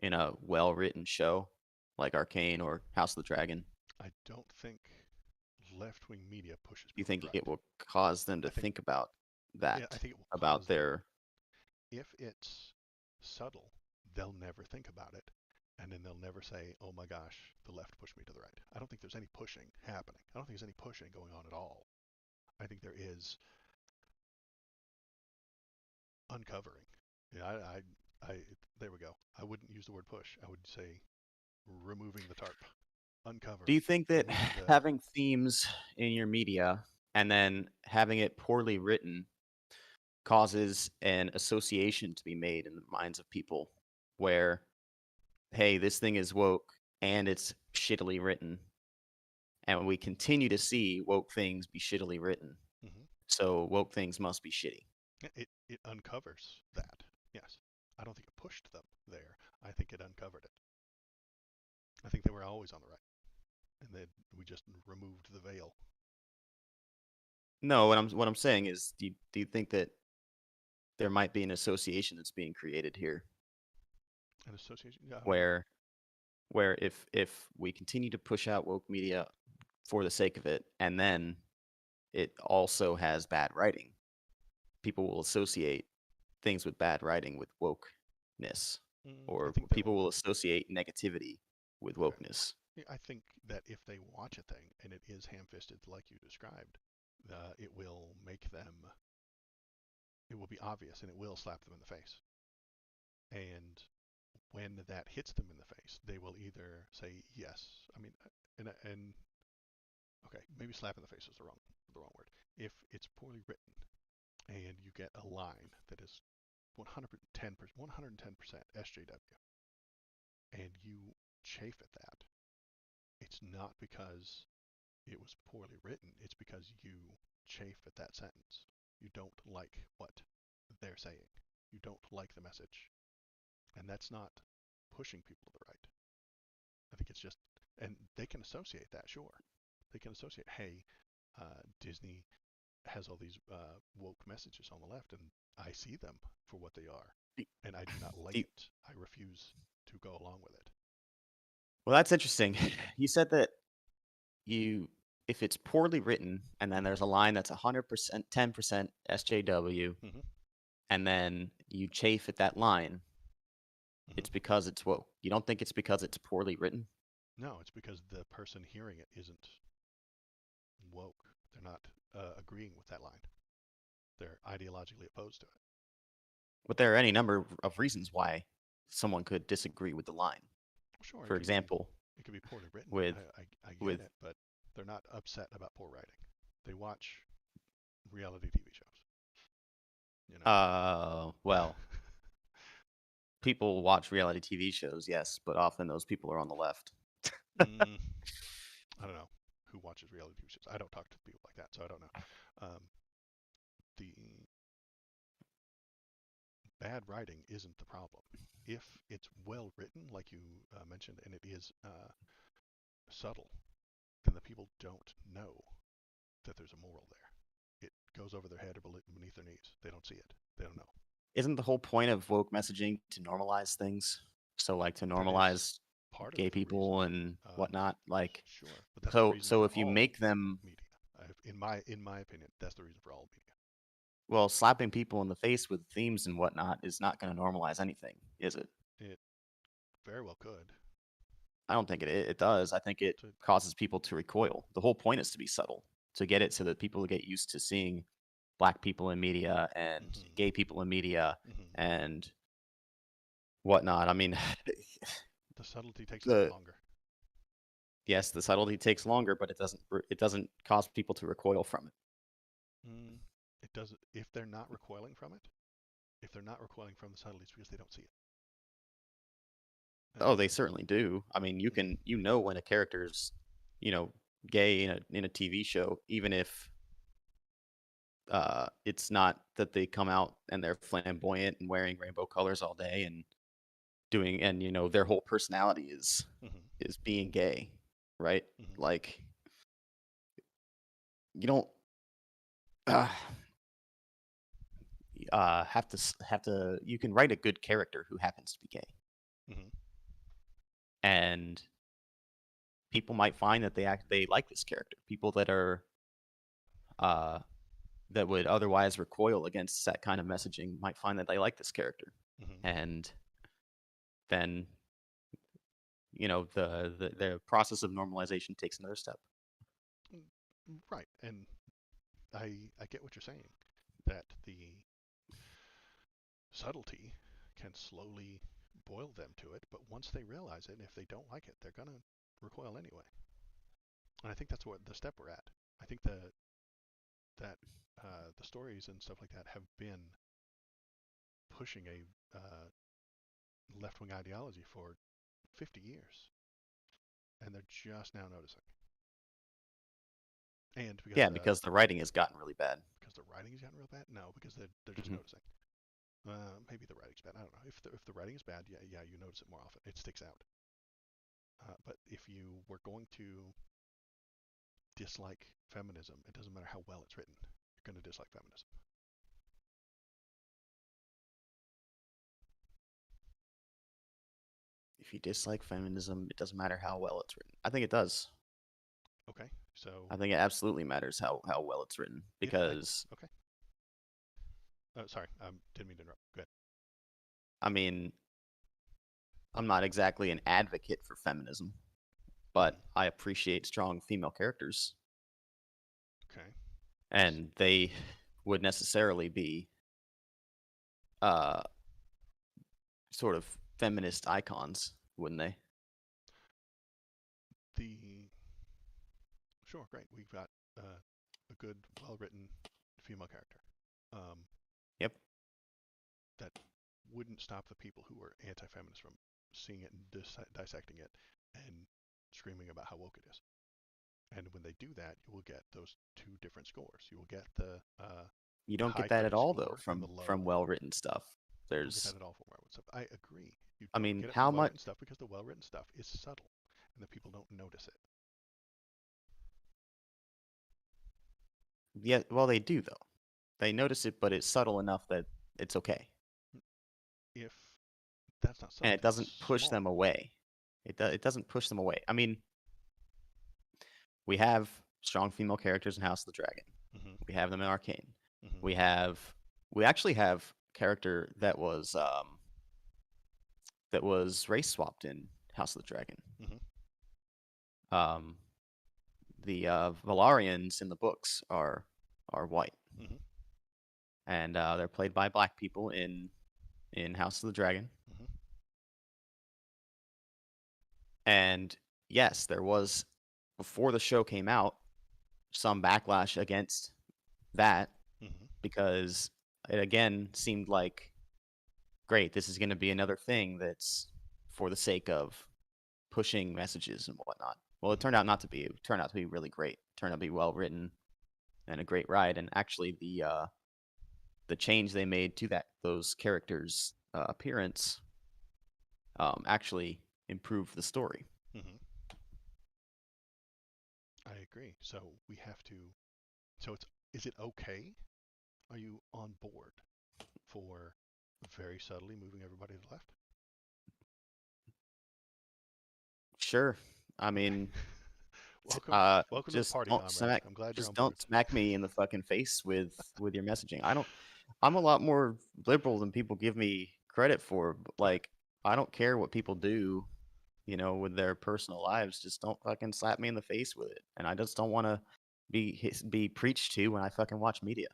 B: in a well-written show like Arcane or House of the Dragon?
A: I don't think left-wing media pushes
B: Do you
A: people to
B: think
A: the
B: it
A: right.
B: will cause them to
A: I think
B: think about
A: yeah, I
B: that,
A: think it will
B: about
A: cause them.
B: their
A: If it's subtle, they'll never think about it, and then they'll never say, "Oh my gosh, the left pushed me to the right." I don't think there's any pushing happening. I don't think there's any pushing going on at all. I think there is uncovering. Yeah, there we go. I wouldn't use the word push. I would say removing the tarp,
B: Do
A: uncovering,
B: you think that
A: removing the.
B: having themes in your media and then having it poorly written causes an association to be made in the minds of people where, hey, this thing is woke and it's shittily written, and we continue to see woke things be shittily written,
A: Mhm.
B: so woke things must be shitty?
A: It uncovers that. Yes, I don't think it pushed them there. I think it uncovered it. I think they were always on the right, and then we just removed the veil.
B: No, what I'm saying is, do you think that there might be an association that's being created here
A: An association. Yeah, I don't know.
B: where if we continue to push out woke media for the sake of it, and then it also has bad writing, people will associate things with bad writing with wokeness,
A: I
B: or
A: think
B: people
A: they'll.
B: will associate negativity with
A: Okay.
B: wokeness.
A: Yeah, I think that if they watch a thing and it is ham-fisted like you described, it will make them. It will be obvious and it will slap them in the face. And when that hits them in the face, they will either say yes. I mean, and okay, maybe slap in the face is the wrong word. If it's poorly written and you get a line that is 110% SJW and you chafe at that, it's not because it was poorly written, it's because you chafe at that sentence. You don't like what they're saying. You don't like the message. And that's not pushing people to the right. I think it's just, and they can associate that, sure. They can associate, hey, Disney has all these woke messages on the left, and I see them for what they are, and I do not like
B: Do-
A: it. I refuse to go along with it.
B: well, that's interesting. You said that you if it's poorly written and then there's a line that's 100% 10% SJW
A: Hmm.
B: and then you chafe at that line,
A: Hmm.
B: it's because it's woke. You don't think it's because it's poorly written?
A: No, it's because the person hearing it isn't woke. They're not agreeing with that line. They're ideologically opposed to it.
B: But there are any number of reasons why someone could disagree with the line.
A: Sure,
B: For example,
A: it could be poorly written.
B: with
A: I get
B: with
A: it, but they're not upset about poor writing. They watch reality TV shows. You know.
B: well, people watch reality TV shows, yes, but often those people are on the left.
A: mm, I don't know who watches reality TV shows. I don't talk to people like that, so I don't know. The bad writing isn't the problem. If it's well written, like you mentioned, and it is subtle, then the people don't know that there's a moral there. It goes over their head or beneath their knees. They don't see it. They don't know.
B: Isn't the whole point of woke messaging to normalize things? So like to
A: That is
B: normalize
A: part of
B: gay
A: the reason.
B: people and whatnot. Like
A: Sure, but that's the reason
B: so
A: for
B: if you
A: all
B: make them
A: media. In my opinion, that's the reason for all media.
B: well, slapping people in the face with themes and whatnot is not going to normalize anything, is it?
A: It very well could.
B: I don't think it does. I think it
A: To
B: causes people to recoil. The whole point is to be subtle, to get it so that people get used to seeing black people in media and
A: hmm
B: gay people in media
A: hmm
B: and whatnot. I mean,
A: the subtlety takes a little
B: the
A: longer.
B: yes, the subtlety takes longer, but it doesn't cause people to recoil from it.
A: Mm, it does if they're not recoiling from it. If they're not recoiling from the subtlety, it's because they don't see it.
B: Oh,
A: And
B: they certainly do. I mean, you know when a character's, you know, gay in a TV show, even if it's not that they come out and they're flamboyant and wearing rainbow colors all day and doing, and their whole personality
A: Hmm.
B: is being gay, right?
A: Hmm.
B: Like, you don't uh, have to. You can write a good character who happens to be gay,
A: Hmm.
B: and people might find that they like this character. People uh that would otherwise recoil against that kind of messaging might find that they like this character,
A: Hmm.
B: and then the process of normalization takes another step.
A: Right, and I get what you're saying. That the subtlety can slowly boil them to it, but once they realize it, and if they don't like it, they're gonna recoil anyway. And I think that's what the step we're at. I think that the stories and stuff like that have been pushing a left-wing ideology for 50 years, and they're just now noticing. And
B: Yeah, because the writing has gotten really bad.
A: because the writing has gotten real bad. No, because they're just
B: Hmm.
A: noticing. Maybe the writing's bad. I don't know. If the writing is bad, yeah, you notice it more often. It sticks out. But if you were going to dislike feminism, it doesn't matter how well it's written. You're going to dislike feminism.
B: If you dislike feminism, it doesn't matter how well it's written. I think it does.
A: Okay, so
B: I think it absolutely matters how well it's written
A: if
B: because
A: okay, sorry, didn't mean to interrupt. Go ahead.
B: I mean, I'm not exactly an advocate for feminism,
A: Hmm.
B: but I appreciate strong female characters,
A: Okay.
B: and they would necessarily be uh sort of feminist icons, wouldn't they?
A: The Sure, great. We've got a good, well-written female character. Um,
B: Yep.
A: that wouldn't stop the people who are anti-feminist from seeing it and dissecting it and screaming about how woke it is. And when they do that, you will get those two different scores. You will get
B: You
A: the
B: don't get
A: high
B: that at
A: praise
B: all though
A: score and the
B: from
A: low.
B: well-written stuff.
A: You don't get that
B: There's
A: at all from well-written stuff. I agree. You
B: I
A: don't
B: mean,
A: get it
B: how
A: from
B: much
A: well-written stuff because the well-written stuff is subtle, and the people don't notice it.
B: yeah, well they do though. They notice it, but it's subtle enough that it's okay.
A: If that's not
B: And
A: subtle,
B: it
A: that's
B: doesn't push them
A: small.
B: away. It doesn't push them away. I mean, we have strong female characters in House of the Dragon.
A: Hmm.
B: We have them in Arcane.
A: Hmm.
B: We have we actually have a character that was race swapped in House of the Dragon.
A: Hmm.
B: Um, the Valarians in the books are white,
A: Hmm.
B: and they're played by black people in House of the Dragon.
A: Hmm.
B: And yes, there was before the show came out some backlash against that
A: Hmm.
B: because it again seemed like great, this is going to be another thing that's for the sake of pushing messages and whatnot. Well, it
A: Hmm.
B: turned out not to be. It turned out to be really great. It turned out to be well written and a great ride. And actually, the change they made to those characters' appearance actually improved the story.
A: Hmm. I agree. So we have to. So it's is it okay? Are you on board for very subtly moving everybody to the left?
B: Sure, I
A: Okay.
B: mean,
A: welcome, welcome to the
B: just
A: party,
B: don't
A: comrade.
B: smack,
A: I'm glad you're on
B: just
A: board.
B: don't smack me in the fucking face with your messaging. I don't. I'm a lot more liberal than people give me credit for.
A: Okay.
B: Like, I don't care what people do, with their personal lives. Just don't fucking slap me in the face with it. And I just don't want to be preached to when I fucking watch media.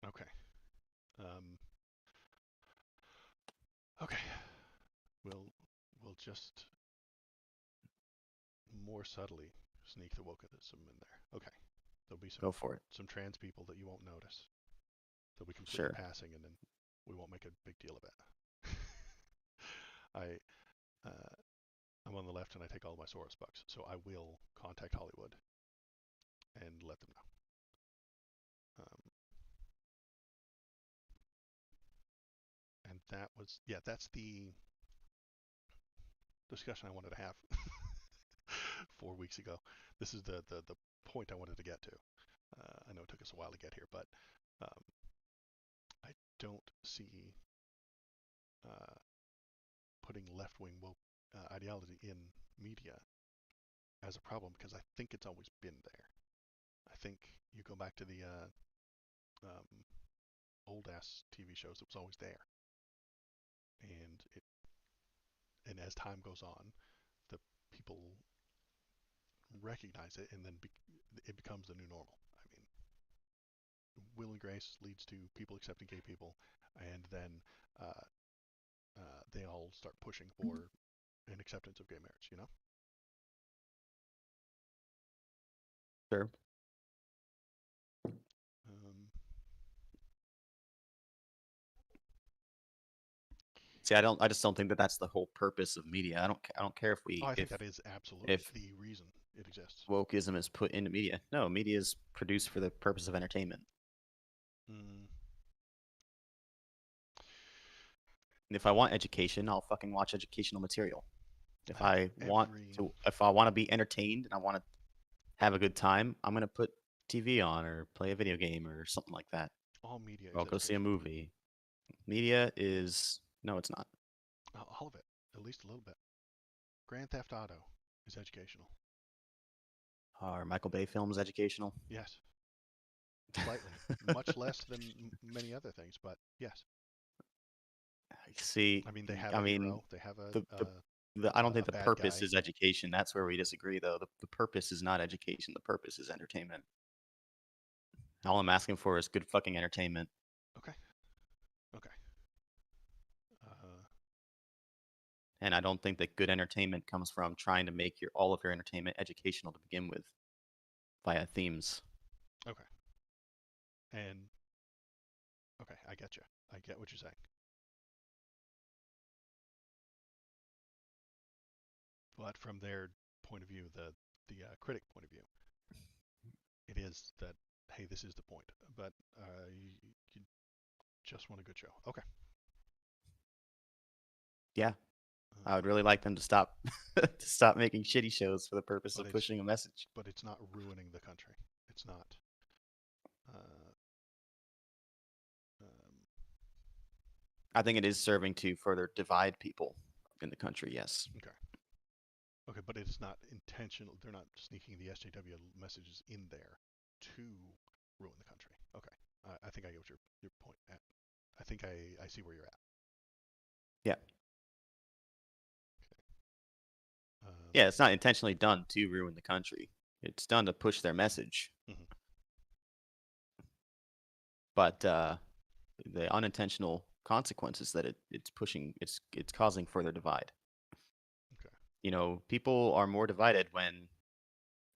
A: Okay. Um, okay. We'll just more subtly sneak the wokeism in there. Okay. There'll be
B: Go for it.
A: some trans people that you won't notice. They'll be completely
B: Sure.
A: passing, and then we won't make a big deal of it. I uh, I'm on the left, and I take all of my Soros bucks, so I will contact Hollywood and let them know. that was, yeah, that's the discussion I wanted to have 4 weeks ago. This is the point I wanted to get to. I know it took us a while to get here, but um, I don't see uh, putting left-wing woke ideology in media as a problem because I think it's always been there. I think you go back to the um, old ass TV shows, it was always there, and as time goes on, the people recognize it, and then it becomes the new normal. I mean, Will and Grace leads to people accepting gay people, and then uh, they all start pushing for an acceptance of gay marriage. You know.
B: Sure.
A: Um,
B: See, I just don't think that that's the whole purpose of media. I don't care if
A: oh, I think
B: if
A: that is absolutely
B: if
A: the reason it exists.
B: wokeism is put into media. No, media is produced for the purpose of entertainment.
A: Mm,
B: And if I want education, I'll fucking watch educational material.
A: I think every
B: If I want to be entertained and I want to have a good time, I'm gonna put TV on or play a video game or something like that.
A: all media
B: Or
A: is
B: I'll go see a
A: educational.
B: movie. Media is no, it's not.
A: All of it, at least a little bit. Grand Theft Auto is educational.
B: Are Michael Bay films educational?
A: Yes, slightly, much less than many other things, but yes.
B: See,
A: I mean, they have
B: I
A: a
B: mean,
A: hero. They have
B: the the I don't think
A: a
B: the
A: bad
B: purpose
A: guy.
B: is education. That's where we disagree, though. The purpose is not education. The purpose is entertainment. All I'm asking for is good fucking entertainment.
A: Okay, okay. Uh,
B: And I don't think that good entertainment comes from trying to make all of your entertainment educational to begin with via themes.
A: okay, and okay, I get you. I get what you're saying. But from their point of view, the critic point of view, it is that hey, this is the point. But you just want a good show. Okay.
B: Yeah, I would
A: Um,
B: really like them to stop to stop making shitty shows for the purpose
A: but
B: of
A: it's
B: pushing a message.
A: but it's not ruining the country. It's not. Uh, um,
B: I think it is serving to further divide people in the country. Yes.
A: okay. Okay, but it's not intentional. They're not sneaking the SJW messages in there to ruin the country. Okay, I think I get what your point at. I think I see where you're at.
B: Yeah.
A: Um,
B: Yeah, it's not intentionally done to ruin the country. It's done to push their message.
A: mhm,
B: But the unintentional consequences that it's pushing, it's causing further divide.
A: okay.
B: You know, people are more divided when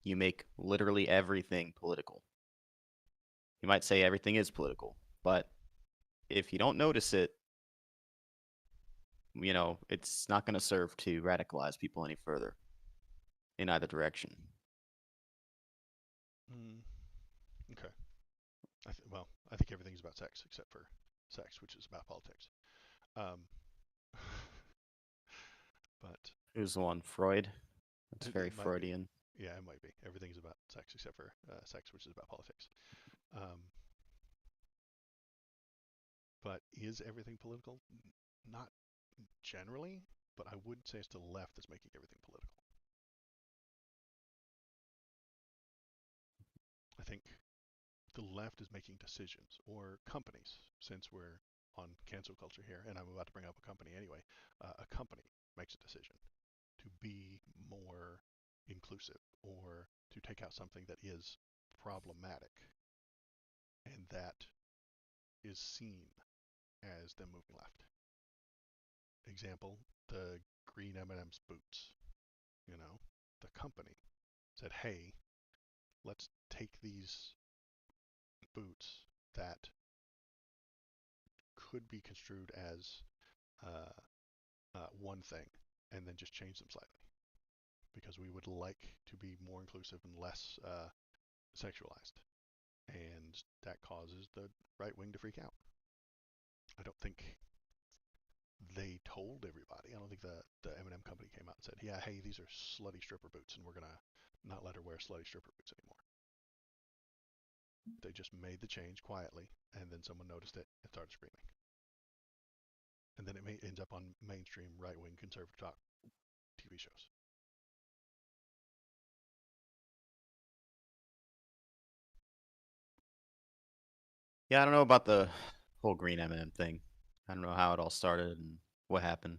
B: you make literally everything political. You might say everything is political, but if you don't notice it, you know, it's not going to serve to radicalize people any further in either direction.
A: Mm, okay. Well, I think everything's about sex except for sex, which is about politics. Um, but
B: Who's the one? Freud? That's very
A: it might be.
B: Freudian.
A: Yeah, it might be. Everything's about sex except for sex, which is about politics. Um, but is everything political? Not generally, but I wouldn't say it's the left that's making everything political. I think the left is making decisions, or companies, since we're on cancel culture here, and I'm about to bring up a company anyway. A company makes a decision to be more inclusive or to take out something that is problematic, and that is seen as them moving left. Example, the green M&M's boots. You know, the company said, "Hey, let's take these boots that could be construed as uh, one thing and then just change them slightly because we would like to be more inclusive and less sexualized." And that causes the right wing to freak out. I don't think they told everybody. I don't think the M&M company came out and said, "Yeah, hey, these are slutty stripper boots, and we're gonna not let her wear slutty stripper boots anymore." They just made the change quietly, and then someone noticed it and started screaming. And then it ends up on mainstream right-wing conservative talk TV shows.
B: Yeah, I don't know about the whole green M&M thing. I don't know how it all started and what happened.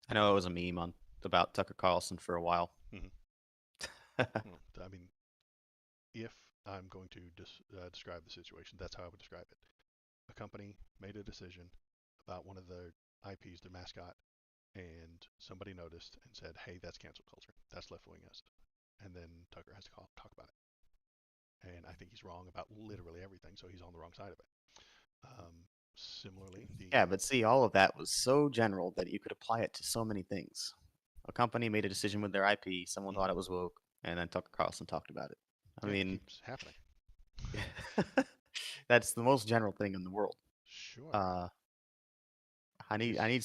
B: I know it was a meme on about Tucker Carlson for a while.
A: Mm-hmm. Well, I mean, if I'm going to describe the situation, that's how I would describe it. A company made a decision about one of their IPs, their mascot, and somebody noticed and said, "Hey, that's cancel culture. That's left-wingist." And then Tucker has to talk about it. And I think he's wrong about literally everything, so he's on the wrong side of it. Similarly,
B: Yeah, but see, all of that was so general that you could apply it to so many things. A company made a decision with their IP, someone thought it was woke, and then Tucker Carlson talked about it. I
A: yeah, it
B: mean,
A: keeps happening.
B: that's the most general thing in the world.
A: Sure.
B: Uh, I
A: Is
B: need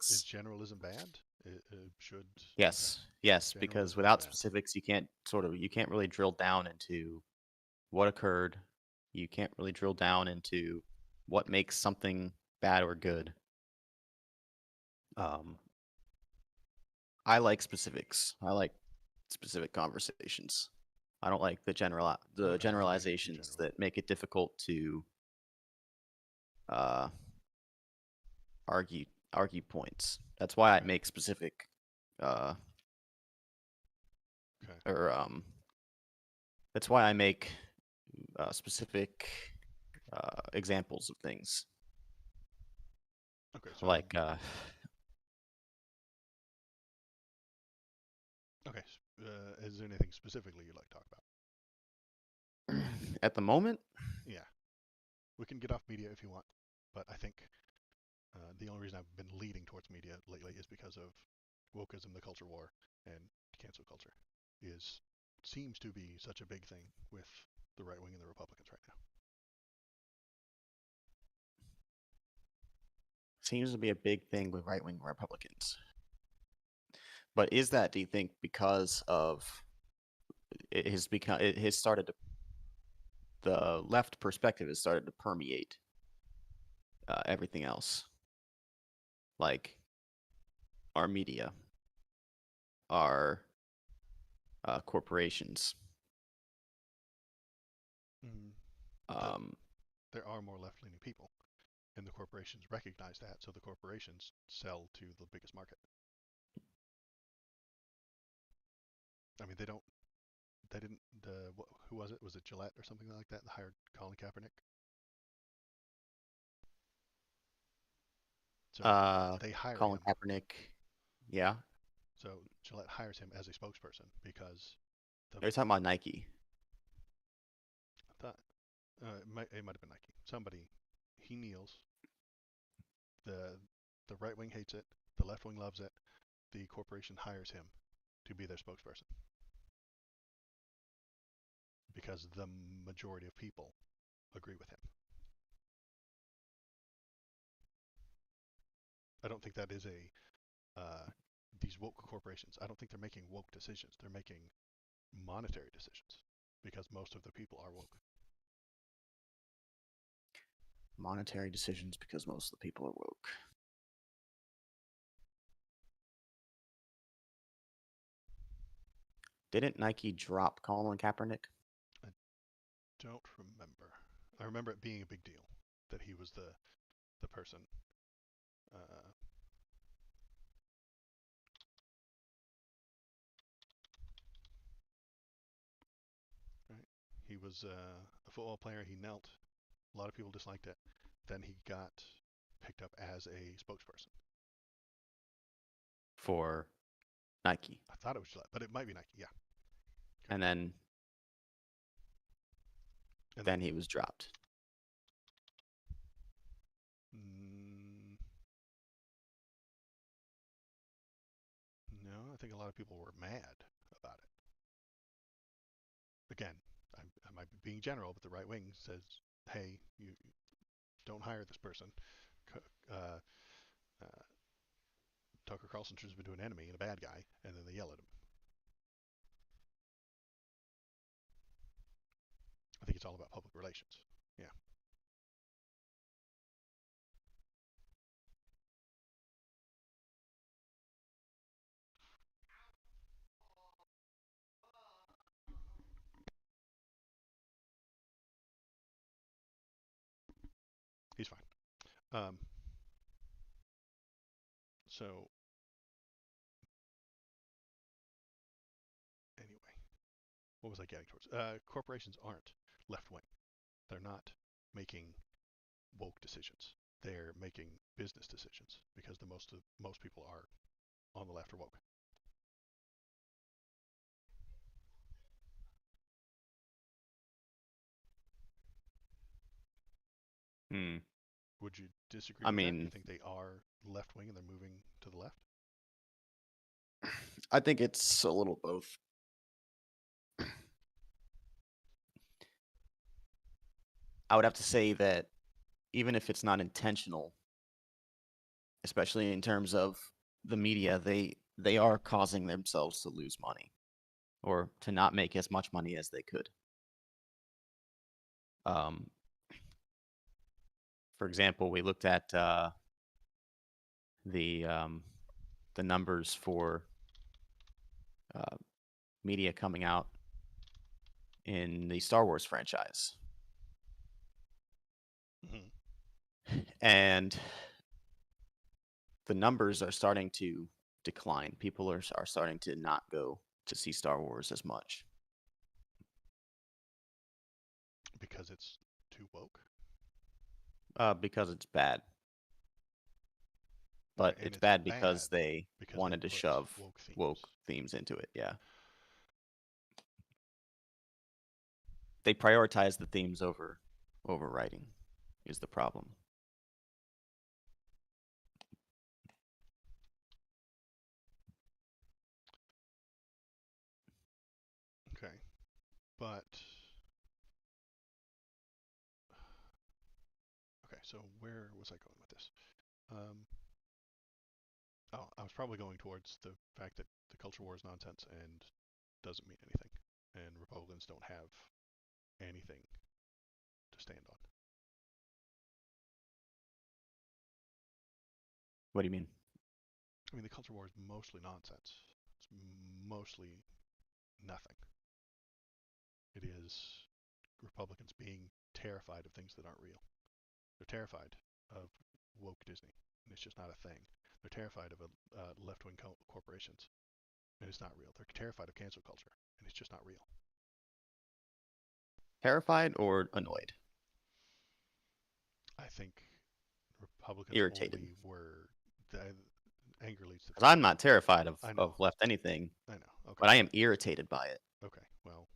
A: is
B: specifics.
A: generalism bad? Should okay.
B: Yes, yes, because
A: Generalism is
B: without
A: bad.
B: specifics, you can't really drill down into what occurred. You can't really drill down into what makes something bad or good. Um, I like specifics. I like specific conversations. I don't like
A: Oh,
B: the
A: I like it in
B: generalizations
A: general.
B: that make it difficult to uh, argue points. That's why I
A: Okay.
B: make specific uh,
A: Okay.
B: or that's why I make specific examples of things
A: Okay. So
B: like
A: okay. Is there anything specifically you'd like to talk about?
B: at the moment.
A: Yeah. We can get off media if you want, but I think the only reason I've been leading towards media lately is because of wokeism, the culture war, and cancel culture is seems to be such a big thing with the right wing and the Republicans right now.
B: Seems to be a big thing with right wing Republicans. But is that, do you think, because of it has started to, the left perspective has started to permeate everything else, like our media, our corporations.
A: Mm, but
B: Um,
A: there are more left-leaning people, and the corporations recognize that, so the corporations sell to the biggest market. I mean, they don't. They didn't. Who was it? Was it Gillette or something like that? That hired Colin Kaepernick. So
B: uh,
A: they hire
B: Colin
A: him.
B: Kaepernick, yeah.
A: So Gillette hires him as a spokesperson because the
B: They're talking about Nike.
A: I thought it might have been Nike. Somebody he kneels. The right wing hates it. The left wing loves it. The corporation hires him to be their spokesperson because the majority of people agree with him. I don't think that is these woke corporations. I don't think they're making woke decisions. They're making monetary decisions because most of the people are woke.
B: Monetary decisions because most of the people are woke. Didn't Nike drop Colin Kaepernick?
A: I don't remember. I remember it being a big deal that he was the person. Uh, right? He was a football player. He knelt. A lot of people disliked it. Then he got picked up as a spokesperson.
B: For Nike.
A: I thought it was Gillette, but it might be Nike. Yeah. Okay.
B: And
A: And
B: then he was dropped.
A: mm, no, I think a lot of people were mad about it. Again, I might be being general, but the right wing says, "Hey, you don't hire this person Tucker Carlson turns him into an enemy and a bad guy, and then they yell at him. I think it's all about public relations. Yeah. He's fine. So anyway, what was I getting towards? Corporations aren't left wing. They're not making woke decisions. They're making business decisions because most people are on the left or woke.
B: Hmm.
A: Would you disagree
B: I
A: with that? You
B: mean,
A: think they are left wing and they're moving to the left?
B: I think it's a little both. I would have to say that even if it's not intentional, especially in terms of the media, they are causing themselves to lose money or to not make as much money as they could. Um, for example, we looked at the numbers for uh, media coming out in the Star Wars franchise, and the numbers are starting to decline. People are starting to not go to see Star Wars as much.
A: Because it's too woke.
B: Because it's bad. But
A: Right,
B: it's bad because they
A: because
B: wanted to
A: put
B: shove
A: themes.
B: woke themes into it. Yeah. They prioritize the themes over writing is the problem.
A: Okay, but okay. So where was I going with this? Oh, I was probably going towards the fact that the culture war is nonsense and doesn't mean anything, and Republicans don't have anything to stand on.
B: What do you mean?
A: I mean, the culture war is mostly nonsense. It's mostly nothing. It is Republicans being terrified of things that aren't real. They're terrified of woke Disney, and it's just not a thing. They're terrified of left-wing corporations, and it's not real. They're terrified of cancel culture, and it's just not real.
B: Terrified or annoyed?
A: I think Republicans
B: Irritated.
A: only were the anger leads to
B: Because
A: fear.
B: I'm not terrified
A: I know.
B: of left anything,
A: I know. Okay.
B: but I am irritated by it.
A: Okay. Well,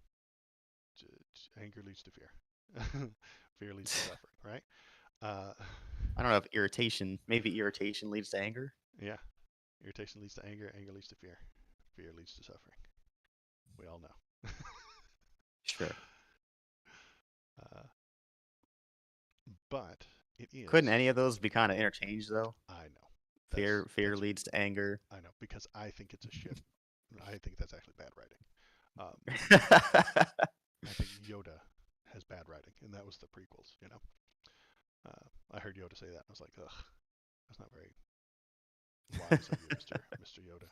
A: anger leads to fear. Fear leads to suffering, right? Uh,
B: I don't know if maybe irritation leads to anger.
A: yeah. Irritation leads to anger. Anger leads to fear. Fear leads to suffering. We all know.
B: Sure.
A: Uh, but it is.
B: Couldn't any of those be kind of interchanged though?
A: I know.
B: Fear leads to anger.
A: I know because I think it's a shit. I think that's actually bad writing. I think Yoda has bad writing, and that was the prequels. You know, I heard Yoda say that, and I was like, ugh, that's not very wise of you, Mr. Yoda.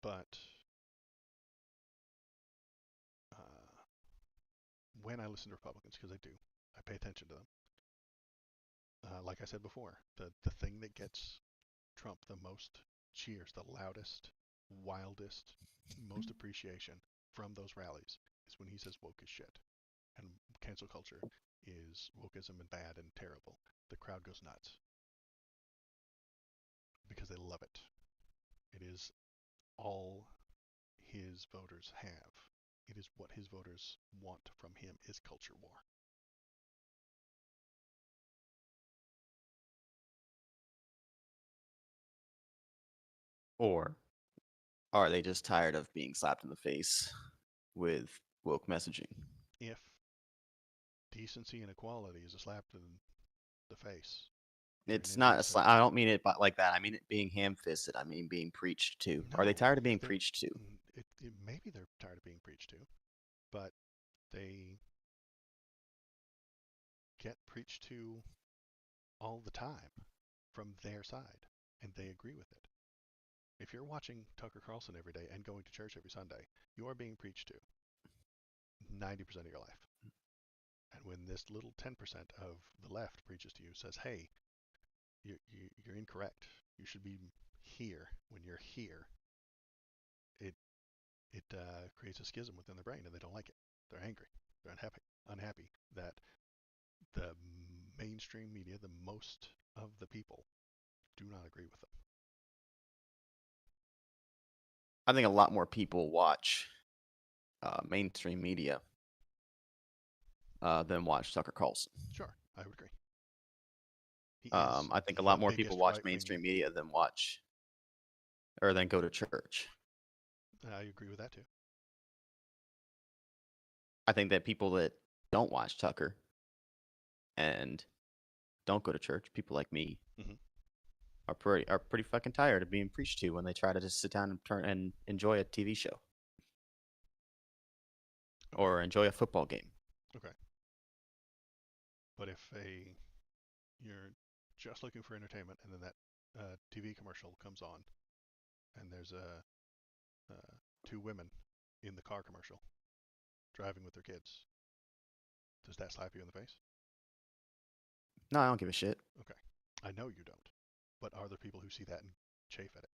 A: But when I listen to Republicans, because I do, I pay attention to them. Like I said before, the thing that gets Trump the most cheers, the loudest, wildest, most appreciation from those rallies is when he says woke is shit. And cancel culture is wokeism and bad and terrible. The crowd goes nuts because they love it. It is all his voters have. It is what his voters want from him is culture war.
B: Or are they just tired of being slapped in the face with woke messaging?
A: If decency and equality is a slap to the face. You're an
B: It's not a
A: indecent.
B: I don't mean it like that. I mean it being ham-fisted. I mean being preached to. Are they
A: No,
B: tired of being
A: they're.
B: preached to?
A: Maybe they're tired of being preached to, but they get preached to all the time from their side, and they agree with it. If you're watching Tucker Carlson every day and going to church every Sunday, you are being preached to 90% of your life. And when this little 10% of the left preaches to you, says, hey, you're incorrect. You should be here when you're here. It creates a schism within their brain, and they don't like it. They're angry. They're unhappy that the mainstream media, the most of the people, do not agree with them.
B: I think a lot more people watch mainstream media than watch Tucker Carlson.
A: Sure, I would agree. He is
B: I think a
A: the
B: lot more people
A: biggest
B: watch
A: right-wing.
B: mainstream media than watch or then go to church.
A: I agree with that too.
B: I think that people that don't watch Tucker and don't go to church, people like me,
A: Hmm.
B: are pretty fucking tired of being preached to when they try to just sit down and turn and enjoy a TV show
A: Okay.
B: or enjoy a football game.
A: Okay. But if you're just looking for entertainment, and then that TV commercial comes on, and there's two women in the car commercial driving with their kids, does that slap you in the face?
B: No, I don't give a shit.
A: Okay. I know you don't. But are there people who see that and chafe at it?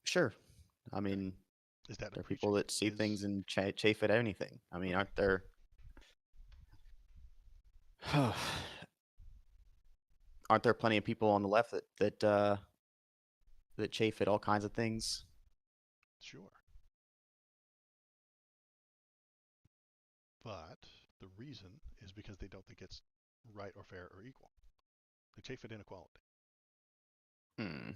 B: Sure. I
A: Okay.
B: mean,
A: Is that a
B: there are
A: preaching?
B: people that see
A: Is
B: things and chafe at anything. I mean,
A: okay.
B: aren't there aren't there plenty of people on the left that chafe at all kinds of things?
A: Sure. But the reason is because they don't think it's right or fair or equal. They chafe at inequality.
B: Hmm.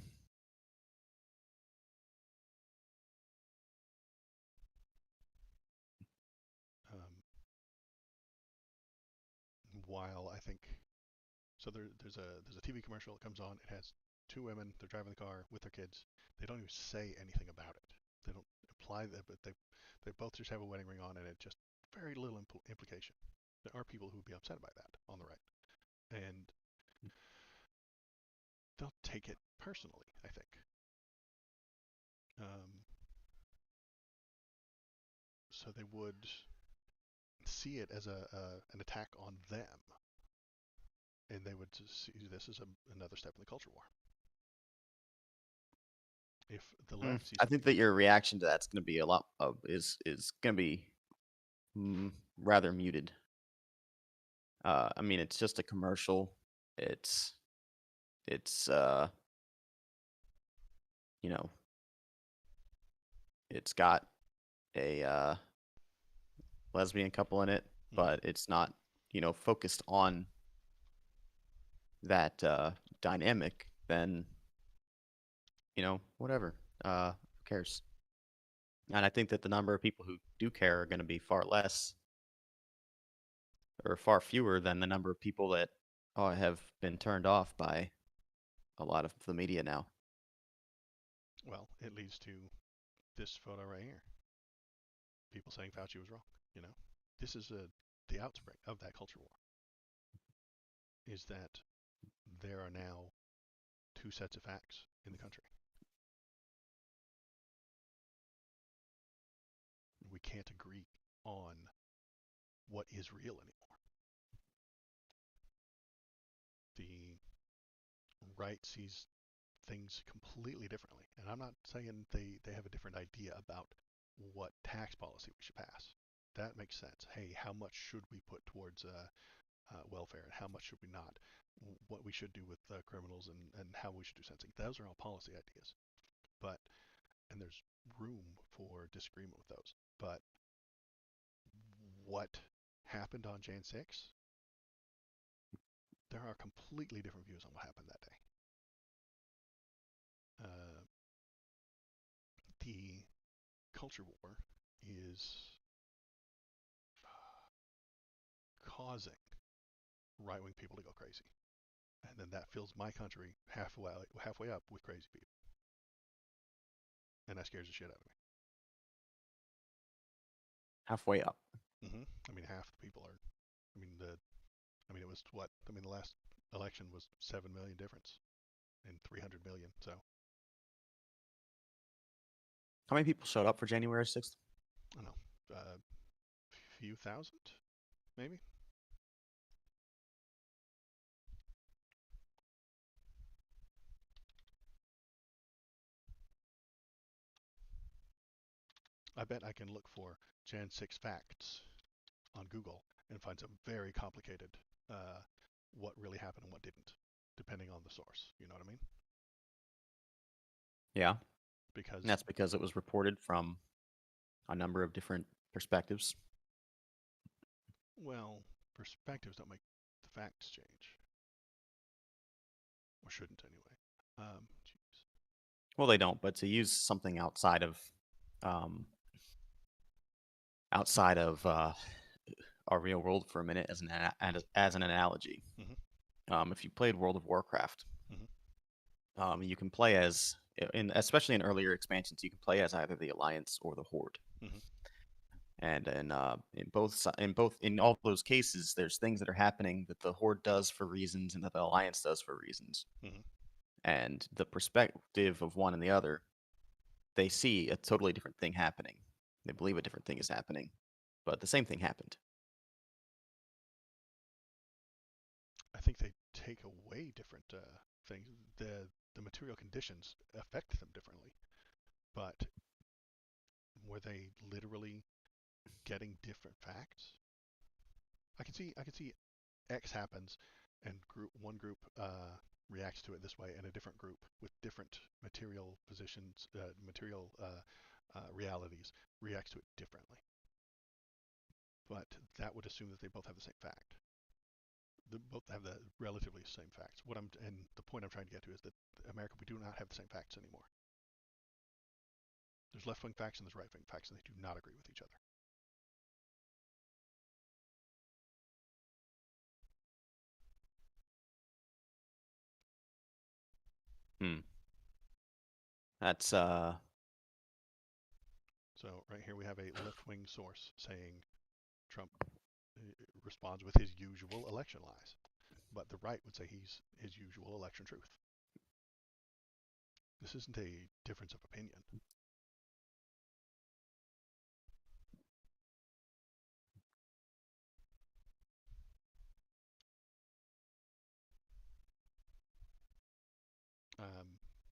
A: Um, while I think so, there's a TV commercial that comes on. It has two women. They're driving the car with their kids. They don't even say anything about it. They don't imply that, but they both just have a wedding ring on, and it just very little implication. There are people who would be upset by that on the right, and they'll take it personally. I think. Um, so they would see it as an attack on them, and they would see this as another step in the culture war. If the left sees
B: I
A: it,
B: think that your reaction to that's going to be a lot of is going to be rather muted. I mean, it's just a commercial. It's you know, it's got a lesbian couple in it,
A: mm-hmm.
B: but it's not, focused on that dynamic, then, whatever. Who cares? And I think that the number of people who do care are going to be far less or far fewer than the number of people that have been turned off by a lot of the media now.
A: Well, it leads to this photo right here. People saying Fauci was wrong. You know, this is the outspring of that culture war. Is that there are now two sets of facts in the country. We can't agree on what is real anymore. The right sees things completely differently. And I'm not saying they have a different idea about what tax policy we should pass. That makes sense. Hey, how much should we put towards welfare and how much should we not? What we should do with criminals and how we should do sentencing. Those are all policy ideas. But, and there's room for disagreement with those. But what happened on Jan 6, there are completely different views on what happened that day. The culture war is causing right-wing people to go crazy. And then that fills my country halfway up with crazy people. And that scares the shit out of
B: Halfway up.
A: me. I mean, half the people are. It was what? The last election was 7 million difference in 300 million. So
B: How many people showed up for January 6th?
A: I don't know, few thousand, maybe. I bet I can look for Jan 6 facts on Google and find some very complicated what really happened and what didn't, depending on the source. You know what I mean?
B: Yeah.
A: Because
B: And that's because it was reported from a number of different perspectives.
A: well, perspectives don't make the facts change, or shouldn't anyway. Jeez.
B: Well, they don't, but to use something um, outside of our real world for a minute as an analogy, if you played World of Warcraft, you can play as, especially in earlier expansions, you can play as either the Alliance or the Horde. And in all those cases, there's things that are happening that the Horde does for reasons and that the Alliance does for reasons. And the perspective of one and the other, they see a totally different thing happening. They believe a different thing is happening, but the same thing happened.
A: I think they take away different things. The material conditions affect them differently, but were they literally getting different facts? I can see X happens, and one group reacts to it this way, and a different group with different material positions, material realities reacts to it differently. But that would assume that they both have the same fact. They both have the relatively same facts. And the point I'm trying to get to is that America, we do not have the same facts anymore. There's left-wing facts and there's right-wing facts, and they do not agree with each other.
B: That's
A: So right here we have a left-wing source saying Trump responds with his usual election lies, but the right would say he's his usual election truth. This isn't a difference of opinion.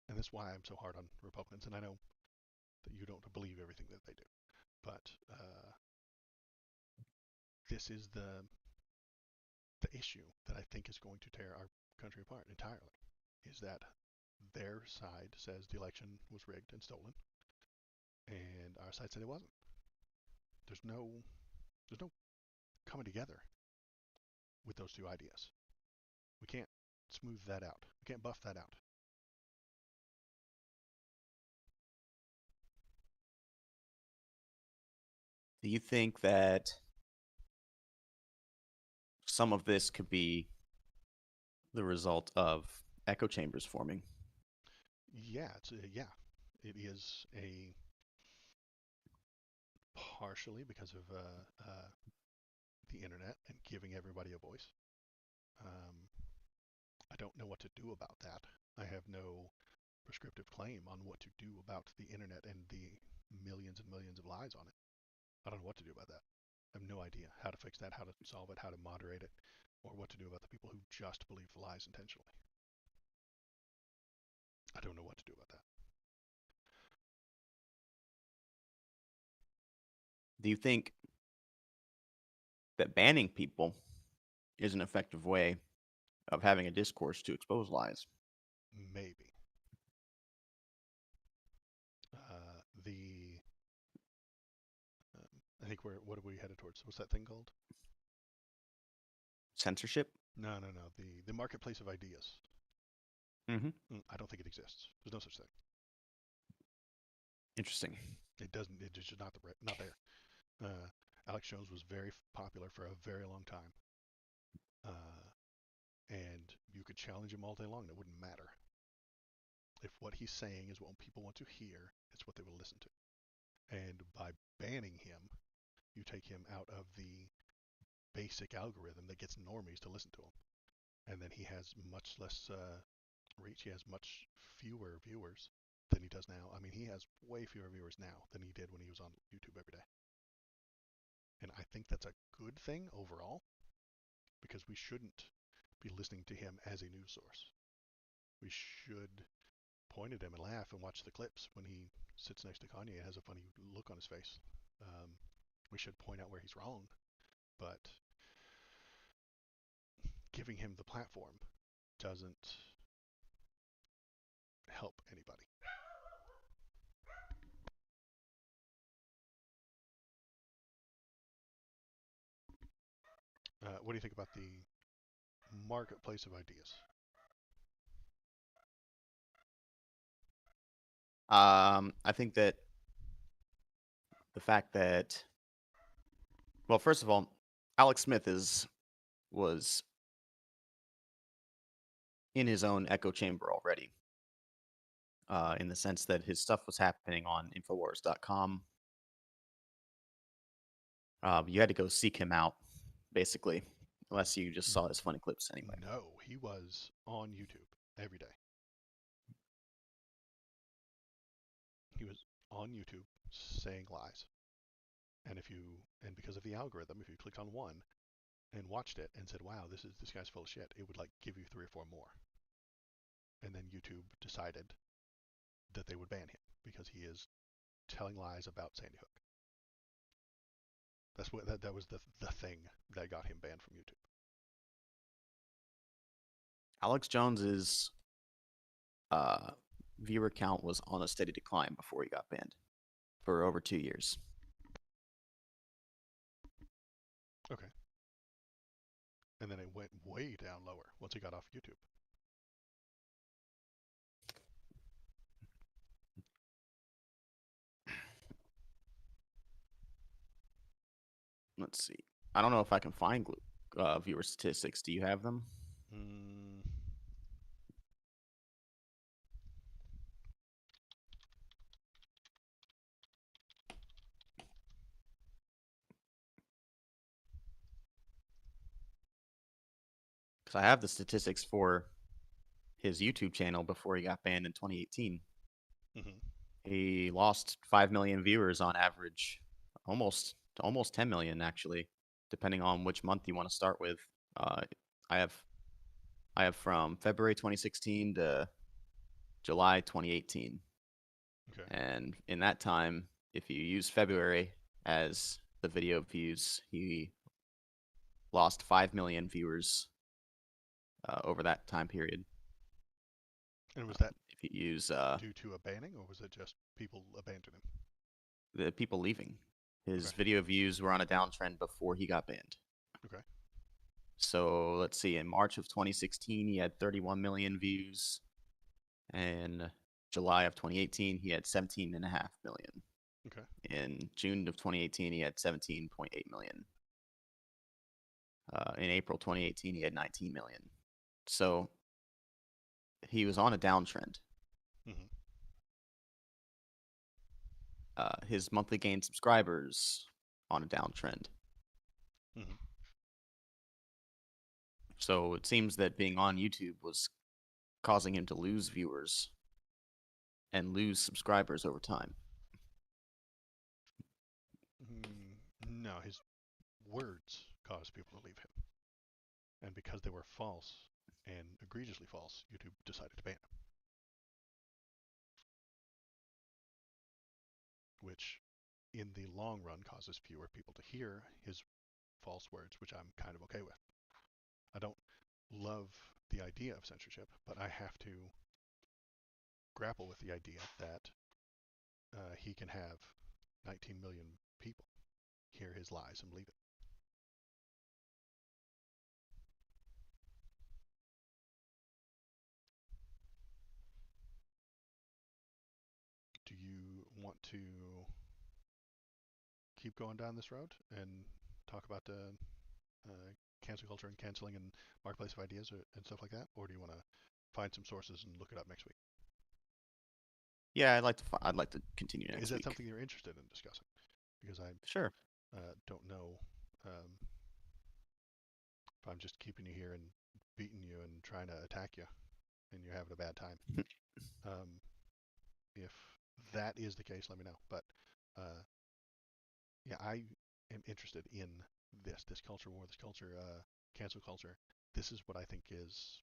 A: And that's why I'm so hard on Republicans. And I know that you don't believe everything that they do, but this is the issue that I think is going to tear our country apart entirely. Is that their side says the election was rigged and stolen, and our side said it wasn't. There's no coming together with those two ideas. We can't smooth that out. We can't buff that out.
B: Do you think that some of this could be the result of echo chambers forming?
A: Yeah, it is a partially because of the internet and giving everybody a voice. I don't know what to do about that. I have no prescriptive claim on what to do about the internet and the millions and millions of lies on it. I don't know what to do about that. I have no idea how to fix that, how to solve it, how to moderate it, or what to do about the people who just believe the lies intentionally. I don't know what to do about that.
B: Do you think that banning people is an effective way of having a discourse to expose lies?
A: Maybe. The I think what are we headed towards? What's that thing called?
B: Censorship?
A: No. The marketplace of ideas. I don't think it exists. There's no such thing.
B: Interesting.
A: It doesn't. It's just not there. Alex Jones was very popular for a very long time. Uh, and you could challenge him all day long. It wouldn't matter. If what he's saying is what people want to hear, it's what they will listen to. And by banning him, you take him out of the basic algorithm that gets normies to listen to him. And then he has much less reach. He has much fewer viewers than he does now. I mean, he has way fewer viewers now than he did when he was on YouTube every day. And I think that's a good thing overall because we shouldn't be listening to him as a news source. We should point at him and laugh and watch the clips when he sits next to Kanye and has a funny look on his face. We should point out where he's wrong, but giving him the platform doesn't help anybody. What do you think about the marketplace of ideas?
B: I think that the fact that, well, first of all, Alex Smith was in his own echo chamber already, in the sense that his stuff was happening on Infowars.com. You had to go seek him out, basically, unless you just saw his funny clips anyway.
A: No, he was on YouTube every day. He was on YouTube saying lies. And because of the algorithm, if you clicked on one and watched it and said, "Wow, this guy's full of shit," it would like give you 3 or 4 more. And then YouTube decided that they would ban him because he is telling lies about Sandy Hook. That was the thing that got him banned from YouTube.
B: Alex Jones's viewer count was on a steady decline before he got banned for over 2 years.
A: Okay. And then it went way down lower once he got off YouTube.
B: Let's see. I don't know if I can find viewer statistics. Do you have them?
A: Mm,
B: Because I have the statistics for his YouTube channel before he got banned in 2018.
A: mm-hmm.
B: He lost 5 million viewers on average, almost 10 million actually, depending on which month you want to start with. I have from February 2016 to July 2018.
A: Okay.
B: And in that time, if you use February as the video views, he lost 5 million viewers over that time period.
A: And was that
B: If you use
A: due to a banning, or was it just people abandoning him?
B: the people leaving, his
A: Okay.
B: video views were on a downtrend before he got banned.
A: Okay.
B: So let's see, in March of 2016, he had 31 million views. And July of 2018, he had 17.5 million.
A: Okay.
B: In June of 2018, he had 17.8 million. In April 2018, he had 19 million. So he was on a downtrend.
A: Mm-hmm.
B: His monthly gained subscribers on a downtrend.
A: Mm-hmm.
B: So it seems that being on YouTube was causing him to lose viewers and lose subscribers over time.
A: No, his words caused people to leave him. And because they were false and egregiously false, YouTube decided to ban him. Which, in the long run, causes fewer people to hear his false words, which I'm kind of okay with. I don't love the idea of censorship, but I have to grapple with the idea that he can have 19 million people hear his lies and believe it. Do you want to keep going down this road and talk about the cancel culture and canceling and marketplace of ideas and stuff like that, or do you want to find some sources and look it up next week?
B: Yeah, I'd like to continue
A: Is
B: next
A: that
B: week.
A: something you're interested in discussing? Because I
B: Sure.
A: don't know if I'm just keeping you here and beating you and trying to attack you, and you're having a bad time. Um, if that is the case, let me know. But yeah, I am interested in this culture war, this culture cancel culture. This is what I think is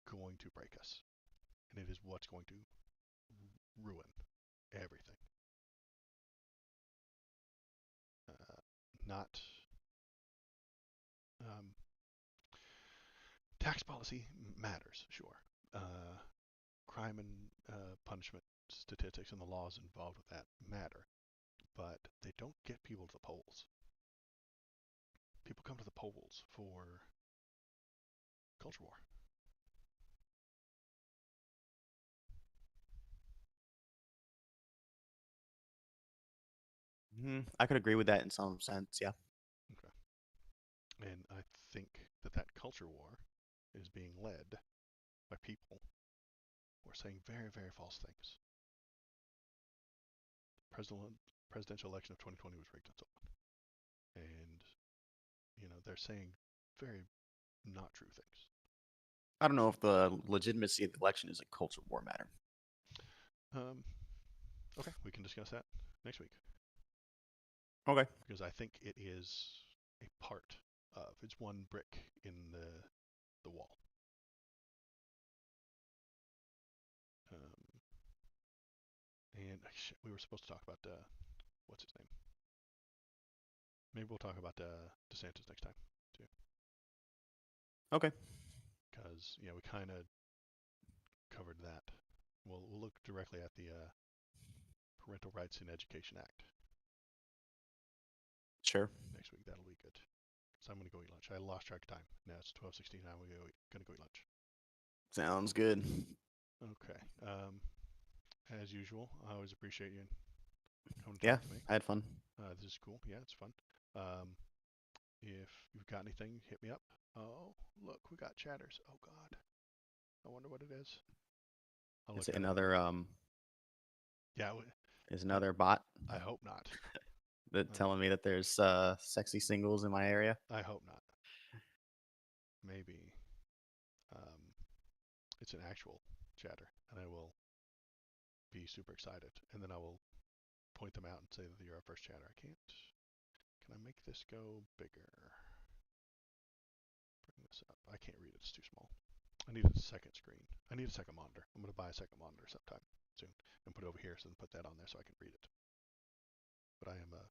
A: going to break us, and it is what's going to ruin everything. Not um, tax policy matters, sure. Crime and punishment statistics and the laws involved with that matter, but they don't get people to the polls. People come to the polls for culture war.
B: I could agree with that in some sense. Yeah.
A: Okay. And I think that that culture war is being led by people who are saying very, very false things. The presidential election of 2020 was rigged and so on. And, they're saying very not true things.
B: I don't know if the legitimacy of the election is a culture war matter.
A: Um, okay, we can discuss that next week.
B: Okay.
A: Because I think it is a part of, it's one brick in the wall. Um, and shit, we were supposed to talk about what's his name? Maybe we'll talk about DeSantis next time too.
B: Okay.
A: Because yeah, we kind of covered that. We'll look directly at the Parental Rights in Education Act
B: Sure.
A: next week. That'll be good. So I'm gonna go eat lunch. I lost track of time. Now it's 12:16. I'm gonna go eat lunch.
B: Sounds good.
A: Okay. As usual, I always appreciate you coming to
B: Yeah,
A: talk to me.
B: I had fun.
A: This is cool. Yeah, it's fun. If you've got anything, hit me up. Oh, look, we got chatters. Oh God, I wonder what it is. I'll
B: Is
A: look
B: it
A: at it.
B: another
A: Yeah,
B: is
A: I,
B: another bot
A: I hope not.
B: that telling me that there's sexy singles in my area?
A: I hope not. Maybe it's an actual chatter, and I will be super excited, and then I will point them out and say that you're our first chatter. I can't. Can I make this go bigger? Bring this up. I can't read it. It's too small. I need a second screen. I need a second monitor. I'm going to buy a second monitor sometime soon and put it over here so then put that on there so I can read it. But I am a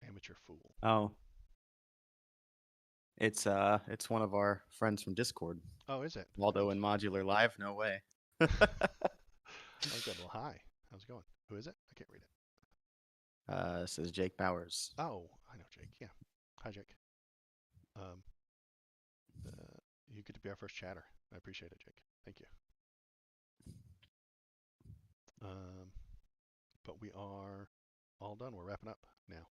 A: amateur fool.
B: Oh, it's one of our friends from Discord.
A: Oh, is it?
B: Waldo
A: Great.
B: and Modular Live. No way.
A: Oh, good. Well, hi. How's it going? Who is it? I can't read it.
B: This is Jake Bowers.
A: Oh, I know Jake. Yeah. Hi, Jake. Um, you get to be our first chatter. I appreciate it, Jake. Thank you. But we are all done. We're wrapping up now.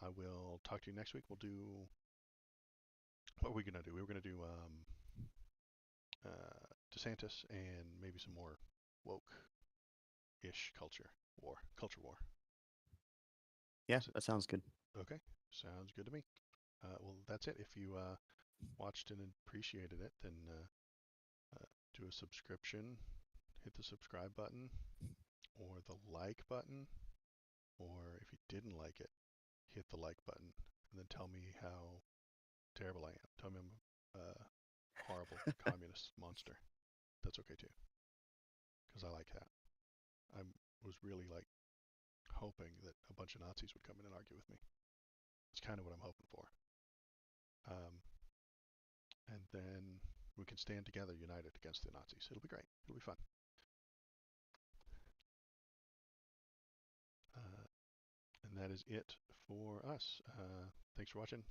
A: I will talk to you next week. We'll do. What are we gonna do? We were gonna do DeSantis and maybe some more woke-ish culture war.
B: Yeah, that sounds good.
A: Okay, sounds good to me. Well, that's it. If you watched and appreciated it, then do a subscription, hit the subscribe button, or the like button, or if you didn't like it, hit the like button, and then tell me how terrible I am. Tell me I'm a horrible communist monster. That's okay too, because I like that. I was really like hoping that a bunch of Nazis would come in and argue with me. It's kind of what I'm hoping for. And then we can stand together, united against the Nazis. It'll be great. It'll be fun. And that is it for us. Thanks for watching.